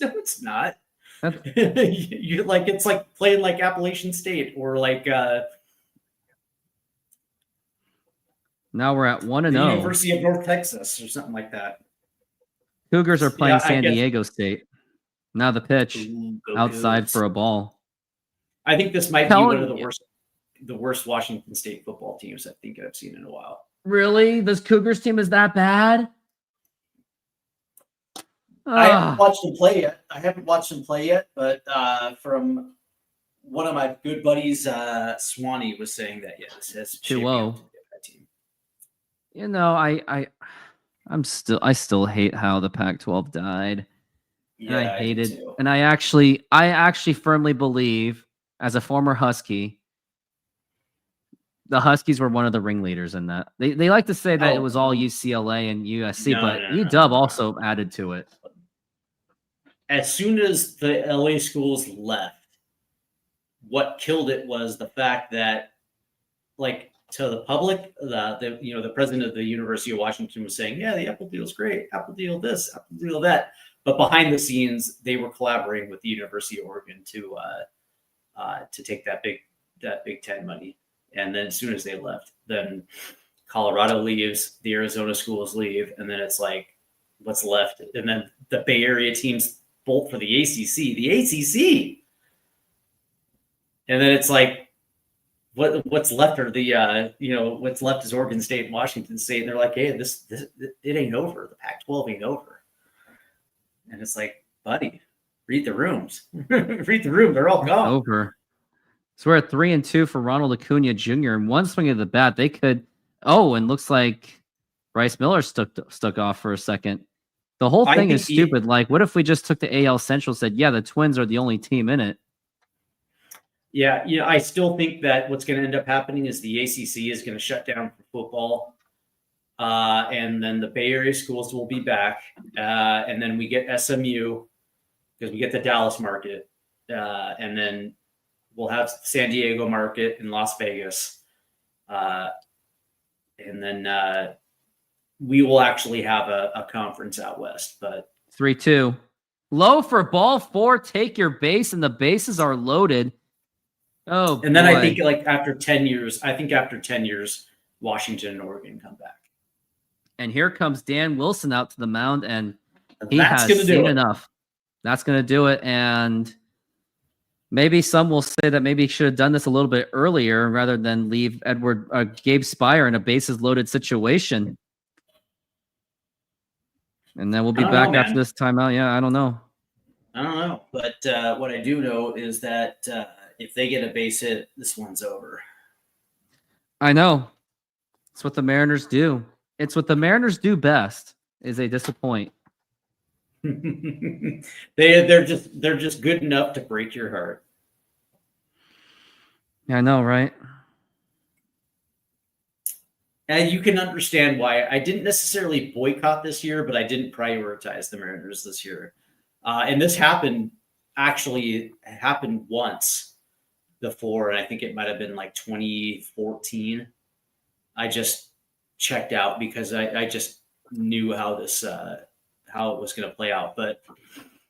[SPEAKER 4] it's not.
[SPEAKER 1] That's-
[SPEAKER 4] You like it's like playing like Appalachian State or like
[SPEAKER 1] Now we're at 1-0.
[SPEAKER 4] the University of North Texas or something like that.
[SPEAKER 1] Cougars are playing
[SPEAKER 4] Yeah, I
[SPEAKER 1] San
[SPEAKER 4] guess-
[SPEAKER 1] Diego State. Now the pitch
[SPEAKER 4] Ooh, go
[SPEAKER 1] outside
[SPEAKER 4] Cougs.
[SPEAKER 1] for a ball.
[SPEAKER 4] I think this might be
[SPEAKER 1] Telling
[SPEAKER 4] one of
[SPEAKER 1] you.
[SPEAKER 4] the worst Washington State football teams I think I've seen in a while.
[SPEAKER 1] Really? This Cougars team is that bad?
[SPEAKER 4] I haven't
[SPEAKER 1] Ah,
[SPEAKER 4] watched them play yet. But from one of my good buddies, Swanee, was saying that this is
[SPEAKER 1] 2-0.
[SPEAKER 4] that team.
[SPEAKER 1] you know, I still hate how the Pac-12 died. And I
[SPEAKER 4] do
[SPEAKER 1] hated,
[SPEAKER 4] too.
[SPEAKER 1] and I actually firmly believe, as a former Husky, the Huskies were one of the ringleaders in that. They like to say that it was all UCLA and USC,
[SPEAKER 4] No,
[SPEAKER 1] but
[SPEAKER 4] no,
[SPEAKER 1] UW
[SPEAKER 4] no.
[SPEAKER 1] also added to it.
[SPEAKER 4] As soon as the LA schools left, what killed it was the fact that, like, to the public, the president of the University of Washington was saying, "Yeah, the Apple deal's great. Apple deal this, Apple deal that." But behind the scenes, they were collaborating with the University of Oregon to take that Big Ten money. And then as soon as they left, then Colorado leaves, the Arizona schools leave, and then it's like, what's left? And then the Bay Area teams bolt for the ACC. The ACC, and then it's like, what's left are the what's left is Oregon State and Washington State, and they're like, hey, this it ain't over. The Pac-12 ain't over. And it's like, buddy, read the rooms. Read the room. They're all gone.
[SPEAKER 1] Over. So we're at 3-2 for Ronald Acuna Jr. And one swing of the bat, they could. Oh, and looks like Bryce Miller stuck off for a second. The whole
[SPEAKER 4] I
[SPEAKER 1] thing
[SPEAKER 4] think
[SPEAKER 1] is stupid. Like, what if we just took the AL Central, said, yeah, the Twins are the only team in it?
[SPEAKER 4] Yeah, I still think that what's going to end up happening is the ACC is going to shut down for football, and then the Bay Area schools will be back, and then we get SMU because we get the Dallas market, and then we'll have San Diego market in Las Vegas, and then we will actually have a conference out west. But
[SPEAKER 1] 3-2. Low for ball 4. Take your base, and the bases are loaded. Oh,
[SPEAKER 4] and then
[SPEAKER 1] boy.
[SPEAKER 4] I think after 10 years, Washington and Oregon come back.
[SPEAKER 1] And here comes Dan Wilson out to the mound, and he
[SPEAKER 4] That's
[SPEAKER 1] has
[SPEAKER 4] gonna do
[SPEAKER 1] seen
[SPEAKER 4] it.
[SPEAKER 1] enough. That's going to do it. And maybe some will say that maybe he should have done this a little bit earlier rather than leave Gabe Spire in a bases loaded situation. And then we'll be
[SPEAKER 4] I don't
[SPEAKER 1] back
[SPEAKER 4] know,
[SPEAKER 1] after
[SPEAKER 4] man.
[SPEAKER 1] this timeout. Yeah, I don't know.
[SPEAKER 4] I don't know, but what I do know is that if they get a base hit, this one's over.
[SPEAKER 1] I know. It's what the Mariners do. It's what the Mariners do best, is they disappoint.
[SPEAKER 4] They're just good enough to break your heart.
[SPEAKER 1] Yeah, I know, right?
[SPEAKER 4] And you can understand why I didn't necessarily boycott this year, but I didn't prioritize the Mariners this year. And this happened once before, and I think it might have been like 2014. I just checked out because I just knew how this how it was going to play out. But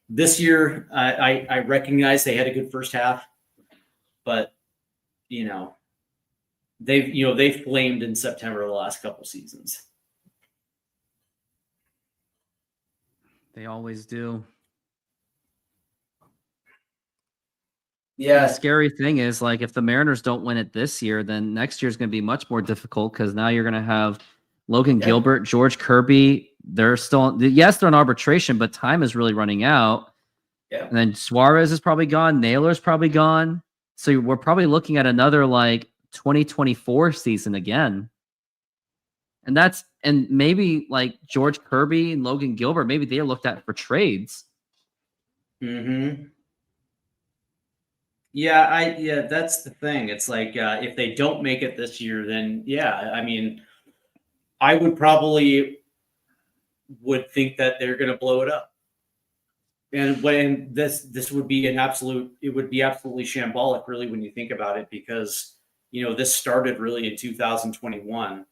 [SPEAKER 4] this year, I recognized they had a good first half, but they've flamed in September the last couple seasons.
[SPEAKER 1] They always do.
[SPEAKER 4] Yeah,
[SPEAKER 1] The scary thing is, like, if the Mariners don't win it this year, then next year is going to be much more difficult because now you're going to have Logan Gilbert, George Kirby. They're still, yes, they're in arbitration, but time is really running out.
[SPEAKER 4] Yeah.
[SPEAKER 1] And then Suarez is probably gone. Naylor's probably gone. So we're probably looking at another like 2024 season again. And maybe like George Kirby and Logan Gilbert, maybe they're looked at for trades.
[SPEAKER 4] Mm-hmm. Yeah, that's the thing. It's like if they don't make it this year, then yeah, I mean, I would think that they're going to blow it up. And when this would be it would be absolutely shambolic, really, when you think about it, because this started really in 2021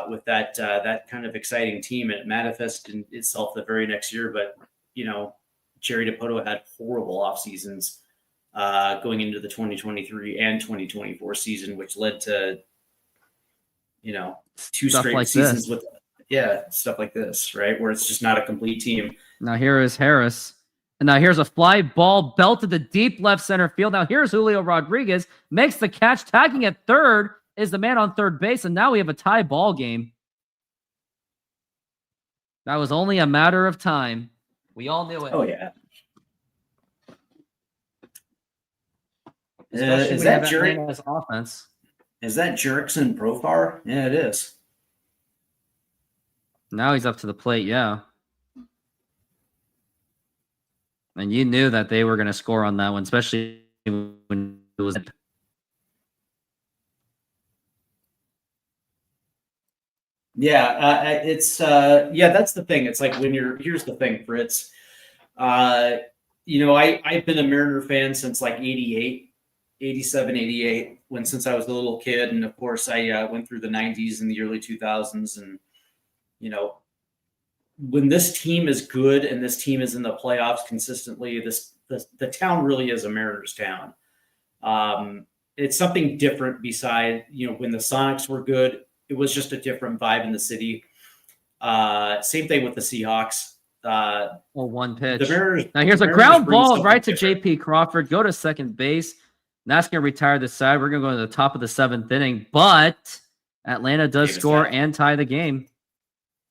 [SPEAKER 4] with that kind of exciting team, and it manifested itself the very next year. But Jerry Dipoto had horrible off seasons going into the 2023 and 2024 season, which led to two
[SPEAKER 1] Stuff
[SPEAKER 4] straight
[SPEAKER 1] like
[SPEAKER 4] seasons
[SPEAKER 1] this.
[SPEAKER 4] with stuff like this, right? Where it's just not a complete team.
[SPEAKER 1] Now here is Harris. And now here's a fly ball belted to deep left center field. Now here's Julio Rodriguez. Makes the catch. Tagging at third is the man on third base. And now we have a tie ball game. That was only a matter of time. We all knew it.
[SPEAKER 4] Oh, yeah.
[SPEAKER 1] Especially
[SPEAKER 4] Is
[SPEAKER 1] when you
[SPEAKER 4] that
[SPEAKER 1] have
[SPEAKER 4] Jerry?
[SPEAKER 1] Atlanta's offense.
[SPEAKER 4] Is that Jurickson Profar? Yeah, it is.
[SPEAKER 1] Now he's up to the plate, yeah. And you knew that they were going to score on that one, especially when it was.
[SPEAKER 4] Yeah, that's the thing. It's like here's the thing, Fritz. I've been a Mariner fan since like 88, 87, 88, since I was a little kid. And of course I went through the 90s and the early 2000s. And, when this team is good and this team is in the playoffs consistently, the town really is a Mariners town. It's something different beside, when the Sonics were good, it was just a different vibe in the city. Same thing with the Seahawks.
[SPEAKER 1] One pitch.
[SPEAKER 4] The Mariners,
[SPEAKER 1] now here's a
[SPEAKER 4] Mariners
[SPEAKER 1] ground
[SPEAKER 4] bring
[SPEAKER 1] ball
[SPEAKER 4] something
[SPEAKER 1] right to
[SPEAKER 4] different.
[SPEAKER 1] JP Crawford. Go to second base. And that's going to retire this side. We're going to go to the top of the seventh inning. But Atlanta does
[SPEAKER 4] Davis
[SPEAKER 1] score
[SPEAKER 4] time.
[SPEAKER 1] and tie the game.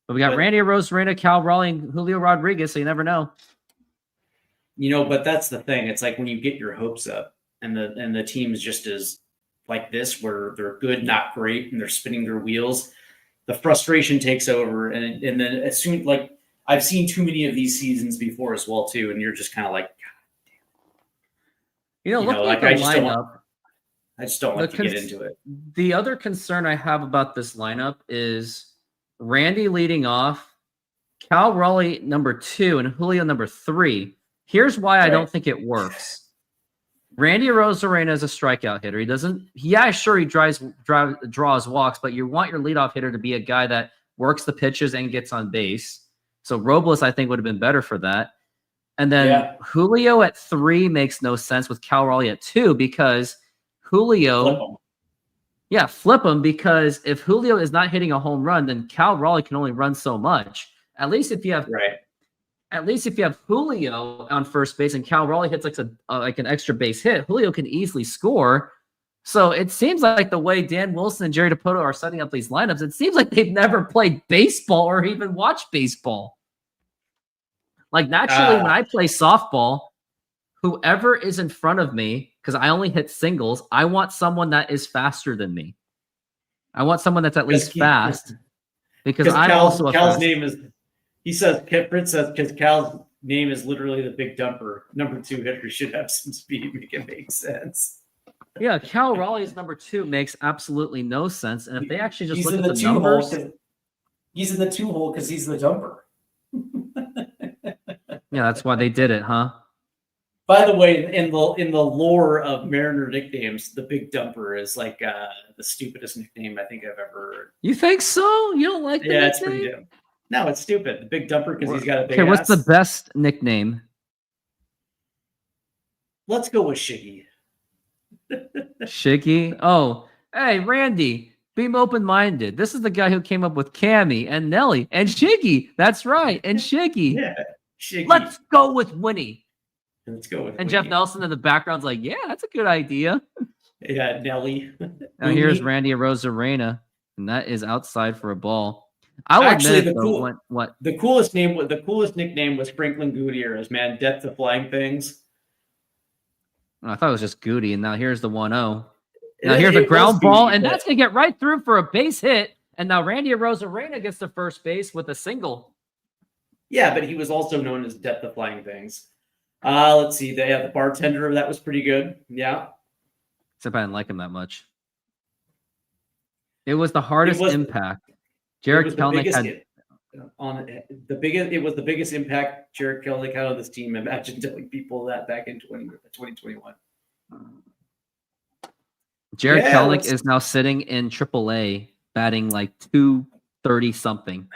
[SPEAKER 1] But we got
[SPEAKER 4] But-
[SPEAKER 1] Randy Arozarena, Cal Raleigh, and Julio Rodriguez, so you never know.
[SPEAKER 4] But that's the thing. It's like when you get your hopes up and the team's just is like this, where they're good, not great, and they're spinning their wheels, the frustration takes over. And then as soon, like, I've seen too many of these seasons before as well, too. And you're just kind of like,
[SPEAKER 1] Looking
[SPEAKER 4] like,
[SPEAKER 1] at the
[SPEAKER 4] I just don't
[SPEAKER 1] lineup,
[SPEAKER 4] I just don't like to get into it.
[SPEAKER 1] the other concern I have about this lineup is Randy leading off, Cal Raleigh number 2, and Julio number 3. Here's why I don't
[SPEAKER 4] Right.
[SPEAKER 1] think it works. Randy Arozarena is a strikeout hitter. He doesn't. Yeah, sure, he draws walks, but you want your leadoff hitter to be a guy that works the pitches and gets on base. So Robles, I think, would have been better for that. And then
[SPEAKER 4] Yeah.
[SPEAKER 1] Julio at 3 makes no sense with Cal Raleigh at 2 because Julio.
[SPEAKER 4] Flip 'em.
[SPEAKER 1] Yeah, flip him, because if Julio is not hitting a home run, then Cal Raleigh can only run so much. At least if you have Julio on first base and Cal Raleigh hits like an extra base hit, Julio can easily score. So it seems like the way Dan Wilson and Jerry Dipoto are setting up these lineups, it seems like they've never played baseball or even watched baseball. Like naturally, when I play softball, whoever is in front of me, because I only hit singles, I want someone that is faster than me. I want someone that's at least fast, because I'm also a
[SPEAKER 4] Cal's
[SPEAKER 1] fast.
[SPEAKER 4] name is. He says, Fritz says, because Cal's name is literally the big dumper. Number 2 hitter should have some speed. Make it make sense.
[SPEAKER 1] Yeah, Cal Raleigh's number 2 makes absolutely no sense. And if they actually just
[SPEAKER 5] He's
[SPEAKER 1] look
[SPEAKER 5] in
[SPEAKER 1] at
[SPEAKER 5] the
[SPEAKER 1] the
[SPEAKER 5] 2 hole.
[SPEAKER 1] numbers,
[SPEAKER 5] He's in the 2 hole because he's the dumper.
[SPEAKER 1] yeah, that's why they did it, huh?
[SPEAKER 4] By the way, in the lore of Mariner nicknames, the big dumper is like the stupidest nickname I think I've ever heard.
[SPEAKER 1] You think so? You don't like the
[SPEAKER 4] Yeah, it's
[SPEAKER 1] nickname?
[SPEAKER 4] pretty dumb. No, it's stupid. The big dumper because he's got a big
[SPEAKER 1] Okay, what's
[SPEAKER 4] ass.
[SPEAKER 1] the best nickname?
[SPEAKER 4] Let's go with Shiggy.
[SPEAKER 1] Shiggy? Oh, hey, Randy, be open-minded. This is the guy who came up with Cammy and Nelly and Shiggy. That's right, and Shiggy.
[SPEAKER 4] Yeah, Shiggy.
[SPEAKER 1] Let's go with Winnie.
[SPEAKER 4] Let's go with
[SPEAKER 1] And Jeff
[SPEAKER 4] Winnie.
[SPEAKER 1] Nelson in the background's like, yeah, that's a good idea.
[SPEAKER 4] Yeah, Nelly.
[SPEAKER 1] Now here's
[SPEAKER 4] Winnie.
[SPEAKER 1] Randy Arozarena, and that is outside for a ball. I'll
[SPEAKER 4] Actually,
[SPEAKER 1] admit it,
[SPEAKER 4] the
[SPEAKER 1] though,
[SPEAKER 4] cool-
[SPEAKER 1] what?
[SPEAKER 4] The coolest nickname was Franklin Gutierrez, man. Death to flying things.
[SPEAKER 1] Oh, I thought it was just Goody, and now here's the 1-0. Now
[SPEAKER 4] It-
[SPEAKER 1] here's
[SPEAKER 4] it
[SPEAKER 1] a
[SPEAKER 4] was
[SPEAKER 1] ground
[SPEAKER 4] Goody,
[SPEAKER 1] ball, and
[SPEAKER 4] but-
[SPEAKER 1] that's going to get right through for a base hit. And now Randy Arozarena gets to first base with a single.
[SPEAKER 4] Yeah, but he was also known as Death to Flying Things. Let's see. They have the bartender. That was pretty good. Yeah.
[SPEAKER 1] Except I didn't like him that much. It was the hardest
[SPEAKER 4] was-
[SPEAKER 1] impact.
[SPEAKER 4] It
[SPEAKER 1] Jared
[SPEAKER 4] was the
[SPEAKER 1] Kelnick
[SPEAKER 4] biggest
[SPEAKER 1] had
[SPEAKER 4] It was the biggest impact Jared Kelnick had on this team. Imagine telling people that back in 2021.
[SPEAKER 1] Jared
[SPEAKER 4] Yeah,
[SPEAKER 1] Kelnick
[SPEAKER 4] let's-
[SPEAKER 1] is now sitting in AAA, batting like 230 something.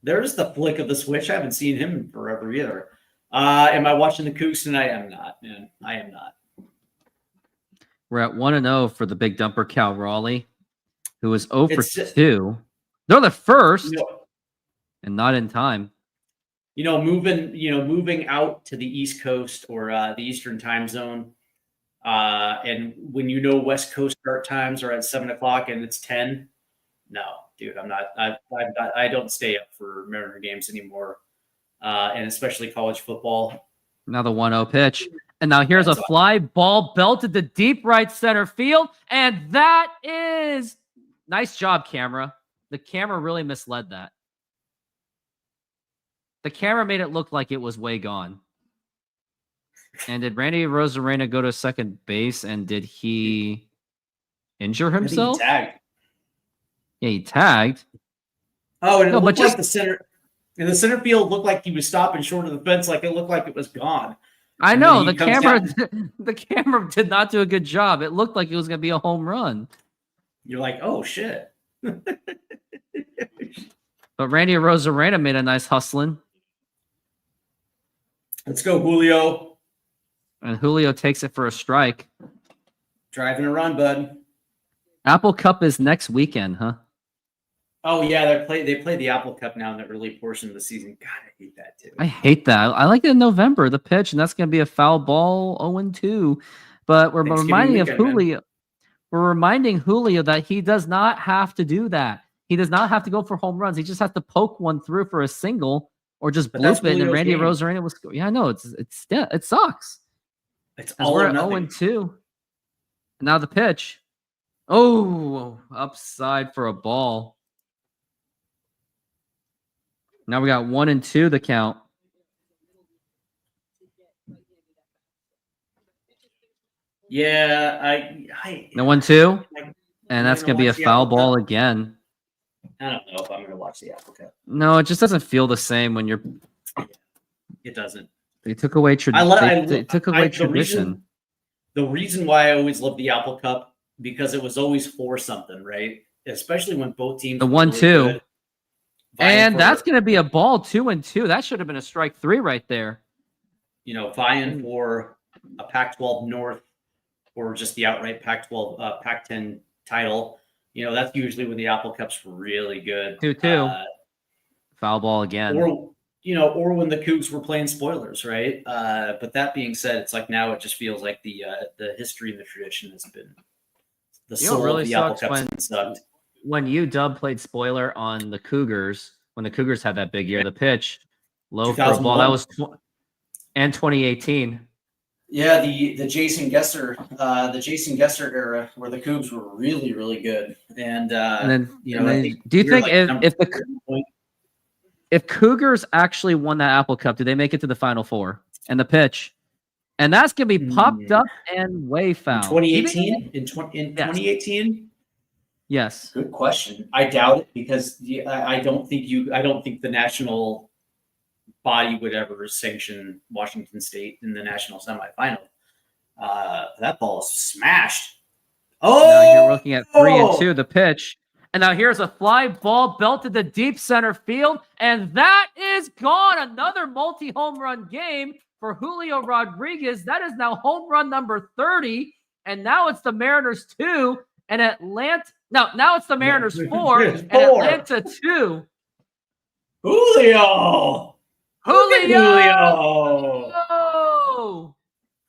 [SPEAKER 4] There's the flick of the switch. I haven't seen him in forever either. Am I watching the Cougs tonight? I'm not, man. I am not.
[SPEAKER 1] We're at 1-0 for the big dumper Cal Raleigh, who was 0 for
[SPEAKER 4] It's just-
[SPEAKER 1] 2. They're the first
[SPEAKER 4] You know,
[SPEAKER 1] and not in time.
[SPEAKER 4] moving out to the East Coast or the Eastern time zone. And when West Coast start times are at 7:00 and it's 10, no, dude, I'm not. I don't stay up for Mariner games anymore, and especially college football.
[SPEAKER 1] Now the 1-0 pitch. And now here's a
[SPEAKER 4] That's
[SPEAKER 1] fly ball belted to deep right center field. And that is nice job, camera. The camera really misled that. The camera made it look like it was way gone. And did Randy Rosarena go to second base and did he injure
[SPEAKER 4] I think he
[SPEAKER 1] himself?
[SPEAKER 4] tagged.
[SPEAKER 1] Yeah, he tagged.
[SPEAKER 4] Oh, and it
[SPEAKER 1] No, but
[SPEAKER 4] looked
[SPEAKER 1] just-
[SPEAKER 4] like the center field looked like he was stopping short of the fence, like it looked like it was gone.
[SPEAKER 1] I
[SPEAKER 4] And
[SPEAKER 1] know
[SPEAKER 4] then
[SPEAKER 1] the
[SPEAKER 4] he comes
[SPEAKER 1] camera. The camera did not do a good job. It looked like it was going to be a home run.
[SPEAKER 4] You're like, oh shit.
[SPEAKER 1] But Randy Rosarena made a nice hustling,
[SPEAKER 4] Let's go, Julio.
[SPEAKER 1] and Julio takes it for a strike.
[SPEAKER 4] Driving a run, bud.
[SPEAKER 1] Apple Cup is next weekend, huh?
[SPEAKER 4] Oh yeah, they play the Apple Cup now in the early portion of the season. God, I hate that too.
[SPEAKER 1] I hate that. I like it in November, the pitch, and that's going to be a foul ball 0-2. But we're
[SPEAKER 4] Thanksgiving
[SPEAKER 1] reminding
[SPEAKER 4] weekend, man.
[SPEAKER 1] Julio. We're reminding Julio that he does not have to do that. He does not have to go for home runs. He just has to poke one through for a single or just
[SPEAKER 4] But that's
[SPEAKER 1] bloop it. And
[SPEAKER 4] Julio's
[SPEAKER 1] Randy
[SPEAKER 4] game.
[SPEAKER 1] Rosarena was. Yeah, I know it sucks.
[SPEAKER 4] It's
[SPEAKER 1] 'Cause
[SPEAKER 4] all
[SPEAKER 1] we're
[SPEAKER 4] or
[SPEAKER 1] at
[SPEAKER 4] nothing.
[SPEAKER 1] 0-2. And now the pitch. Oh, upside for a ball. Now we got 1-2 the count.
[SPEAKER 4] Yeah, I
[SPEAKER 1] No 1-2.
[SPEAKER 4] I-
[SPEAKER 1] And that's
[SPEAKER 4] I'm
[SPEAKER 1] going to be a
[SPEAKER 4] watch the
[SPEAKER 1] foul
[SPEAKER 4] Apple
[SPEAKER 1] ball
[SPEAKER 4] Cup.
[SPEAKER 1] again.
[SPEAKER 4] I don't know if I'm gonna watch the Apple Cup.
[SPEAKER 1] No, it just doesn't feel the same when you're.
[SPEAKER 4] It doesn't.
[SPEAKER 1] They took away they took away tradition.
[SPEAKER 4] The reason why I always loved the Apple Cup because it was always for something, right? Especially when both teams
[SPEAKER 1] The
[SPEAKER 4] were
[SPEAKER 1] 1-2.
[SPEAKER 4] good, vying
[SPEAKER 1] And
[SPEAKER 4] for-
[SPEAKER 1] that's going to be a ball 2-2. That should have been a strike 3 right there.
[SPEAKER 4] vying for a Pac-12 North or just the outright Pac-12 Pac-10 title. That's usually when the Apple Cup's really good.
[SPEAKER 1] 2-2. Foul ball again.
[SPEAKER 4] Or when the Cougs were playing spoilers, right? But that being said, it's like now it just feels like the history and the tradition has been the
[SPEAKER 1] You know what
[SPEAKER 4] soul
[SPEAKER 1] really
[SPEAKER 4] of the Apple
[SPEAKER 1] sucks
[SPEAKER 4] Cup's
[SPEAKER 1] when-
[SPEAKER 4] been sucked.
[SPEAKER 1] When UW played spoiler on the Cougars, when the Cougars had that big year, the pitch low for a ball. That
[SPEAKER 4] 2001.
[SPEAKER 1] was and 2018.
[SPEAKER 5] Yeah, the Jason Gesser era where the Cougs were really, really good.
[SPEAKER 4] And
[SPEAKER 1] And then,
[SPEAKER 4] I
[SPEAKER 1] and then
[SPEAKER 4] think
[SPEAKER 1] do you
[SPEAKER 4] you're
[SPEAKER 1] think
[SPEAKER 4] like
[SPEAKER 1] if,
[SPEAKER 4] number
[SPEAKER 1] if the
[SPEAKER 4] 3
[SPEAKER 1] if Cougars actually won that Apple Cup, do they make it to the Final Four? And the pitch, and that's gonna be popped
[SPEAKER 4] Hmm.
[SPEAKER 1] up and way foul.
[SPEAKER 4] 2018 in
[SPEAKER 1] Yes.
[SPEAKER 4] 2018?
[SPEAKER 1] Yes.
[SPEAKER 4] Good question. I doubt it because I don't think the national body would ever sanction Washington State in the national semifinal. That ball is smashed. Oh,
[SPEAKER 1] Now you're looking at 3-2, the pitch. And now here's a fly ball belted to deep center field. And that is gone. Another multi-home run game for Julio Rodriguez. That is now home run number 30. And now it's the Mariners 2 and Atlanta. No, now it's the Mariners 4 and Atlanta 2.
[SPEAKER 4] Julio! Look at
[SPEAKER 1] Julio!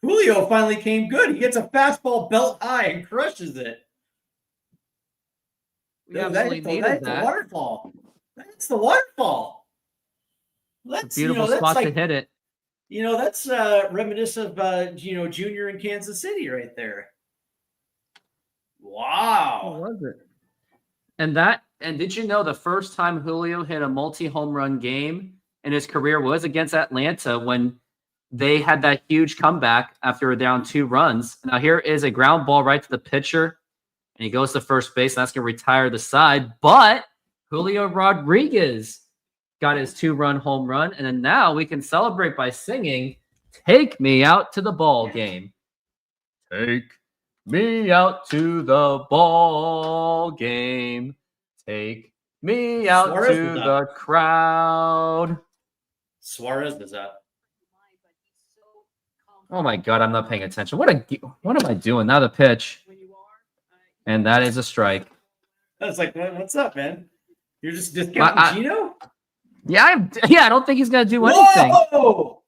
[SPEAKER 4] Julio finally came good. He gets a fastball belt high and crushes it.
[SPEAKER 1] We absolutely needed
[SPEAKER 4] The
[SPEAKER 1] that.
[SPEAKER 4] waterfall. That's the waterfall. That's
[SPEAKER 1] Beautiful
[SPEAKER 4] that's
[SPEAKER 1] spot to
[SPEAKER 4] like,
[SPEAKER 1] hit it.
[SPEAKER 4] That's reminiscent of Junior in Kansas City right there. Wow.
[SPEAKER 1] was it? And did you know the first time Julio hit a multi-home run game in his career was against Atlanta when they had that huge comeback after down 2 runs. Now here is a ground ball right to the pitcher, and he goes to first base. And that's going to retire the side. But Julio Rodriguez got his 2-run home run, and then now we can celebrate by singing "Take Me Out to the Ball Game." Take me out to the ball game. Take me out
[SPEAKER 4] Suarez
[SPEAKER 1] to
[SPEAKER 4] is
[SPEAKER 1] the
[SPEAKER 4] up.
[SPEAKER 1] crowd.
[SPEAKER 4] Suarez is up.
[SPEAKER 1] Oh my God, I'm not paying attention. What am I doing? Now the pitch. And that is a strike.
[SPEAKER 4] I was like, what's up, man? You're just discounting Gino?
[SPEAKER 1] Yeah, I don't think he's gonna do anything.
[SPEAKER 4] Whoa!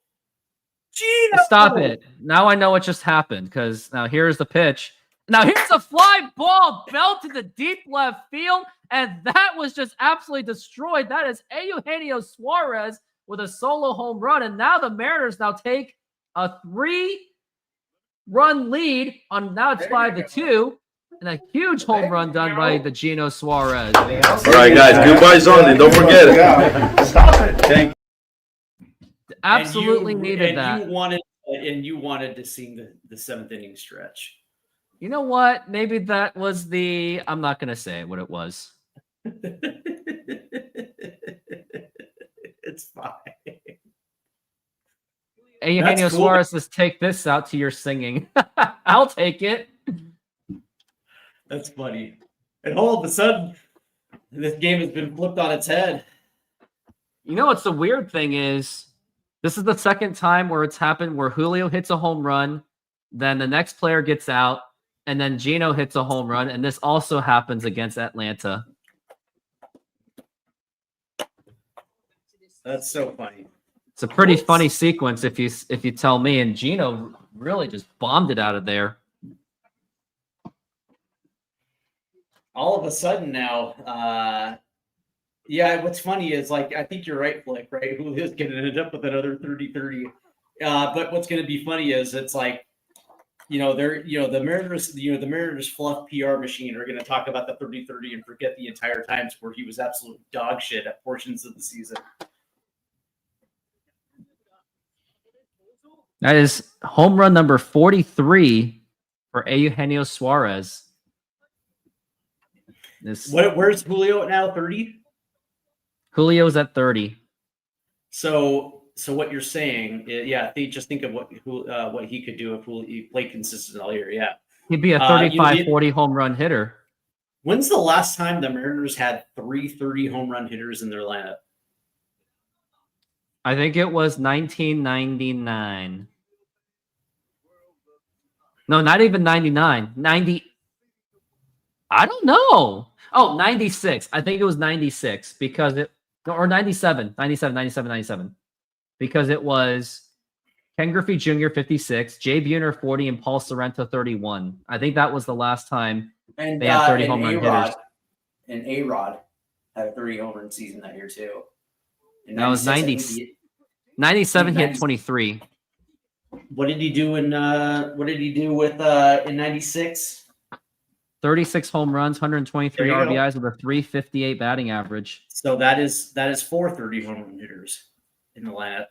[SPEAKER 4] Gino!
[SPEAKER 1] Stop it. Now I know what just happened, because now here's the pitch. Now here's a fly ball belt to the deep left field, and that was just absolutely destroyed. That is Eugenio Suarez with a solo home run, and now the Mariners now take a 3-run lead on now it's 5-2, and a huge home run done by the Gino Suarez.
[SPEAKER 3] All right, guys, goodbyes only. Don't forget it.
[SPEAKER 6] Stop it.
[SPEAKER 3] Thank you.
[SPEAKER 1] Absolutely needed that.
[SPEAKER 4] You wanted to sing the 7th inning stretch.
[SPEAKER 1] You know what? Maybe that was the. I'm not gonna say what it was.
[SPEAKER 4] It's fine.
[SPEAKER 1] Eugenio
[SPEAKER 4] cool.
[SPEAKER 1] Suarez says, "Take this out to your singing." I'll take it.
[SPEAKER 4] That's funny. And all of a sudden, this game has been flipped on its head.
[SPEAKER 1] You know what's the weird thing is, this is the second time where it's happened where Julio hits a home run, then the next player gets out, and then Gino hits a home run, and this also happens against Atlanta.
[SPEAKER 4] That's so funny.
[SPEAKER 1] It's a pretty funny sequence if you tell me. And Gino really just bombed it out of there.
[SPEAKER 4] All of a sudden now, yeah, what's funny is, like, I think you're right, Flick, right? Julio's going to end up with another 30-30. But what's going to be funny is it's like, the Mariners fluff PR machine are going to talk about the 30-30 and forget the entire times where he was absolute dog shit at portions of the season.
[SPEAKER 1] That is home run number 43 for Eugenio Suarez.
[SPEAKER 4] Where's Julio at now? 30?
[SPEAKER 1] Julio's at 30.
[SPEAKER 4] So what you're saying, just think of what he could do if he played consistent all year. Yeah,
[SPEAKER 1] He'd be a 35-40 home run hitter.
[SPEAKER 4] When's the last time the Mariners had 3 30 home run hitters in their lineup?
[SPEAKER 1] I think it was 1999. No, not even 99. 90. I don't know. Oh, 96. I think it was 96 because or 97. 97. Because it was Ken Griffey Jr. 56, Jay Buhner 40, and Paul Sorrento 31. I think that was the last time
[SPEAKER 5] And
[SPEAKER 1] they had 30 home run hitters.
[SPEAKER 5] And A-Rod had a 30 home run season that year too. In
[SPEAKER 1] That was
[SPEAKER 5] 96,
[SPEAKER 1] 90. 97 hit 23.
[SPEAKER 4] What did he do in in 96?
[SPEAKER 1] 36 home runs, 123
[SPEAKER 4] There you go.
[SPEAKER 1] RBIs with a 358 batting average.
[SPEAKER 4] So that is 4 30 home run hitters in the lineup.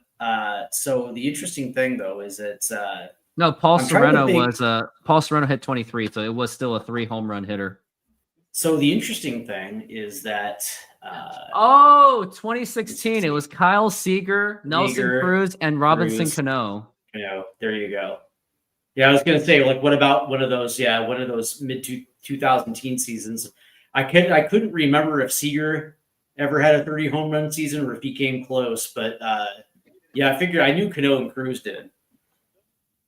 [SPEAKER 4] So the interesting thing though is it's
[SPEAKER 1] No, Paul
[SPEAKER 4] I'm trying to
[SPEAKER 1] Sorrento Paul Sorrento hit 23, so it was still a 3 home run hitter.
[SPEAKER 4] so the interesting thing is that
[SPEAKER 1] 2016. It was Kyle Seager, Nelson
[SPEAKER 4] Seager,
[SPEAKER 1] Cruz, and Robinson
[SPEAKER 4] Cruz.
[SPEAKER 1] Cano.
[SPEAKER 4] there you go. Yeah, I was gonna say, like, what about one of those mid 2000 teen seasons? I couldn't remember if Seager ever had a 30 home run season or if he came close, but I figured I knew Cano and Cruz did.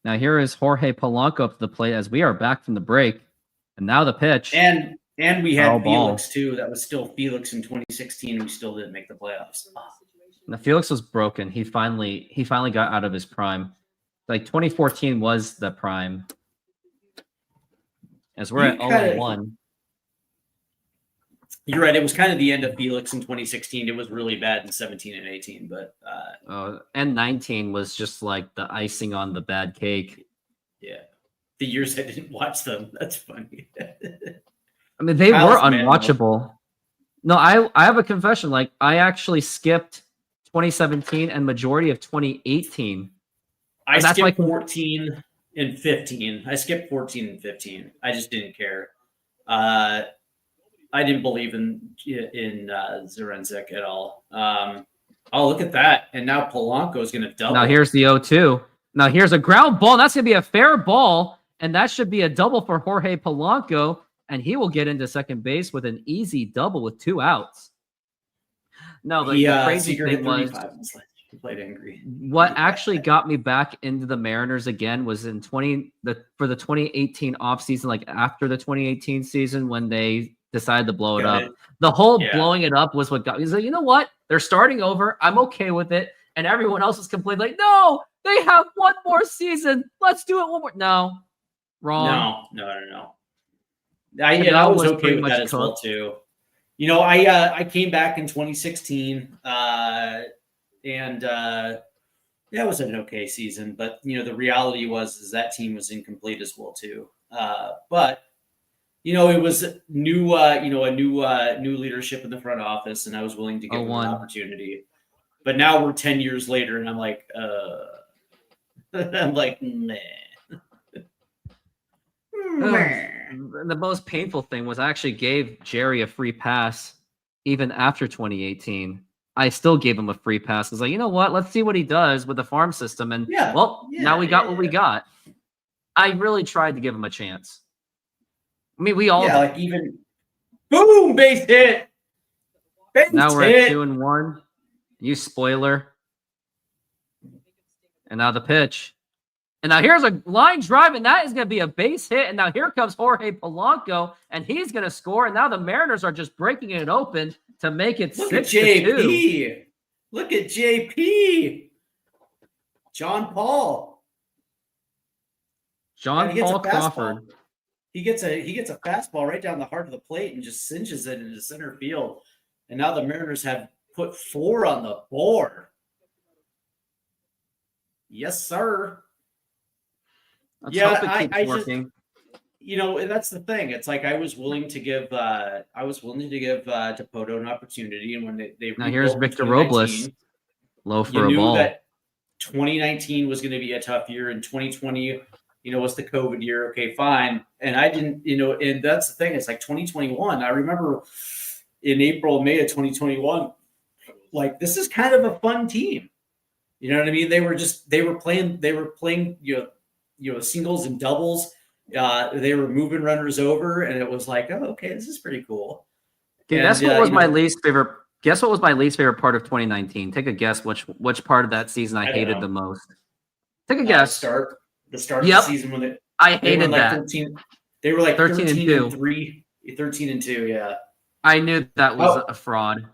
[SPEAKER 1] Now here is Jorge Polanco up to the plate as we are back from the break, and now the pitch.
[SPEAKER 4] And we had
[SPEAKER 1] Foul ball.
[SPEAKER 4] Felix too. That was still Felix in 2016. We still didn't make the playoffs.
[SPEAKER 1] Now Felix was broken. He finally got out of his prime. Like 2014 was the prime. As we're at 0-1.
[SPEAKER 4] You're right. It was kind of the end of Felix in 2016. It was really bad in 17 and 18, but
[SPEAKER 1] And 19 was just like the icing on the bad cake.
[SPEAKER 4] yeah, the years I didn't watch them. That's funny.
[SPEAKER 1] I mean, they
[SPEAKER 4] Kyle's
[SPEAKER 1] were
[SPEAKER 4] man,
[SPEAKER 1] unwatchable. No, I have a confession. Like, I actually skipped 2017 and majority of 2018
[SPEAKER 4] I
[SPEAKER 1] That's
[SPEAKER 4] skipped
[SPEAKER 1] like
[SPEAKER 4] 14 and 15. I skipped 14 and 15. I just didn't care. I didn't believe in Zarenzik at all. Oh, look at that. And now Polanco is going to double.
[SPEAKER 1] now here's the 0-2. Now here's a ground ball. That's going to be a fair ball, and that should be a double for Jorge Polanco, and he will get into second base with an easy double with 2 outs. No, the crazy
[SPEAKER 4] Seager
[SPEAKER 1] thing
[SPEAKER 4] hit
[SPEAKER 1] was
[SPEAKER 4] 35. He played angry.
[SPEAKER 1] what actually got me back into the Mariners again was in for the 2018 offseason, like after the 2018 season when they decided to blow it
[SPEAKER 4] Got
[SPEAKER 1] up.
[SPEAKER 4] it.
[SPEAKER 1] The whole
[SPEAKER 4] Yeah.
[SPEAKER 1] blowing it up was what got me. He's like, you know what? They're starting over. I'm okay with it. And everyone else is complaining like, no, they have one more season. Let's do it one more. No, wrong.
[SPEAKER 4] No. I
[SPEAKER 1] Cadell
[SPEAKER 4] was
[SPEAKER 1] was
[SPEAKER 4] okay
[SPEAKER 1] pretty
[SPEAKER 4] with
[SPEAKER 1] much
[SPEAKER 4] that as well
[SPEAKER 1] cooked.
[SPEAKER 4] too. You know, I came back in 2016, and that was an okay season. But you know, the reality was that team was incomplete as well too. But you know, it was new, a new leadership in the front office, and I was willing to give them an
[SPEAKER 1] 0-1.
[SPEAKER 4] opportunity. But now we're 10 years later, and I'm like, meh.
[SPEAKER 1] The most painful thing was I actually gave Jerry a free pass even after 2018. I still gave him a free pass. I was like, you know what? Let's see what he does with the farm system. And now we got what we got. I really tried to give him a chance. I mean, we all did.
[SPEAKER 4] like even boom, base hit. Base
[SPEAKER 1] Now we're
[SPEAKER 4] hit.
[SPEAKER 1] at 2-1. You spoiler. And now the pitch. And now here's a line drive, and that is going to be a base hit. And now here comes Jorge Polanco, and he's going to score. And now the Mariners are just breaking it open to make it
[SPEAKER 4] Look at
[SPEAKER 1] 6-2.
[SPEAKER 4] JP. Look at JP. John Paul.
[SPEAKER 1] John
[SPEAKER 4] And he gets
[SPEAKER 1] Paul
[SPEAKER 4] a fastball.
[SPEAKER 1] Crawford.
[SPEAKER 4] He gets a fastball right down the heart of the plate and just cinches it into center field. And now the Mariners have put 4 on the board. Yes, sir.
[SPEAKER 1] Let's
[SPEAKER 4] Yeah,
[SPEAKER 1] hope it keeps
[SPEAKER 4] I just-
[SPEAKER 1] working.
[SPEAKER 4] You know, and that's the thing. It's like I was willing to give Dipoto an opportunity, and when they
[SPEAKER 1] Now here's
[SPEAKER 4] rebuilt in
[SPEAKER 1] Victor Robles.
[SPEAKER 4] 2019,
[SPEAKER 1] Low for
[SPEAKER 4] you
[SPEAKER 1] a
[SPEAKER 4] knew
[SPEAKER 1] ball.
[SPEAKER 4] that 2019 was going to be a tough year, and 2020, you know, was the COVID year. Okay, fine. And I didn't, you know, and that's the thing. It's like 2021. I remember in April, May of 2021, like this is kind of a fun team. You know what I mean? They were playing, you know, singles and doubles. They were moving runners over, and it was like, oh, okay, this is pretty cool.
[SPEAKER 1] Okay,
[SPEAKER 4] And,
[SPEAKER 1] guess what was
[SPEAKER 4] you
[SPEAKER 1] my
[SPEAKER 4] know-
[SPEAKER 1] least favorite? Guess what was my least favorite part of 2019? Take a guess. Which part of that season I
[SPEAKER 4] I don't
[SPEAKER 1] hated
[SPEAKER 4] know.
[SPEAKER 1] the most? Take a
[SPEAKER 4] The
[SPEAKER 1] guess.
[SPEAKER 4] start of
[SPEAKER 1] Yep.
[SPEAKER 4] the season when
[SPEAKER 1] I
[SPEAKER 4] they were
[SPEAKER 1] hated
[SPEAKER 4] like
[SPEAKER 1] that.
[SPEAKER 4] 13. They were like
[SPEAKER 1] 13 and 2.
[SPEAKER 4] 3, 13 and 2. Yeah.
[SPEAKER 1] I knew that was
[SPEAKER 4] Oh.
[SPEAKER 1] a fraud.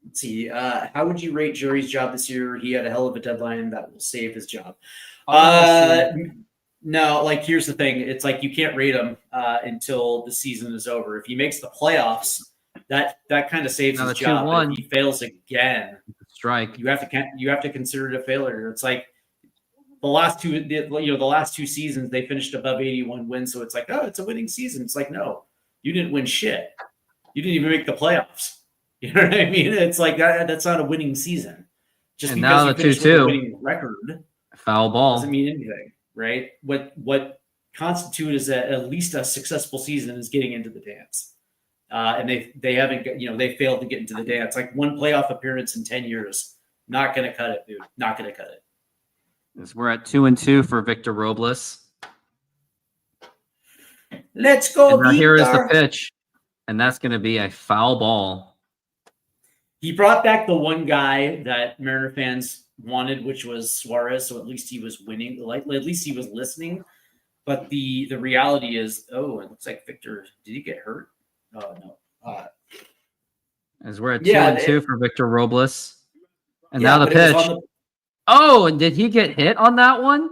[SPEAKER 4] Let's see. How would you rate Jerry's job this year? He had a hell of a deadline that will save his job. No, like here's the thing. It's like you can't rate him until the season is over. If he makes the playoffs, that kind of saves
[SPEAKER 1] Now
[SPEAKER 4] his
[SPEAKER 1] the
[SPEAKER 4] job. But
[SPEAKER 1] 2-1.
[SPEAKER 4] if he fails again,
[SPEAKER 1] Strike.
[SPEAKER 4] you have to consider it a failure. It's like the last two seasons they finished above 81 wins, so it's like, oh, it's a winning season. It's like, no, you didn't win shit. You didn't even make the playoffs. You know what I mean? It's like that's not a winning season. Just
[SPEAKER 1] And
[SPEAKER 4] because
[SPEAKER 1] now
[SPEAKER 4] you
[SPEAKER 1] the
[SPEAKER 4] finished with a
[SPEAKER 1] 2-2.
[SPEAKER 4] winning record
[SPEAKER 1] Foul ball.
[SPEAKER 4] doesn't mean anything, right? What constitutes at least a successful season is getting into the dance. And they haven't, they failed to get into the dance. Like one playoff appearance in 10 years, not going to cut it, dude. Not going to cut it.
[SPEAKER 1] As we're at 2-2 for Victor Robles.
[SPEAKER 4] Let's go.
[SPEAKER 1] And now here is the
[SPEAKER 4] Victor.
[SPEAKER 1] pitch. And that's going to be a foul ball.
[SPEAKER 4] He brought back the one guy that Mariner fans wanted, which was Suarez. So at least he was winning. Like at least he was listening. But the reality is, oh, it looks like Victor. Did he get hurt? Oh no.
[SPEAKER 1] As we're at
[SPEAKER 4] Yeah,
[SPEAKER 1] 2-2 for Victor Robles. And
[SPEAKER 4] Yeah,
[SPEAKER 1] now the
[SPEAKER 4] but it was
[SPEAKER 1] pitch.
[SPEAKER 4] on the-
[SPEAKER 1] Oh, and did he get hit on that one?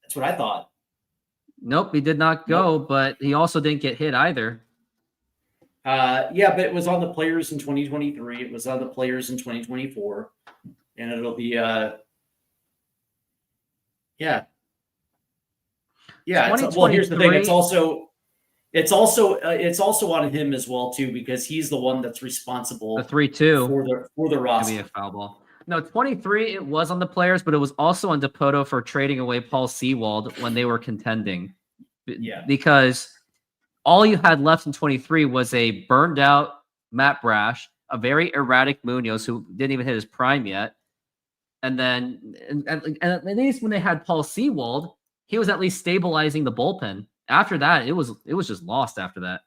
[SPEAKER 4] That's what I thought.
[SPEAKER 1] Nope, he did not go, but he also didn't get hit either.
[SPEAKER 4] Yeah, but it was on the players in 2023. It was on the players in 2024, and it'll be yeah. Well, here's the thing. It's
[SPEAKER 1] 2023
[SPEAKER 4] also on him as well too, because he's the one that's responsible
[SPEAKER 1] The 3-2
[SPEAKER 4] for the
[SPEAKER 1] gonna
[SPEAKER 4] roster.
[SPEAKER 1] be a foul ball. No, 23, it was on the players, but it was also on Dipoto for trading away Paul Sewald when they were contending.
[SPEAKER 4] Yeah.
[SPEAKER 1] Because all you had left in 23 was a burned out Matt Brash, a very erratic Munoz who didn't even hit his prime yet. And then, and at least when they had Paul Sewald, he was at least stabilizing the bullpen. After that, it was just lost after that.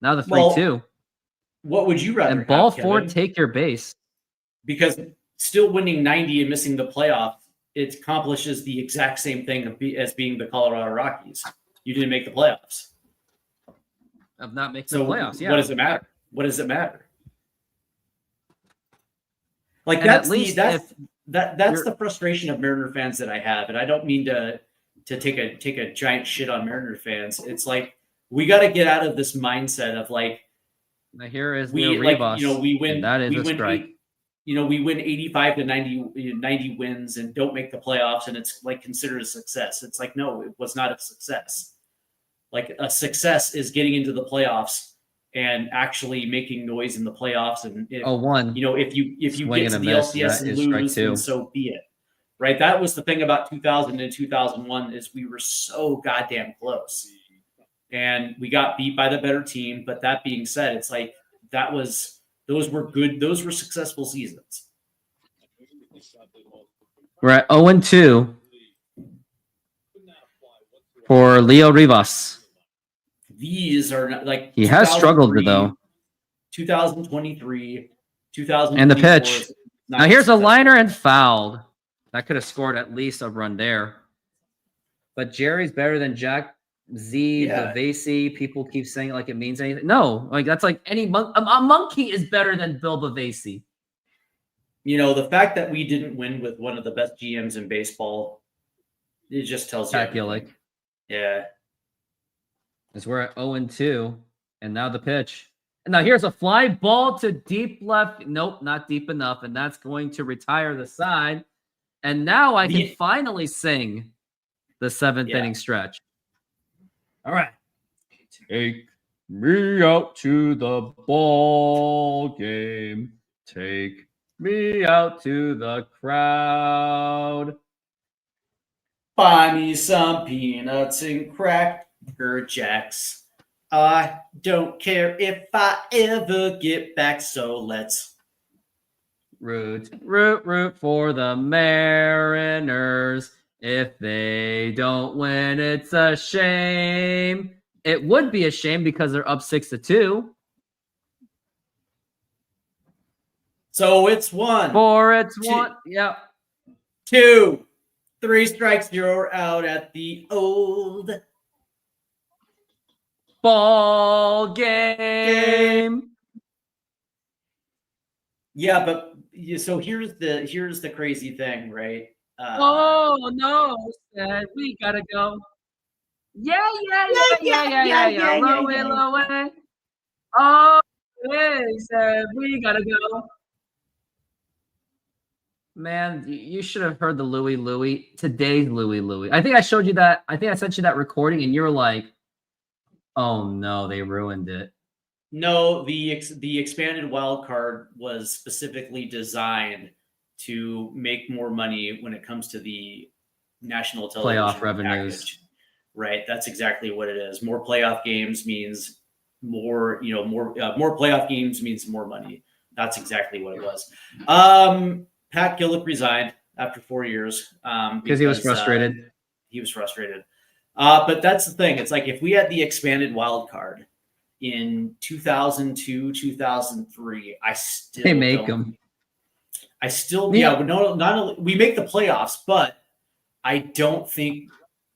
[SPEAKER 1] Now the 3-2.
[SPEAKER 4] What would you rather
[SPEAKER 1] And ball
[SPEAKER 4] have,
[SPEAKER 1] four,
[SPEAKER 4] Kevin?
[SPEAKER 1] take your base.
[SPEAKER 4] Because still winning 90 and missing the playoff, it accomplishes the exact same thing as being the Colorado Rockies. You didn't make the playoffs.
[SPEAKER 1] Of not making
[SPEAKER 4] So
[SPEAKER 1] the playoffs, yeah.
[SPEAKER 4] what does it matter? What does it matter? Like
[SPEAKER 1] And
[SPEAKER 4] that's
[SPEAKER 1] at least
[SPEAKER 4] that's
[SPEAKER 1] you're-
[SPEAKER 4] the frustration of Mariner fans that I have, and I don't mean to take a giant shit on Mariner fans. It's like we got to get out of this mindset of like
[SPEAKER 1] Now here is
[SPEAKER 4] we
[SPEAKER 1] Neil
[SPEAKER 4] like
[SPEAKER 1] Rivas,
[SPEAKER 4] we win
[SPEAKER 1] and that is
[SPEAKER 4] we
[SPEAKER 1] a
[SPEAKER 4] win
[SPEAKER 1] strike.
[SPEAKER 4] we win 85 to 90 wins and don't make the playoffs, and it's like considered a success. It's like no, it was not a success. Like a success is getting into the playoffs and actually making noise in the playoffs. And if,
[SPEAKER 1] one.
[SPEAKER 4] you know, if you
[SPEAKER 1] Swing
[SPEAKER 4] get
[SPEAKER 1] and
[SPEAKER 4] to
[SPEAKER 1] a
[SPEAKER 4] the
[SPEAKER 1] miss,
[SPEAKER 4] LCS
[SPEAKER 1] that
[SPEAKER 4] and
[SPEAKER 1] is strike
[SPEAKER 4] lose,
[SPEAKER 1] two.
[SPEAKER 4] then so be it. Right. That was the thing about 2000 and 2001 is we were so goddamn close, and we got beat by the better team. But that being said, it's like those were good. Those were successful seasons.
[SPEAKER 1] We're at 0-2 for Leo Rivas.
[SPEAKER 4] These are not like
[SPEAKER 1] He has struggled
[SPEAKER 4] 2003,
[SPEAKER 1] though.
[SPEAKER 4] 2023, 2024.
[SPEAKER 1] And the pitch.
[SPEAKER 4] is not
[SPEAKER 1] Now here's a
[SPEAKER 4] successful.
[SPEAKER 1] liner and fouled. That could have scored at least a run there. But Jerry's better than Jack Z,
[SPEAKER 4] Yeah.
[SPEAKER 1] Bavasi. People keep saying it like it means anything. No, like that's like any a monkey is better than Bill Bavasi.
[SPEAKER 4] You know, the fact that we didn't win with one of the best GMs in baseball, it just tells you.
[SPEAKER 1] Pat Gillick.
[SPEAKER 4] everything. Yeah.
[SPEAKER 1] As we're at 0-2, and now the pitch. And now here's a fly ball to deep left. Nope, not deep enough, and that's going to retire the side. And now I can finally sing the seventh inning stretch. All right. Take me out to the ball game. Take me out to the crowd.
[SPEAKER 4] Buy me some peanuts and Cracker Jacks. I don't care if I ever get back, so let's
[SPEAKER 1] Root for the Mariners. If they don't win, it's a shame. It would be a shame because they're up 6-2.
[SPEAKER 4] So it's 1,
[SPEAKER 1] 4, it's
[SPEAKER 4] Two.
[SPEAKER 1] 1. Yep.
[SPEAKER 4] 2, 3 strikes, you're out at the old
[SPEAKER 1] Ball game.
[SPEAKER 4] Yeah, but so here's the crazy thing, right?
[SPEAKER 1] Oh no, said we gotta go. Yeah. Low. Oh, it said we gotta go. Man, you should have heard the Louie. Today's Louie. I think I showed you that. I think I sent you that recording, and you were like, "Oh no, they ruined it."
[SPEAKER 4] No, the expanded wild card was specifically designed to make more money when it comes to the national television
[SPEAKER 1] Playoff revenues.
[SPEAKER 4] package. Right, that's exactly what it is. More playoff games means more. More playoff games means more money. That's exactly what it was. Pat Gillick resigned after 4 years
[SPEAKER 1] Because he was frustrated.
[SPEAKER 4] He was frustrated. But that's the thing. It's like if we had the expanded wild card in 2002, 2003, I still
[SPEAKER 1] They make
[SPEAKER 4] don't-
[SPEAKER 1] them.
[SPEAKER 4] I still,
[SPEAKER 1] Yeah.
[SPEAKER 4] yeah, no, not only we make the playoffs, but I don't think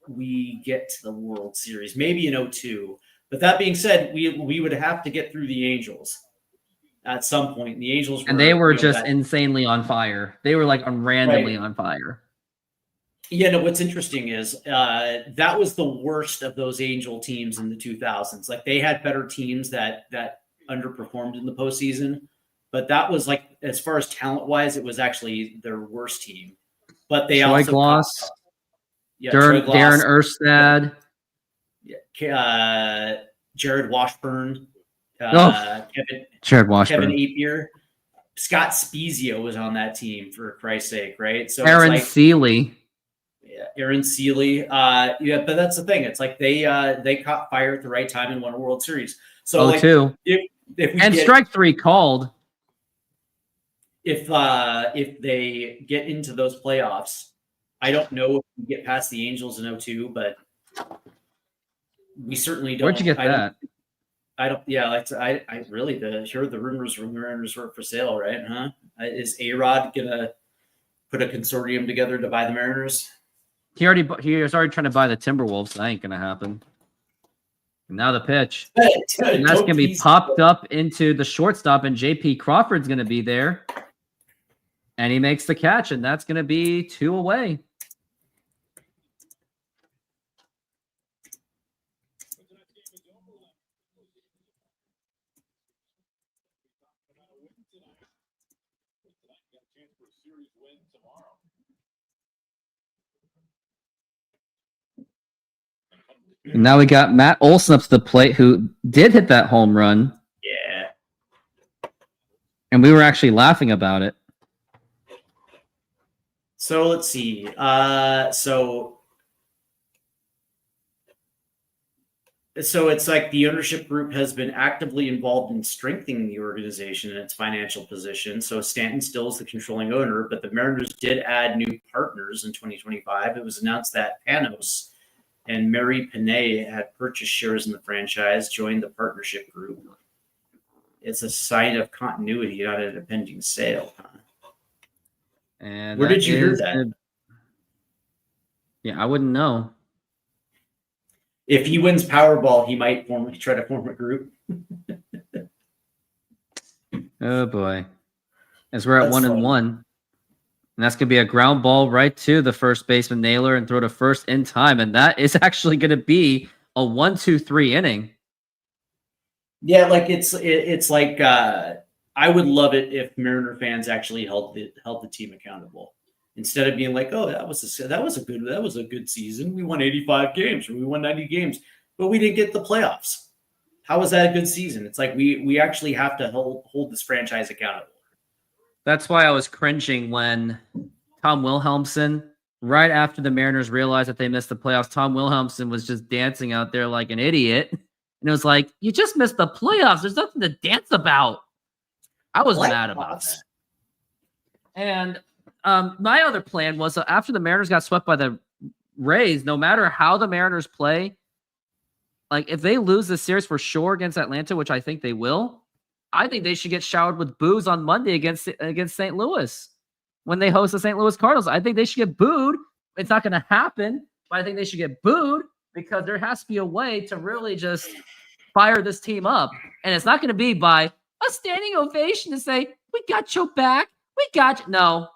[SPEAKER 4] we get to the World Series. Maybe in 2002. But that being said, we would have to get through the Angels at some point. And the Angels
[SPEAKER 1] And they were
[SPEAKER 4] you know,
[SPEAKER 1] just
[SPEAKER 4] that-
[SPEAKER 1] insanely on fire. They were like randomly on fire.
[SPEAKER 4] Yeah, no, what's interesting is that was the worst of those Angel teams in the 2000s. Like they had better teams that underperformed in the postseason, but that was like, as far as talent wise, it was actually their worst team. But they
[SPEAKER 1] Troy
[SPEAKER 4] also
[SPEAKER 1] Gloss,
[SPEAKER 4] Troy
[SPEAKER 1] Darren
[SPEAKER 4] Gloss,
[SPEAKER 1] Erstad.
[SPEAKER 4] Jared Washburn,
[SPEAKER 1] Jared
[SPEAKER 4] Kevin
[SPEAKER 1] Washburn.
[SPEAKER 4] Apier. Scott Spezio was on that team, for Christ's sake, right? So
[SPEAKER 1] Aaron
[SPEAKER 4] it's like,
[SPEAKER 1] Seeley.
[SPEAKER 4] yeah, Aaron Seeley. Yeah, but that's the thing. It's like they caught fire at the right time and won a World Series. So like,
[SPEAKER 1] 0-2.
[SPEAKER 4] if we
[SPEAKER 1] And
[SPEAKER 4] get,
[SPEAKER 1] strike 3 called.
[SPEAKER 4] if they get into those playoffs, I don't know if we get past the Angels in 0-2, but we certainly don't.
[SPEAKER 1] Where'd you get that?
[SPEAKER 4] I don't. Yeah, I really heard the rumors were for sale, right? Huh? Is A-Rod gonna put a consortium together to buy the Mariners?
[SPEAKER 1] He was already trying to buy the Timberwolves. That ain't gonna happen. And now the pitch. And that's gonna be popped up into the shortstop, and JP Crawford's gonna be there. And he makes the catch, and that's gonna be 2 away. And now we got Matt Olson up to the plate, who did hit that home run.
[SPEAKER 4] Yeah.
[SPEAKER 1] And we were actually laughing about it.
[SPEAKER 4] So let's see. So it's like the ownership group has been actively involved in strengthening the organization and its financial position. So Stanton still is the controlling owner, but the Mariners did add new partners in 2025. It was announced that Panos and Mary Panay had purchased shares in the franchise, joined the partnership group. It's a sign of continuity, not an impending sale.
[SPEAKER 1] And
[SPEAKER 4] where did you hear that?
[SPEAKER 1] Yeah, I wouldn't know.
[SPEAKER 4] If he wins Powerball, he might try to form a group.
[SPEAKER 1] Oh boy, as we're at
[SPEAKER 4] That's
[SPEAKER 1] 1-1, and that's gonna be a ground ball right to the first baseman Naylor and throw to first in time, and that is actually gonna be a 1-2-3 inning.
[SPEAKER 4] Yeah, like it's like I would love it if Mariner fans actually held the team accountable instead of being like, oh, that was a good season. We won 85 games or we won 90 games, but we didn't get the playoffs. How was that a good season? It's like we actually have to hold this franchise accountable.
[SPEAKER 1] That's why I was cringing when Tom Wilhelmsen, right after the Mariners realized that they missed the playoffs, Tom Wilhelmsen was just dancing out there like an idiot. And it was like, you just missed the playoffs. There's nothing to dance about. I was mad about that. And my other plan was after the Mariners got swept by the Rays, no matter how the Mariners play, like if they lose this series for sure against Atlanta, which I think they will, I think they should get showered with boos on Monday against St. Louis when they host the St. Louis Cardinals. I think they should get booed. It's not going to happen, but I think they should get booed because there has to be a way to really just fire this team up. And it's not going to be by a standing ovation to say, we got your back. We got you. No,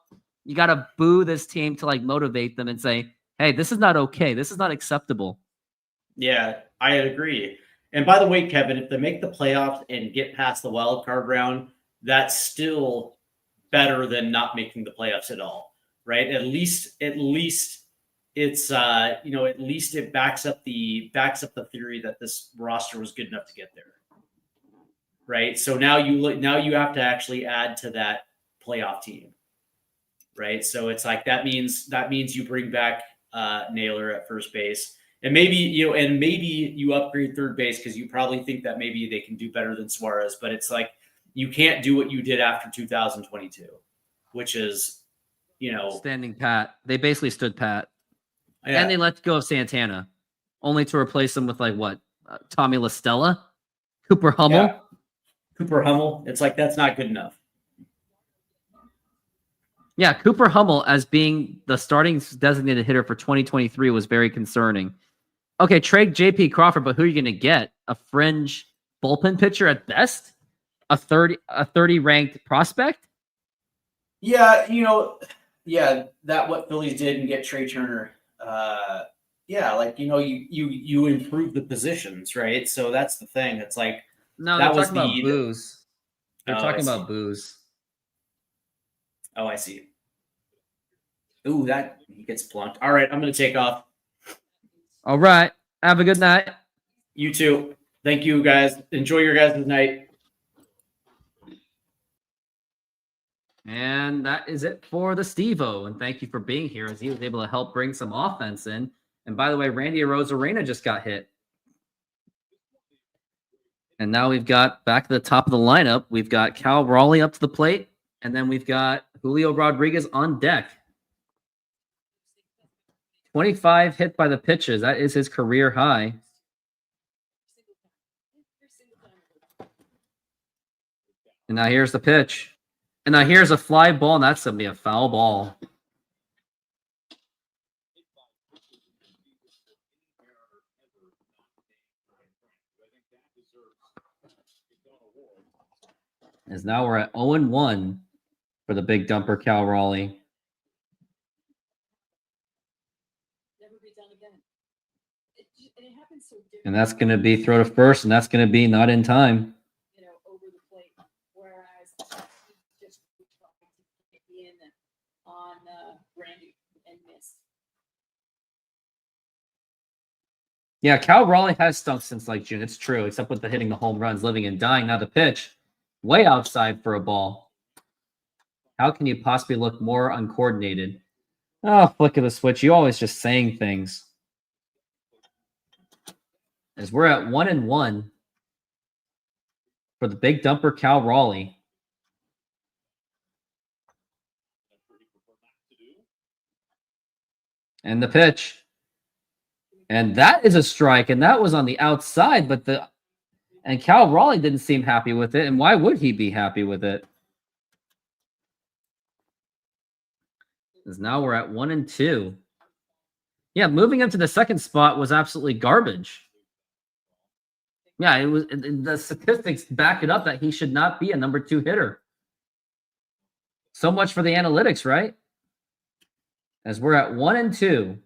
[SPEAKER 1] you got to boo this team to like motivate them and say, hey, this is not okay. This is not acceptable.
[SPEAKER 4] Yeah, I agree. And by the way, Kevin, if they make the playoffs and get past the wild card round, that's still better than not making the playoffs at all, right? At least it's at least it backs up the theory that this roster was good enough to get there, right? So now you have to actually add to that playoff team, right? So it's like that means you bring back Naylor at first base. And maybe you upgrade third base because you probably think that maybe they can do better than Suarez, but it's like you can't do what you did after 2022, which is,
[SPEAKER 1] standing pat. They basically stood pat,
[SPEAKER 4] yeah.
[SPEAKER 1] And they let go of Santana, only to replace him with Tommy La Stella, Cooper Hummel.
[SPEAKER 4] Yeah. Cooper Hummel. It's like that's not good enough.
[SPEAKER 1] Yeah, Cooper Hummel as being the starting designated hitter for 2023 was very concerning. Okay, trade JP Crawford, but who are you going to get? A fringe bullpen pitcher at best? A 30 ranked prospect?
[SPEAKER 5] Yeah, that what Phillies did and get Trey Turner.
[SPEAKER 4] You improve the positions, right? So that's the thing. It's like
[SPEAKER 1] no,
[SPEAKER 4] that
[SPEAKER 1] they're
[SPEAKER 4] was
[SPEAKER 1] talking about booze. They're talking about booze.
[SPEAKER 4] Oh, I see. Ooh, that he gets plunked. All right, I'm going to take off.
[SPEAKER 1] All right. Have a good night.
[SPEAKER 4] You too. Thank you, guys. Enjoy your guys' night.
[SPEAKER 1] And that is it for the Steve-O. And thank you for being here as he was able to help bring some offense in. And by the way, Randy Arozarena just got hit. And now we've got back to the top of the lineup. We've got Cal Raleigh up to the plate. And then we've got Julio Rodriguez on deck. 25 hit by the pitches. That is his career high. And now here's the pitch. And now here's a fly ball, and that's going to be a foul ball. As now we're at 0-1 for the big dumper, Cal Raleigh. And that's going to be throw to first, and that's going to be not in time.
[SPEAKER 6] Over the plate, whereas just in on Randy and missed.
[SPEAKER 1] Yeah, Cal Raleigh has stunk since like June. It's true, except with the hitting the home runs, living and dying. Now the pitch, way outside for a ball. How can you possibly look more uncoordinated? Oh, flick of the switch. You always just saying things. As we're at 1-1 for the big dumper, Cal Raleigh. And the pitch. And that is a strike, and that was on the outside, but Cal Raleigh didn't seem happy with it, and why would he be happy with it? Because now we're at 1-2. Yeah, moving into the second spot was absolutely garbage. Yeah, it was. The statistics back it up that he should not be a number 2 hitter. So much for the analytics, right? As we're at 1-2.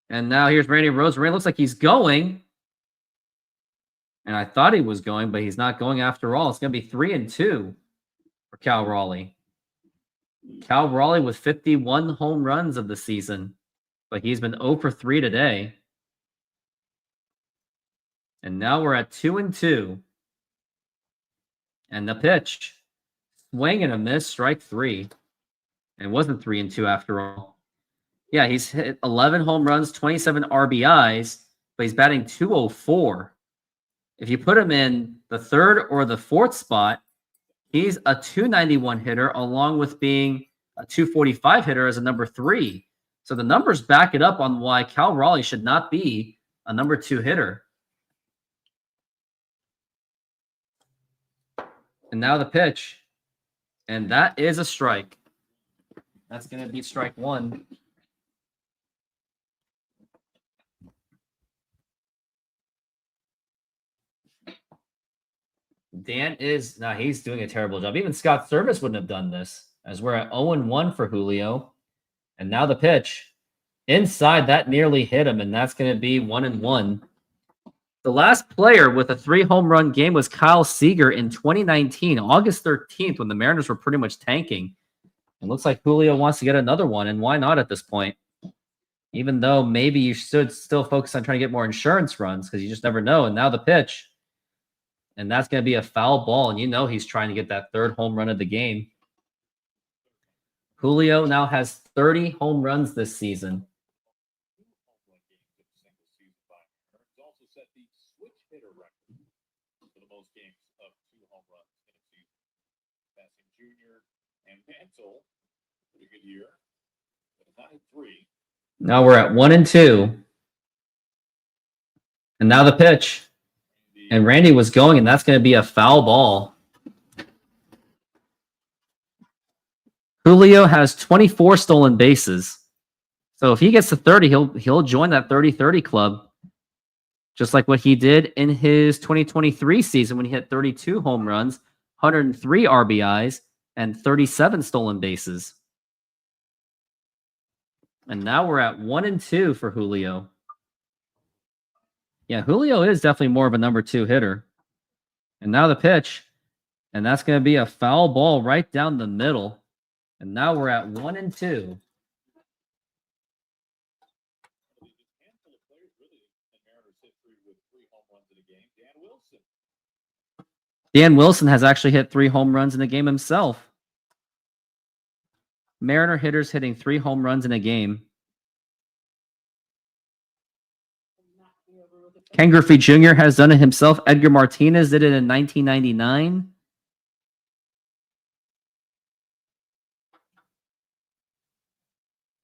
[SPEAKER 1] And now here's Randy Arozarena. Looks like he's going. And I thought he was going, but he's not going after all. It's going to be 3-2 for Cal Raleigh. Cal Raleigh with 51 home runs of the season. But he's been 0 for 3 today. And now we're at 2-2. And the pitch. Swing and a miss, strike 3. And it wasn't 3-2 after all. Yeah, he's hit 11 home runs, 27 RBIs, but he's batting .204. If you put him in the third or the fourth spot, he's a .291 hitter, along with being a .245 hitter as a number 3. So the numbers back it up on why Cal Raleigh should not be a number 2 hitter. And now the pitch. And that is a strike. That's going to be strike 1. Dan is, he's doing a terrible job. Even Scott Service wouldn't have done this, as we're at 0-1 for Julio. And now the pitch. Inside, that nearly hit him, and that's going to be 1-1. The last player with a 3 home run game was Kyle Seager in 2019, August 13th, when the Mariners were pretty much tanking. It looks like Julio wants to get another one, and why not at this point? Even though maybe you should still focus on trying to get more insurance runs, because you just never know. And now the pitch. And that's going to be a foul ball, and you know he's trying to get that 3rd home run of the game. Julio now has 30 home runs this season. Now we're at 1-2. And now the pitch. And Randy was going, and that's going to be a foul ball. Julio has 24 stolen bases. So if he gets to 30, he'll join that 30-30 club. Just like what he did in his 2023 season when he hit 32 home runs, 103 RBIs, and 37 stolen bases. And now we're at 1-2 for Julio. Yeah, Julio is definitely more of a number 2 hitter. And now the pitch. And that's going to be a foul ball right down the middle. And now we're at 1-2. Dan Wilson has actually hit 3 home runs in the game himself. Mariner hitters hitting 3 home runs in a game. Ken Griffey Jr. has done it himself. Edgar Martinez did it in 1999.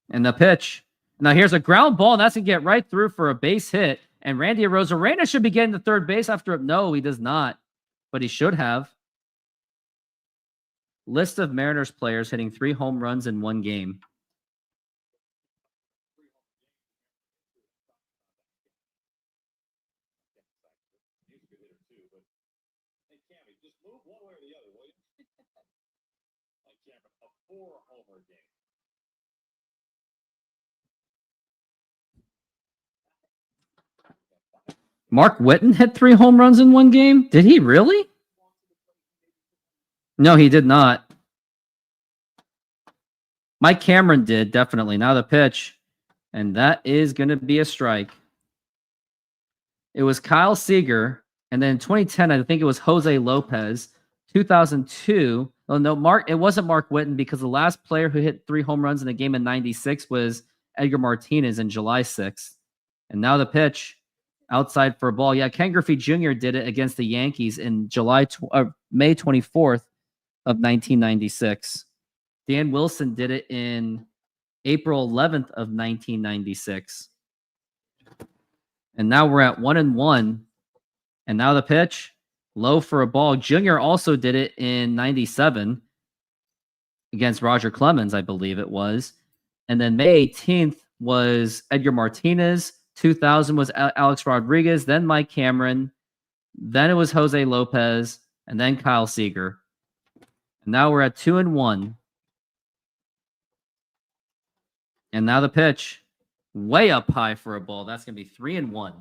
[SPEAKER 1] And the pitch. Now here's a ground ball, and that's going to get right through for a base hit. And Randy Arozarena should be getting to third base after it. No, he does not. But he should have. List of Mariners players hitting 3 home runs in one game. Mark Whitten hit 3 home runs in one game? Did he really? No, he did not. Mike Cameron did, definitely. Now the pitch. And that is going to be a strike. It was Kyle Seager. And then in 2010, I think it was Jose Lopez. 2002. Oh, no, it wasn't Mark Whitten because the last player who hit 3 home runs in a game in 96 was Edgar Martinez in July 6th. And now the pitch. Outside for a ball. Yeah, Ken Griffey Jr. did it against the Yankees in May 24th of 1996. Dan Wilson did it in April 11th of 1996. And now we're at 1-1. And now the pitch. Low for a ball. Jr. also did it in 97 against Roger Clemens, I believe it was. And then May 18th was Edgar Martinez. 2000 was Alex Rodriguez, then Mike Cameron, then it was Jose Lopez, and then Kyle Seager. And now we're at 2-1. And now the pitch, way up high for a ball. That's going to be 3-1.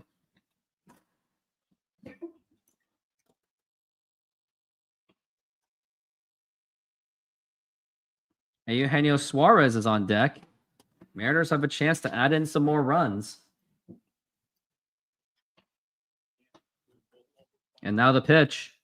[SPEAKER 1] Eugenio Suarez is on deck. Mariners have a chance to add in some more runs. And now the pitch.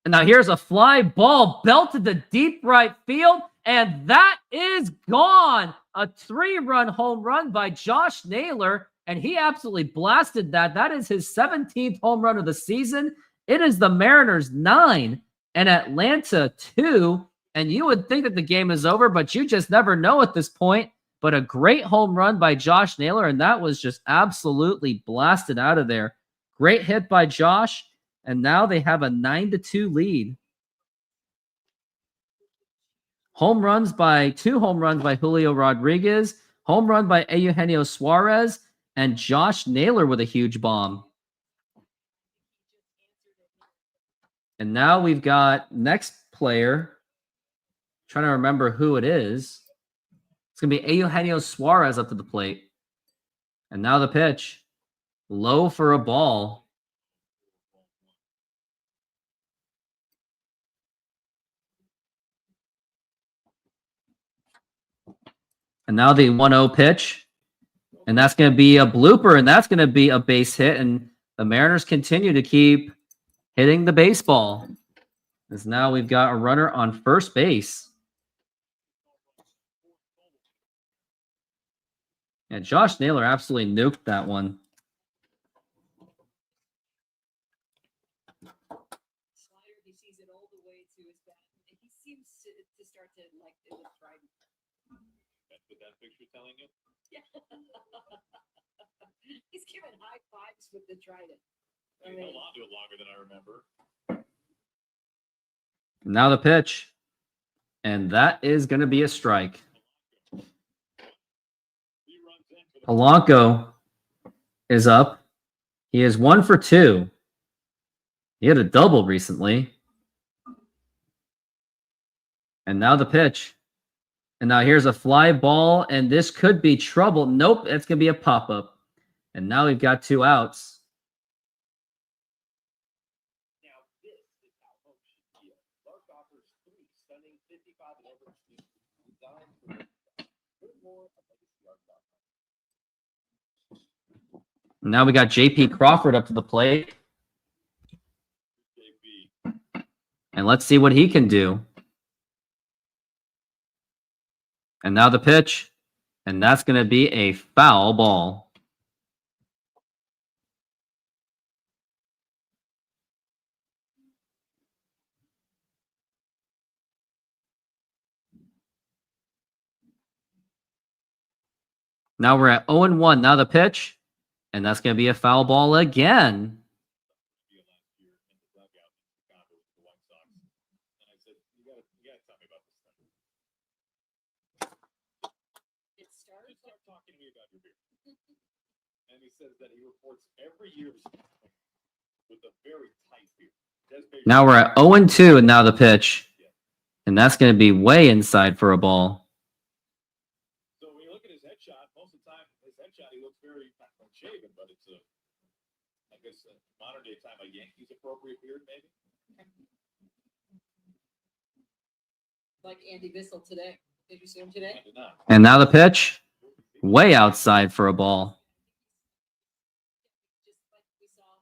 [SPEAKER 1] And now here's a fly ball belted to deep right field. And that is gone. A 3-run home run by Josh Naylor. And he absolutely blasted that. That is his 17th home run of the season. It is the Mariners 9 and Atlanta 2. And you would think that the game is over, but you just never know at this point. But a great home run by Josh Naylor. And that was just absolutely blasted out of there. Great hit by Josh. And now they have a 9-2 lead. Two home runs by Julio Rodriguez, home run by Eugenio Suarez, and Josh Naylor with a huge bomb. And now we've got next player. Trying to remember who it is. It's going to be Eugenio Suarez up to the plate. And now the pitch. Low for a ball. And now the 1-0 pitch. And that's going to be a blooper, and that's going to be a base hit. And the Mariners continue to keep hitting the baseball. As now we've got a runner on first base. Yeah, Josh Naylor absolutely nuked that one.
[SPEAKER 6] Slider, he sees it all the way to his back. And he seems to start to like it with Trident.
[SPEAKER 7] That's what that picture telling you?
[SPEAKER 6] Yeah. He's giving high fives with the Trident.
[SPEAKER 7] He held on to it longer than I remember.
[SPEAKER 1] Now the pitch. And that is going to be a strike. Polanco is up. He is 1 for 2. He had a double recently. And now the pitch. And now here's a fly ball, and this could be trouble. Nope, it's going to be a pop-up. And now we've got 2 outs.
[SPEAKER 7] Now, this is how hope should feel. Lark offers 3 stunning 55 overs designed for learn more at legacyart.com.
[SPEAKER 1] Now we got JP Crawford up to the plate.
[SPEAKER 7] JP.
[SPEAKER 1] And let's see what he can do. And now the pitch. And that's going to be a foul ball. Now we're at 0-1. Now the pitch. And that's going to be a foul ball again.
[SPEAKER 6] It started.
[SPEAKER 7] Start talking to me about your beer. And he says that he reports every year with a very tight beer.
[SPEAKER 1] Now we're at 0-2, and now the pitch. And that's going to be way inside for a ball.
[SPEAKER 7] So when you look at his headshot, most of the time, his headshot, he looks very not shaven, but it's a, I guess, a modern day time, a Yankees appropriate beard, maybe.
[SPEAKER 6] Like Andy Bissell today. Did you see him today?
[SPEAKER 7] I did not.
[SPEAKER 1] And now the pitch. Way outside for a ball.
[SPEAKER 6] Just like we saw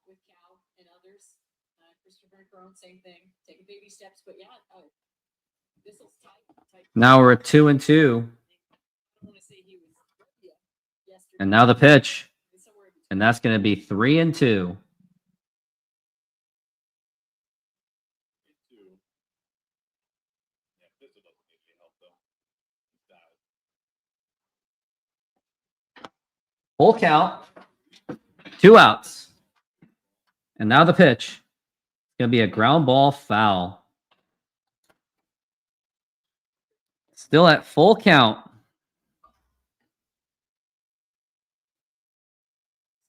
[SPEAKER 6] with Cal and others. Christopher Crone, same thing. Taking baby steps, but yeah, Bissell's tight.
[SPEAKER 1] Now we're at 2-2.
[SPEAKER 6] I don't want to say he was yesterday.
[SPEAKER 1] And now the pitch.
[SPEAKER 6] Somewhere in between.
[SPEAKER 1] And that's going to be 3-2.
[SPEAKER 7] Yeah, this doesn't need any help, though. He's dialed.
[SPEAKER 1] Full count. 2 outs. And now the pitch. It's going to be a ground ball foul. Still at full count.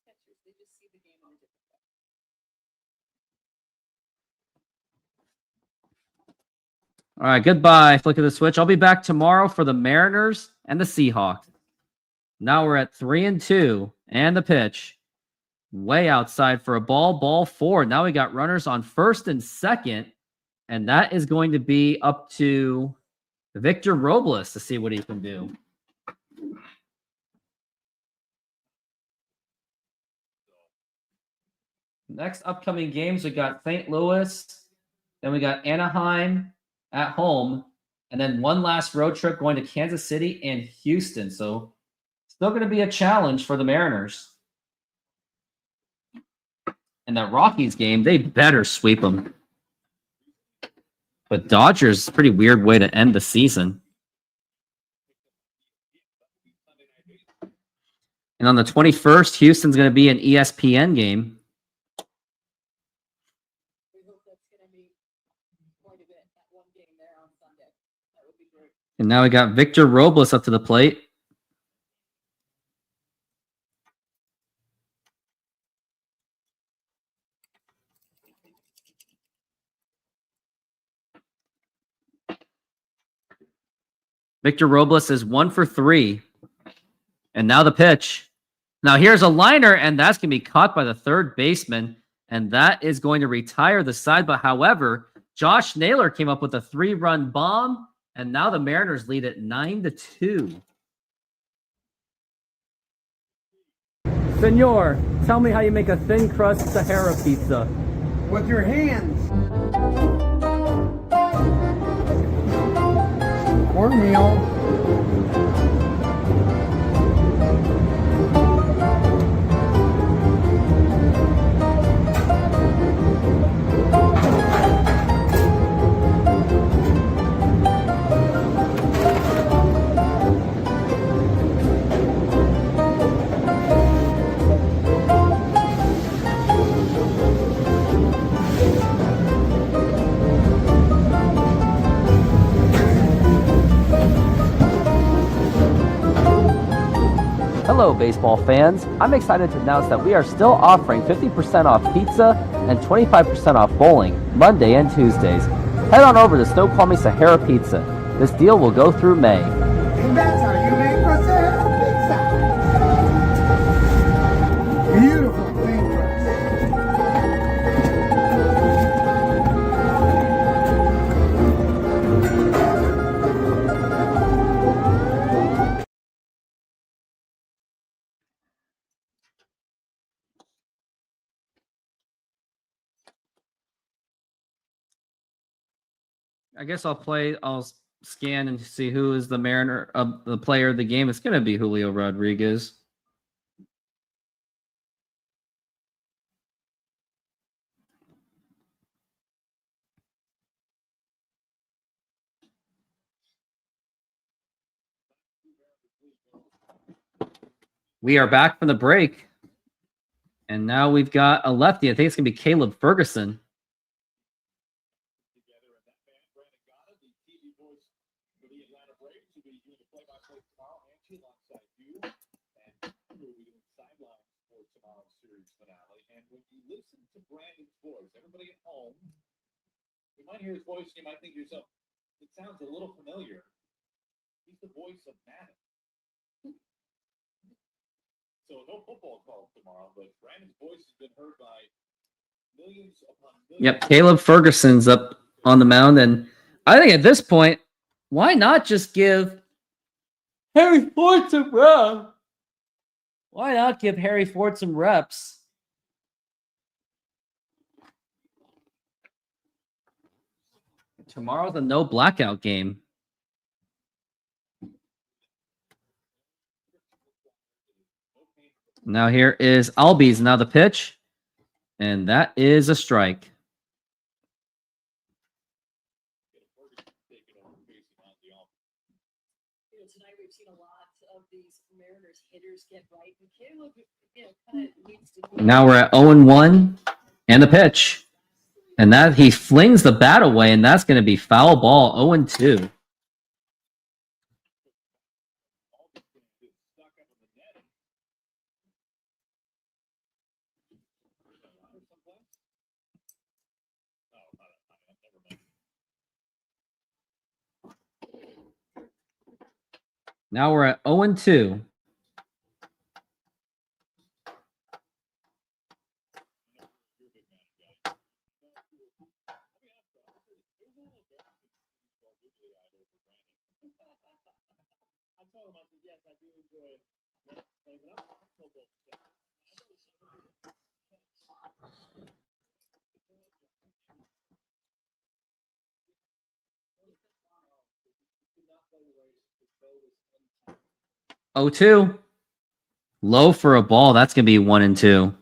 [SPEAKER 6] Catchers, they just see the game on a different way.
[SPEAKER 1] All right, goodbye. Flick of the switch. I'll be back tomorrow for the Mariners and the Seahawks. Now we're at 3-2, and the pitch. Way outside for a ball. Ball 4. Now we got runners on first and second, and that is going to be up to Victor Robles to see what he can do. Next upcoming games, we got St. Louis, then we got Anaheim at home, and then one last road trip going to Kansas City and Houston. So still going to be a challenge for the Mariners. And that Rockies game, they better sweep them. But Dodgers, pretty weird way to end the season. And on the 21st, Houston's going to be an ESPN game.
[SPEAKER 6] We hope that's going to be quite a bit. That one game there on Sunday. That would be great.
[SPEAKER 1] And now we got Victor Robles up to the plate. Victor Robles is 1 for 3. And now the pitch. Now here's a liner, and that's going to be caught by the third baseman. And that is going to retire the side. But however, Josh Naylor came up with a 3-run bomb. And now the Mariners lead at 9-2. Senor, tell me how you make a thin crust Sahara pizza.
[SPEAKER 8] With your hands. Cornmeal.
[SPEAKER 1] Hello, baseball fans. I'm excited to announce that we are still offering 50% off pizza and 25% off bowling Monday and Tuesdays. Head on over to Snoqualmie Sahara Pizza. This deal will go through May.
[SPEAKER 8] And that's how you make a Sahara pizza. Beautiful.
[SPEAKER 1] I guess I'll scan and see who is the Mariner of the player of the game. It's gonna be Julio Rodriguez. We are back from the break. And now we've got a lefty. I think it's gonna be Caleb Ferguson.
[SPEAKER 7] Together in that band, Brandon Gana, the TV voice for the Atlanta Braves, will be doing the play-by-play tomorrow. Angie alongside you, and we'll be doing sidelines for tomorrow's series finale. And when you listen to Brandon's voice, everybody at home, you might hear his voice, and you might think to yourself, it sounds a little familiar. He's the voice of Madden. So no football call tomorrow, but Brandon's voice has been heard by millions upon millions.
[SPEAKER 1] Yep, Caleb Ferguson's up on the mound, and I think at this point, why not just give Harry Ford some reps? Why not give Harry Ford some reps? Tomorrow's a no blackout game. Now here is Albies. Now the pitch, and that is a strike.
[SPEAKER 6] You know, tonight we've seen a lot of these Mariners hitters get right, and Caleb, you know, kind of needs to.
[SPEAKER 1] Now we're at 0-1, and the pitch, and that he flings the bat away, and that's going to be foul ball. 0-2. Now we're at 0-2. Oh, 2. Low for a ball. That's going to be 1-2.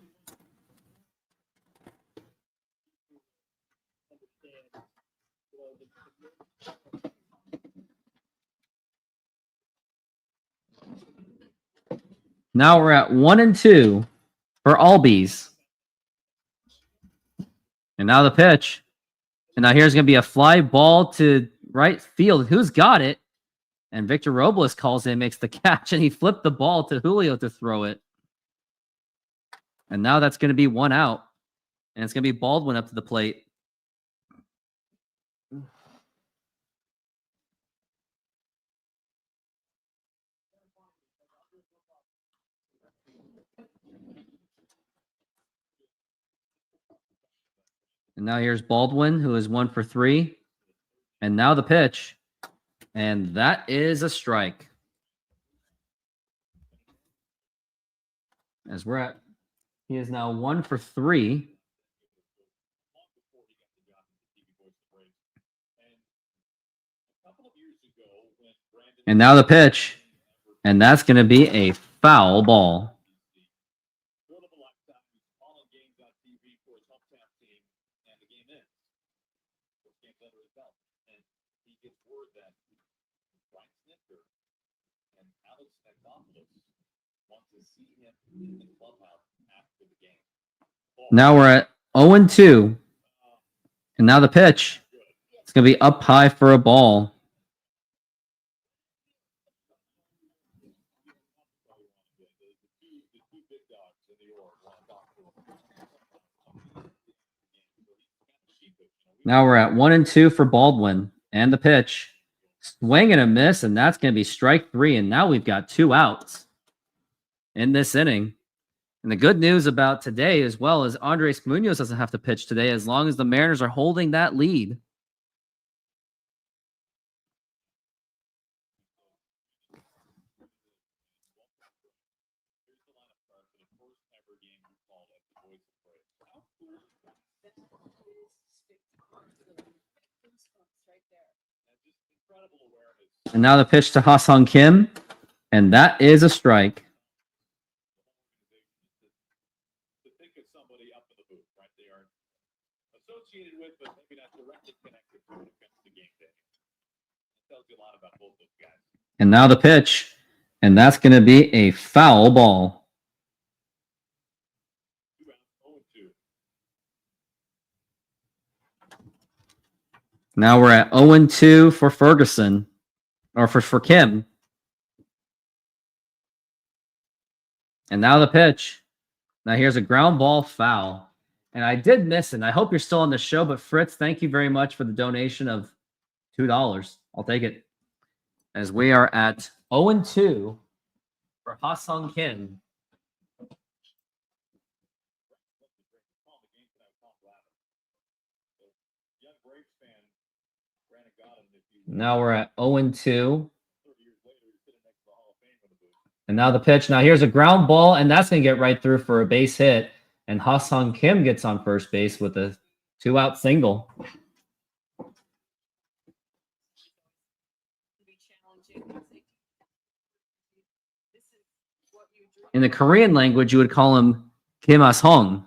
[SPEAKER 1] Now we're at 1-2 for Albies. And now the pitch. And now here's going to be a fly ball to right field. Who's got it? And Victor Robles calls in, makes the catch, and he flipped the ball to Julio to throw it. And now that's going to be 1 out. And it's going to be Baldwin up to the plate. And now here's Baldwin, who is 1 for 3. And now the pitch. And that is a strike. As we're at, he is now 1 for 3. And now the pitch. And that's going to be a foul ball. Now we're at 0-2. And now the pitch. It's going to be up high for a ball. Now we're at 1-2 for Baldwin. And the pitch. Swing and a miss, and that's going to be strike 3. And now we've got 2 outs in this inning. And the good news about today as well is Andres Munoz doesn't have to pitch today as long as the Mariners are holding that lead.
[SPEAKER 6] there.
[SPEAKER 1] And now the pitch to Ha-Sung Kim, and that is a strike.
[SPEAKER 7] To think of somebody up in the booth, right? They are associated with, but maybe not directly connected to when it comes to game day. It tells you a lot about both those guys.
[SPEAKER 1] And now the pitch, and that's going to be a foul ball.
[SPEAKER 7] 2 out, 0-2.
[SPEAKER 1] Now we're at 0-2 for Ferguson, or for Kim. And now the pitch. Now here's a ground ball foul. And I did miss it. And I hope you're still on the show, but Fritz, thank you very much for the donation of $2. I'll take it. As we are at 0-2 for Ha-Sung Kim.
[SPEAKER 7] Young Braves fan, Brandon Goddard, if you
[SPEAKER 1] Now we're at 0-2.
[SPEAKER 7] 30 years later, he's sitting next to the Hall of Fame in the booth.
[SPEAKER 1] And now the pitch. Now here's a ground ball, and that's going to get right through for a base hit. And Ha-Sung Kim gets on first base with a 2-out single.
[SPEAKER 6] Be challenging. This is what you dream
[SPEAKER 1] In the Korean language, you would call him Kim Ah-sung.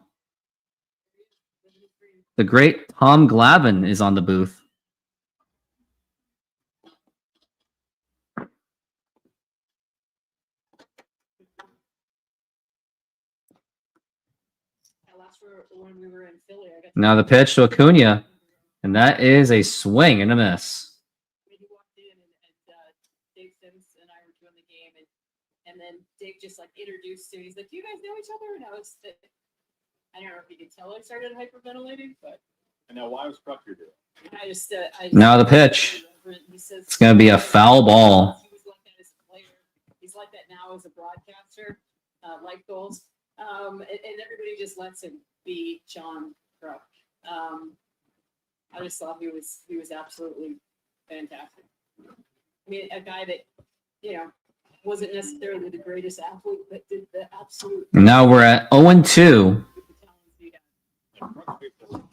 [SPEAKER 1] The great Tom Glavine is on the booth.
[SPEAKER 6] last year when we were in Philly. I got
[SPEAKER 1] Now the pitch to Acuna, and that is a swing and a miss.
[SPEAKER 6] He walked in and Dave Sims and I were doing the game, and then Dave just like introduced to me. He's like, "Do you guys know each other?" And I was, I don't know if you could tell I started hyperventilating, but
[SPEAKER 7] And now, why was Prucker doing?
[SPEAKER 6] I just
[SPEAKER 1] Now the pitch.
[SPEAKER 6] He says
[SPEAKER 1] It's going to be a foul ball.
[SPEAKER 6] He was like that as a player. He's like that now as a broadcaster, like goals. And everybody just lets him be John Kruk. I just thought he was absolutely fantastic. I mean, a guy that, wasn't necessarily the greatest athlete, but did the absolute.
[SPEAKER 1] Now we're at 0-2.
[SPEAKER 6] with the talents he had.
[SPEAKER 7] And Prucker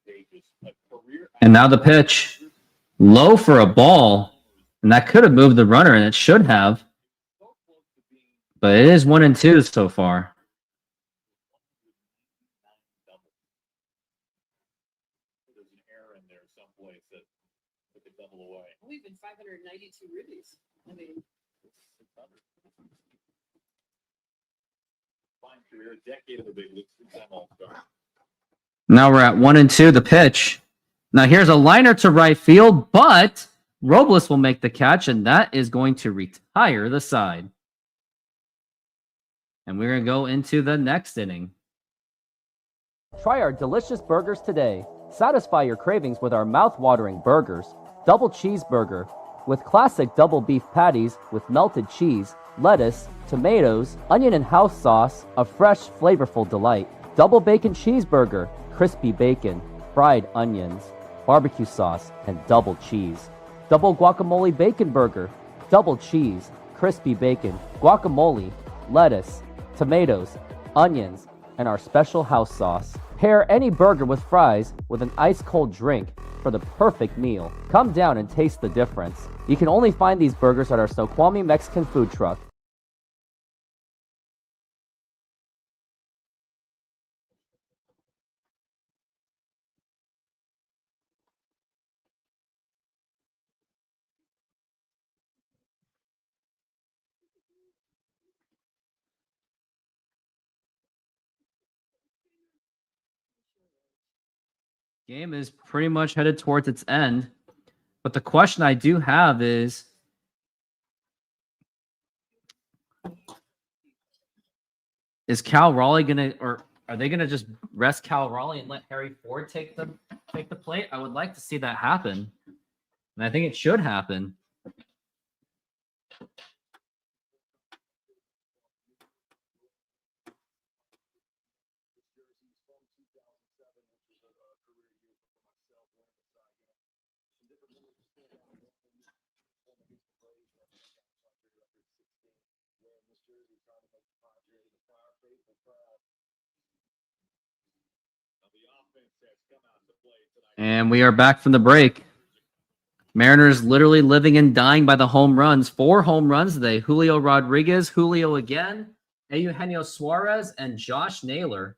[SPEAKER 7] pages a career.
[SPEAKER 1] And now the pitch. Low for a ball. And that could have moved the runner, and it should have.
[SPEAKER 7] So close to being
[SPEAKER 1] But it is 1-2 so far.
[SPEAKER 7] double. There's an error in there someplace that took a double away.
[SPEAKER 6] Only been 592 ribbies. I mean,
[SPEAKER 7] 600. Fine career, decade of the big leagues, 6-time All-Star.
[SPEAKER 1] Now we're at 1-2. The pitch. Now here's a liner to right field, but Robles will make the catch, and that is going to retire the side. And we're going to go into the next inning. Try our delicious burgers today. Satisfy your cravings with our mouth-watering burgers. Double cheeseburger with classic double beef patties with melted cheese, lettuce, tomatoes, onion and house sauce, a fresh, flavorful delight. Double bacon cheeseburger, crispy bacon, fried onions, barbecue sauce, and double cheese. Double guacamole bacon burger, double cheese, crispy bacon, guacamole, lettuce, tomatoes, onions, and our special house sauce. Pair any burger with fries with an ice-cold drink for the perfect meal. Come down and taste the difference. You can only find these burgers at our Snoqualmie Mexican food truck. Game is pretty much headed towards its end. But the question I do have is Cal Raleigh gonna, or are they gonna just rest Cal Raleigh and let Harry Ford take the plate? I would like to see that happen. And I think it should happen.
[SPEAKER 7] Now the
[SPEAKER 1] And we are back from the break. Mariners literally living and dying by the home runs. 4 home runs today. Julio Rodriguez, Julio again, Eugenio Suarez, and Josh Naylor.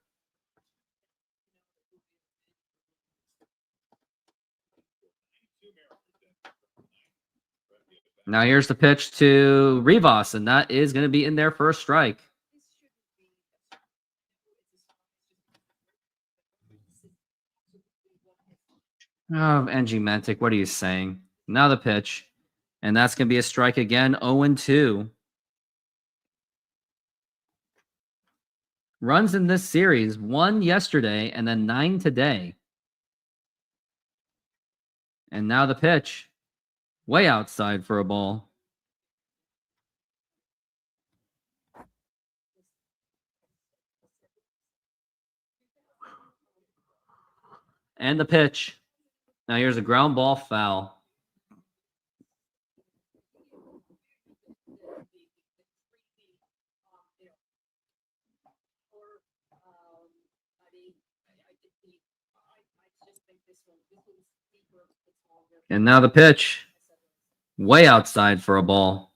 [SPEAKER 1] Now here's the pitch to Rivas, and that is going to be in there for a strike. Oh, Angie Mentic, what are you saying? Now the pitch, and that's going to be a strike again, 0-2. Runs in this series, 1 yesterday and then 9 today. And now the pitch, way outside for a ball. And the pitch. Now here's a ground ball foul. And now the pitch, way outside for a ball.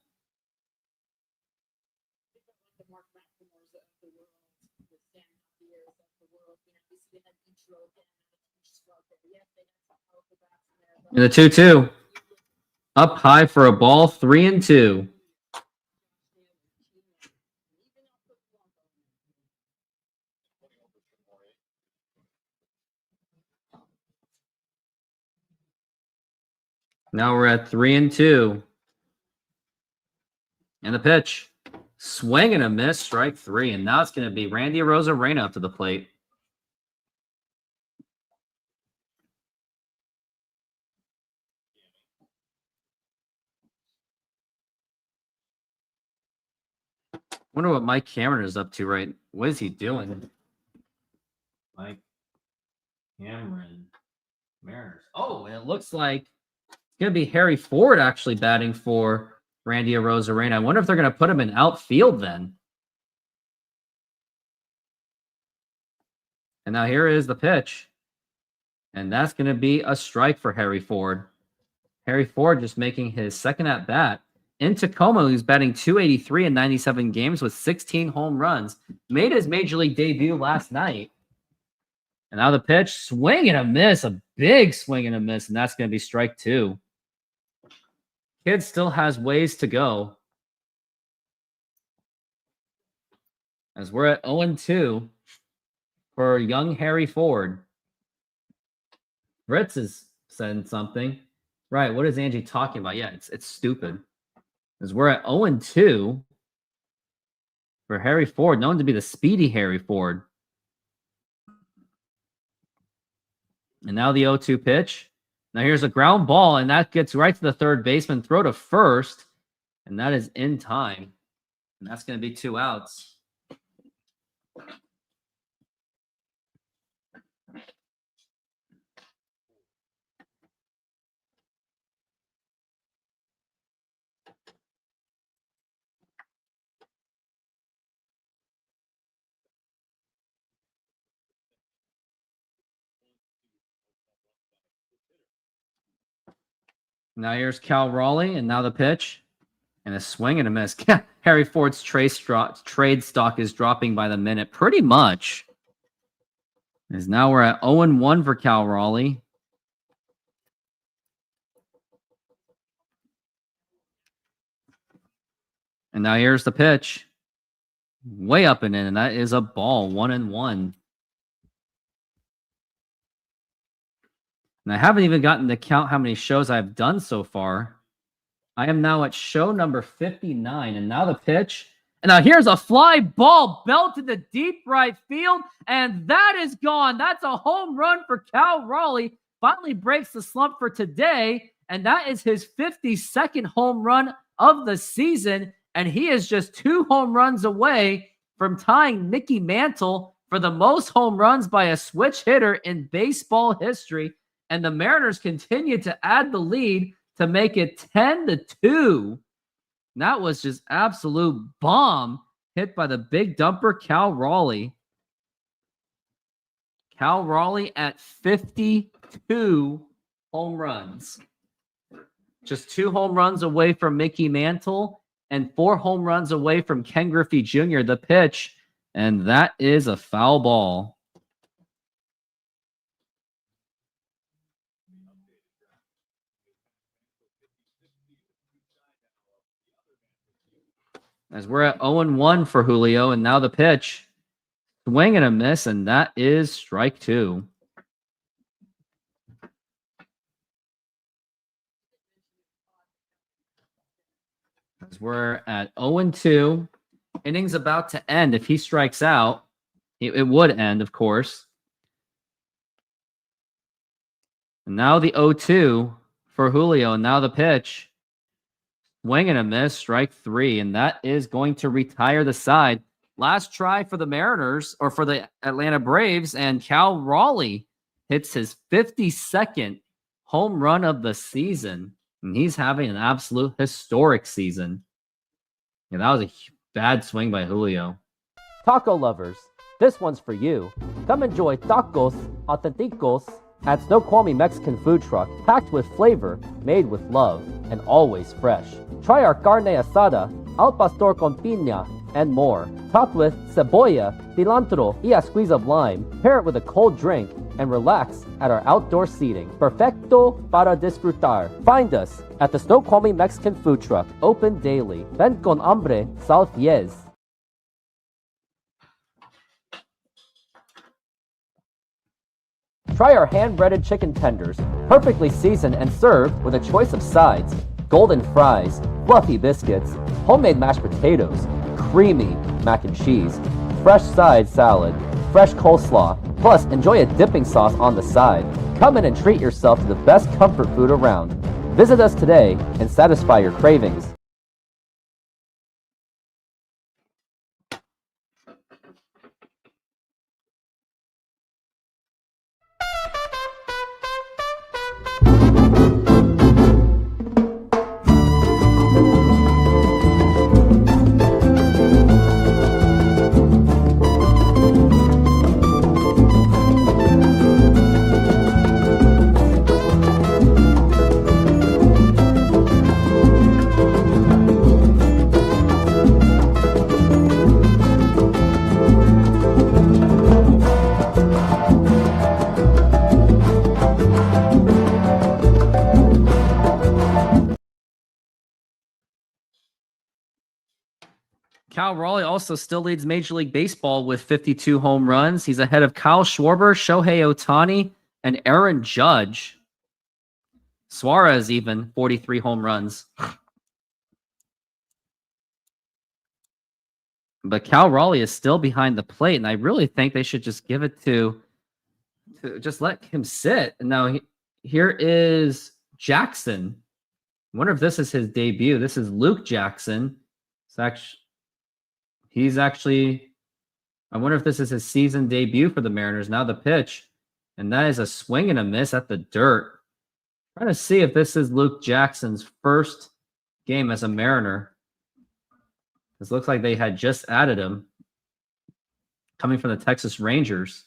[SPEAKER 1] And the 2-2. Up high for a ball, 3-2. Now we're at 3-2. And the pitch. Swing and a miss, strike 3. And now it's going to be Randy Arozarena up to the plate. Wonder what Mike Cameron is up to, right? What is he doing? Mike Cameron, Mariners. Oh, and it looks like it's going to be Harry Ford actually batting for Randy Arozarena. I wonder if they're going to put him in outfield then. And now here is the pitch. And that's going to be a strike for Harry Ford. Harry Ford just making his second at bat. In Tacoma, who's batting .283 in 97 games with 16 home runs, made his major league debut last night. And now the pitch, swing and a miss, a big swing and a miss, and that's going to be strike 2. Kid still has ways to go. As we're at 0-2 for young Harry Ford. Fritz is saying something. Right, what is Angie talking about? Yeah, it's stupid. As we're at 0-2 for Harry Ford, known to be the speedy Harry Ford. And now the 0-2 pitch. Now here's a ground ball, and that gets right to the third baseman. Throw to first, and that is in time. And that's going to be 2 outs. Now here's Cal Raleigh, and now the pitch. And a swing and a miss. Harry Ford's trade stock is dropping by the minute, pretty much. As now we're at 0-1 for Cal Raleigh. And now here's the pitch. Way up and in, and that is a ball, 1-1. And I haven't even gotten to count how many shows I've done so far. I am now at show number 59. And now the pitch. And now here's a fly ball belted to deep right field. And that is gone. That's a home run for Cal Raleigh. Finally breaks the slump for today. And that is his 52nd home run of the season. And he is just 2 home runs away from tying Mickey Mantle for the most home runs by a switch hitter in baseball history. And the Mariners continue to add the lead to make it 10-2. That was just absolute bomb hit by the big dumper, Cal Raleigh. Cal Raleigh at 52 home runs. Just 2 home runs away from Mickey Mantle and 4 home runs away from Ken Griffey Jr. The pitch, and that is a foul ball. As we're at 0-1 for Julio, and now the pitch. Swing and a miss, and that is strike 2. As we're at 0-2. Inning's about to end. If he strikes out, it would end, of course. And now the 0-2 for Julio, and now the pitch. Swing and a miss, strike 3, and that is going to retire the side. Last try for the Mariners, or for the Atlanta Braves, and Cal Raleigh hits his 52nd home run of the season, and he's having an absolute historic season. Yeah, that was a bad swing by Julio.
[SPEAKER 9] Taco lovers, this one's for you. Come enjoy tacos autenticos at Snoqualmie Mexican food truck, packed with flavor, made with love, and always fresh. Try our carne asada, al pastor con piña, and more. Topped with cebolla, cilantro, y a squeeze of lime. Pair it with a cold drink and relax at our outdoor seating. Perfecto para disfrutar. Find us at the Snoqualmie Mexican food truck, open daily. Ven con hambre, sal fiez. Try our hand-breaded chicken tenders, perfectly seasoned and served with a choice of sides, golden fries, fluffy biscuits, homemade mashed potatoes, creamy mac and cheese, fresh side salad, fresh coleslaw, plus enjoy a dipping sauce on the side. Come in and treat yourself to the best comfort food around. Visit us today and satisfy your cravings.
[SPEAKER 1] Cal Raleigh also still leads Major League Baseball with 52 home runs. He's ahead of Kyle Schwarber, Shohei Ohtani, and Aaron Judge. Suarez even 43 home runs. But Cal Raleigh is still behind the plate, and I really think they should just give it to just let him sit. And now here is Jackson. I wonder if this is his debut. This is Luke Jackson. He's actually, I wonder if this is his season debut for the Mariners. Now the pitch, and that is a swing and a miss at the dirt. Trying to see if this is Luke Jackson's first game as a Mariner. This looks like they had just added him, coming from the Texas Rangers.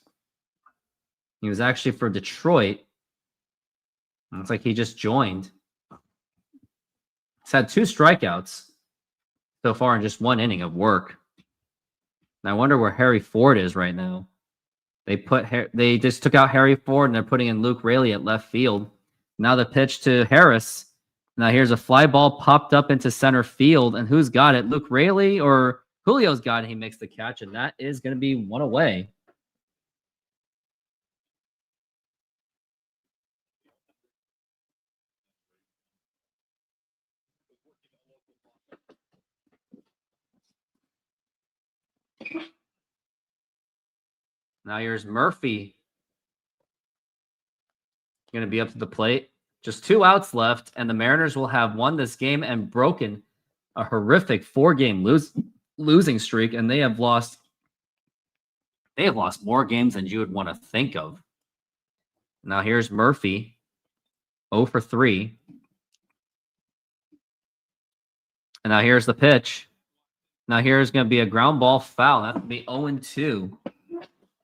[SPEAKER 1] He was actually for Detroit. Looks like he just joined. He's had 2 strikeouts so far in just 1 inning of work. And I wonder where Harry Ford is right now. They just took out Harry Ford and they're putting in Luke Raley at left field. Now the pitch to Harris. Now here's a fly ball popped up into center field, and who's got it? Luke Raley or Julio's got it. He makes the catch, and that is going to be 1 away. Now here's Murphy. Going to be up to the plate. Just 2 outs left, and the Mariners will have won this game and broken a horrific 4-game losing streak, and they have lost more games than you would want to think of. Now here's Murphy, 0 for 3. And now here's the pitch. Now here's going to be a ground ball foul. That would be 0-2.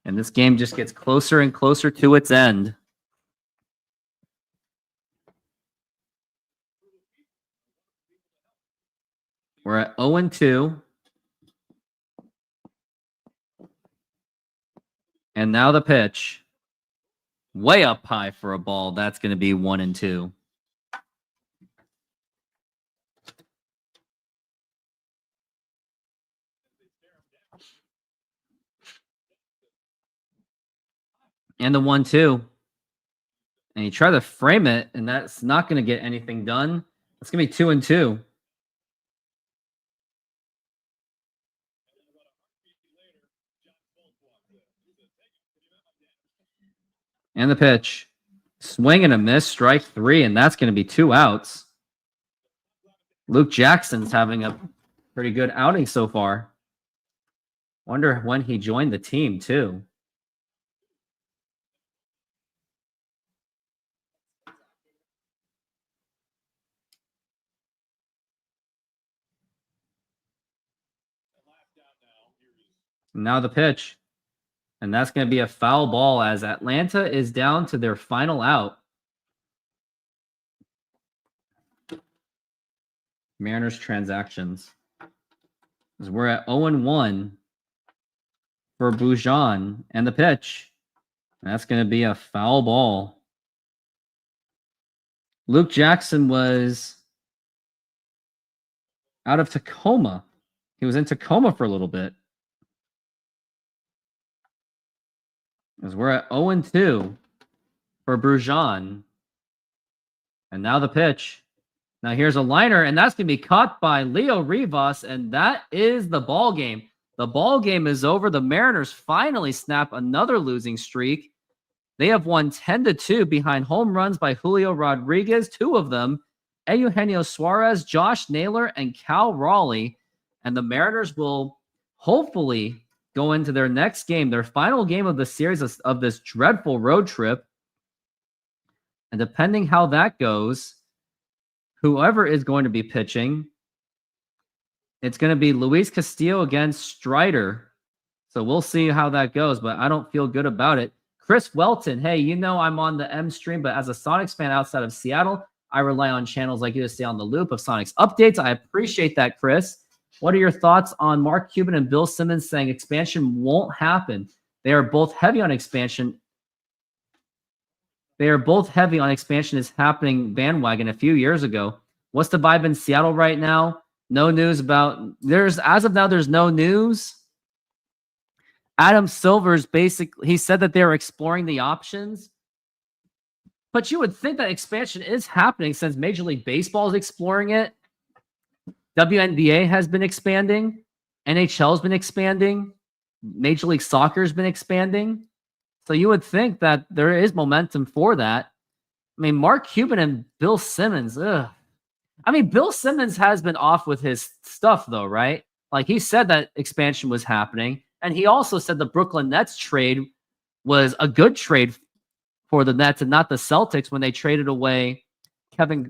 [SPEAKER 1] And this game just gets closer and closer to its end. We're at 0-2. And now the pitch. Way up high for a ball. That's going to be 1-2. And the 1-2. And you try to frame it, and that's not going to get anything done. It's going to be 2-2. And the pitch. Swing and a miss, strike 3, and that's going to be 2 outs. Luke Jackson's having a pretty good outing so far. Wonder when he joined the team, too. Now the pitch. And that's going to be a foul ball as Atlanta is down to their final out. Mariners transactions. As we're at 0-1 for Bujan and the pitch. And that's going to be a foul ball. Luke Jackson was out of Tacoma. He was in Tacoma for a little bit. As we're at 0-2 for Brujan. And now the pitch. Now here's a liner, and that's going to be caught by Leo Rivas, and that is the ball game. The ball game is over. The Mariners finally snap another losing streak. They have won 10-2 behind home runs by Julio Rodriguez, 2 of them, Eugenio Suarez, Josh Naylor, and Cal Raleigh. And the Mariners will hopefully go into their next game, their final game of the series of this dreadful road trip. And depending how that goes, whoever is going to be pitching, it's going to be Luis Castillo against Strider. So we'll see how that goes, but I don't feel good about it. Chris Welton, hey, you know I'm on the M stream, but as a Sonics fan outside of Seattle, I rely on channels like you to stay on the loop of Sonics updates. I appreciate that, Chris. What are your thoughts on Mark Cuban and Bill Simmons saying expansion won't happen? They are both heavy on expansion. They are both heavy on expansion is happening bandwagon a few years ago. What's the vibe in Seattle right now? No news about as of now, there's no news. Adam Silver's basically, he said that they're exploring the options. But you would think that expansion is happening since Major League Baseball is exploring it. WNBA has been expanding. NHL has been expanding. Major League Soccer has been expanding. So you would think that there is momentum for that. I mean, Mark Cuban and Bill Simmons, ugh. I mean, Bill Simmons has been off with his stuff, though, right? Like, he said that expansion was happening. And he also said the Brooklyn Nets trade was a good trade for the Nets and not the Celtics when they traded away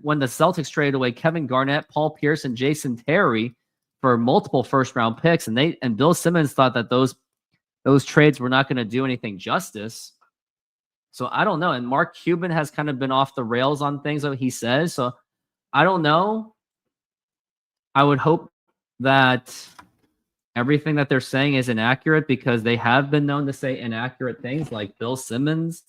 [SPEAKER 1] when the Celtics traded away Kevin Garnett, Paul Pierce, and Jason Terry for multiple first-round picks. And Bill Simmons thought that those trades were not going to do anything justice. So I don't know. And Mark Cuban has kind of been off the rails on things that he says. So I don't know. I would hope that everything that they're saying is inaccurate because they have been known to say inaccurate things like Bill Simmons.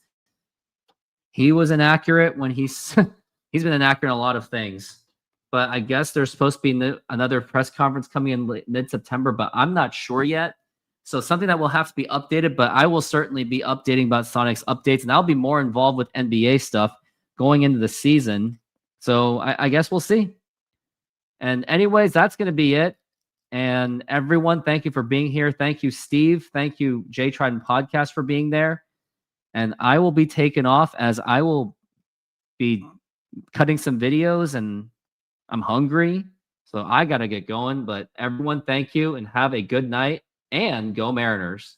[SPEAKER 1] He was inaccurate when he's been inaccurate in a lot of things. But I guess there's supposed to be another press conference coming in mid-September, but I'm not sure yet. So something that will have to be updated, but I will certainly be updating about Sonics updates, and I'll be more involved with NBA stuff going into the season. So I guess we'll see. And anyways, that's going to be it. And everyone, thank you for being here. Thank you, Steve. Thank you, Jay Trident Podcast, for being there. And I will be taken off as I will be cutting some videos, and I'm hungry. So I got to get going. But everyone, thank you and have a good night. And go Mariners.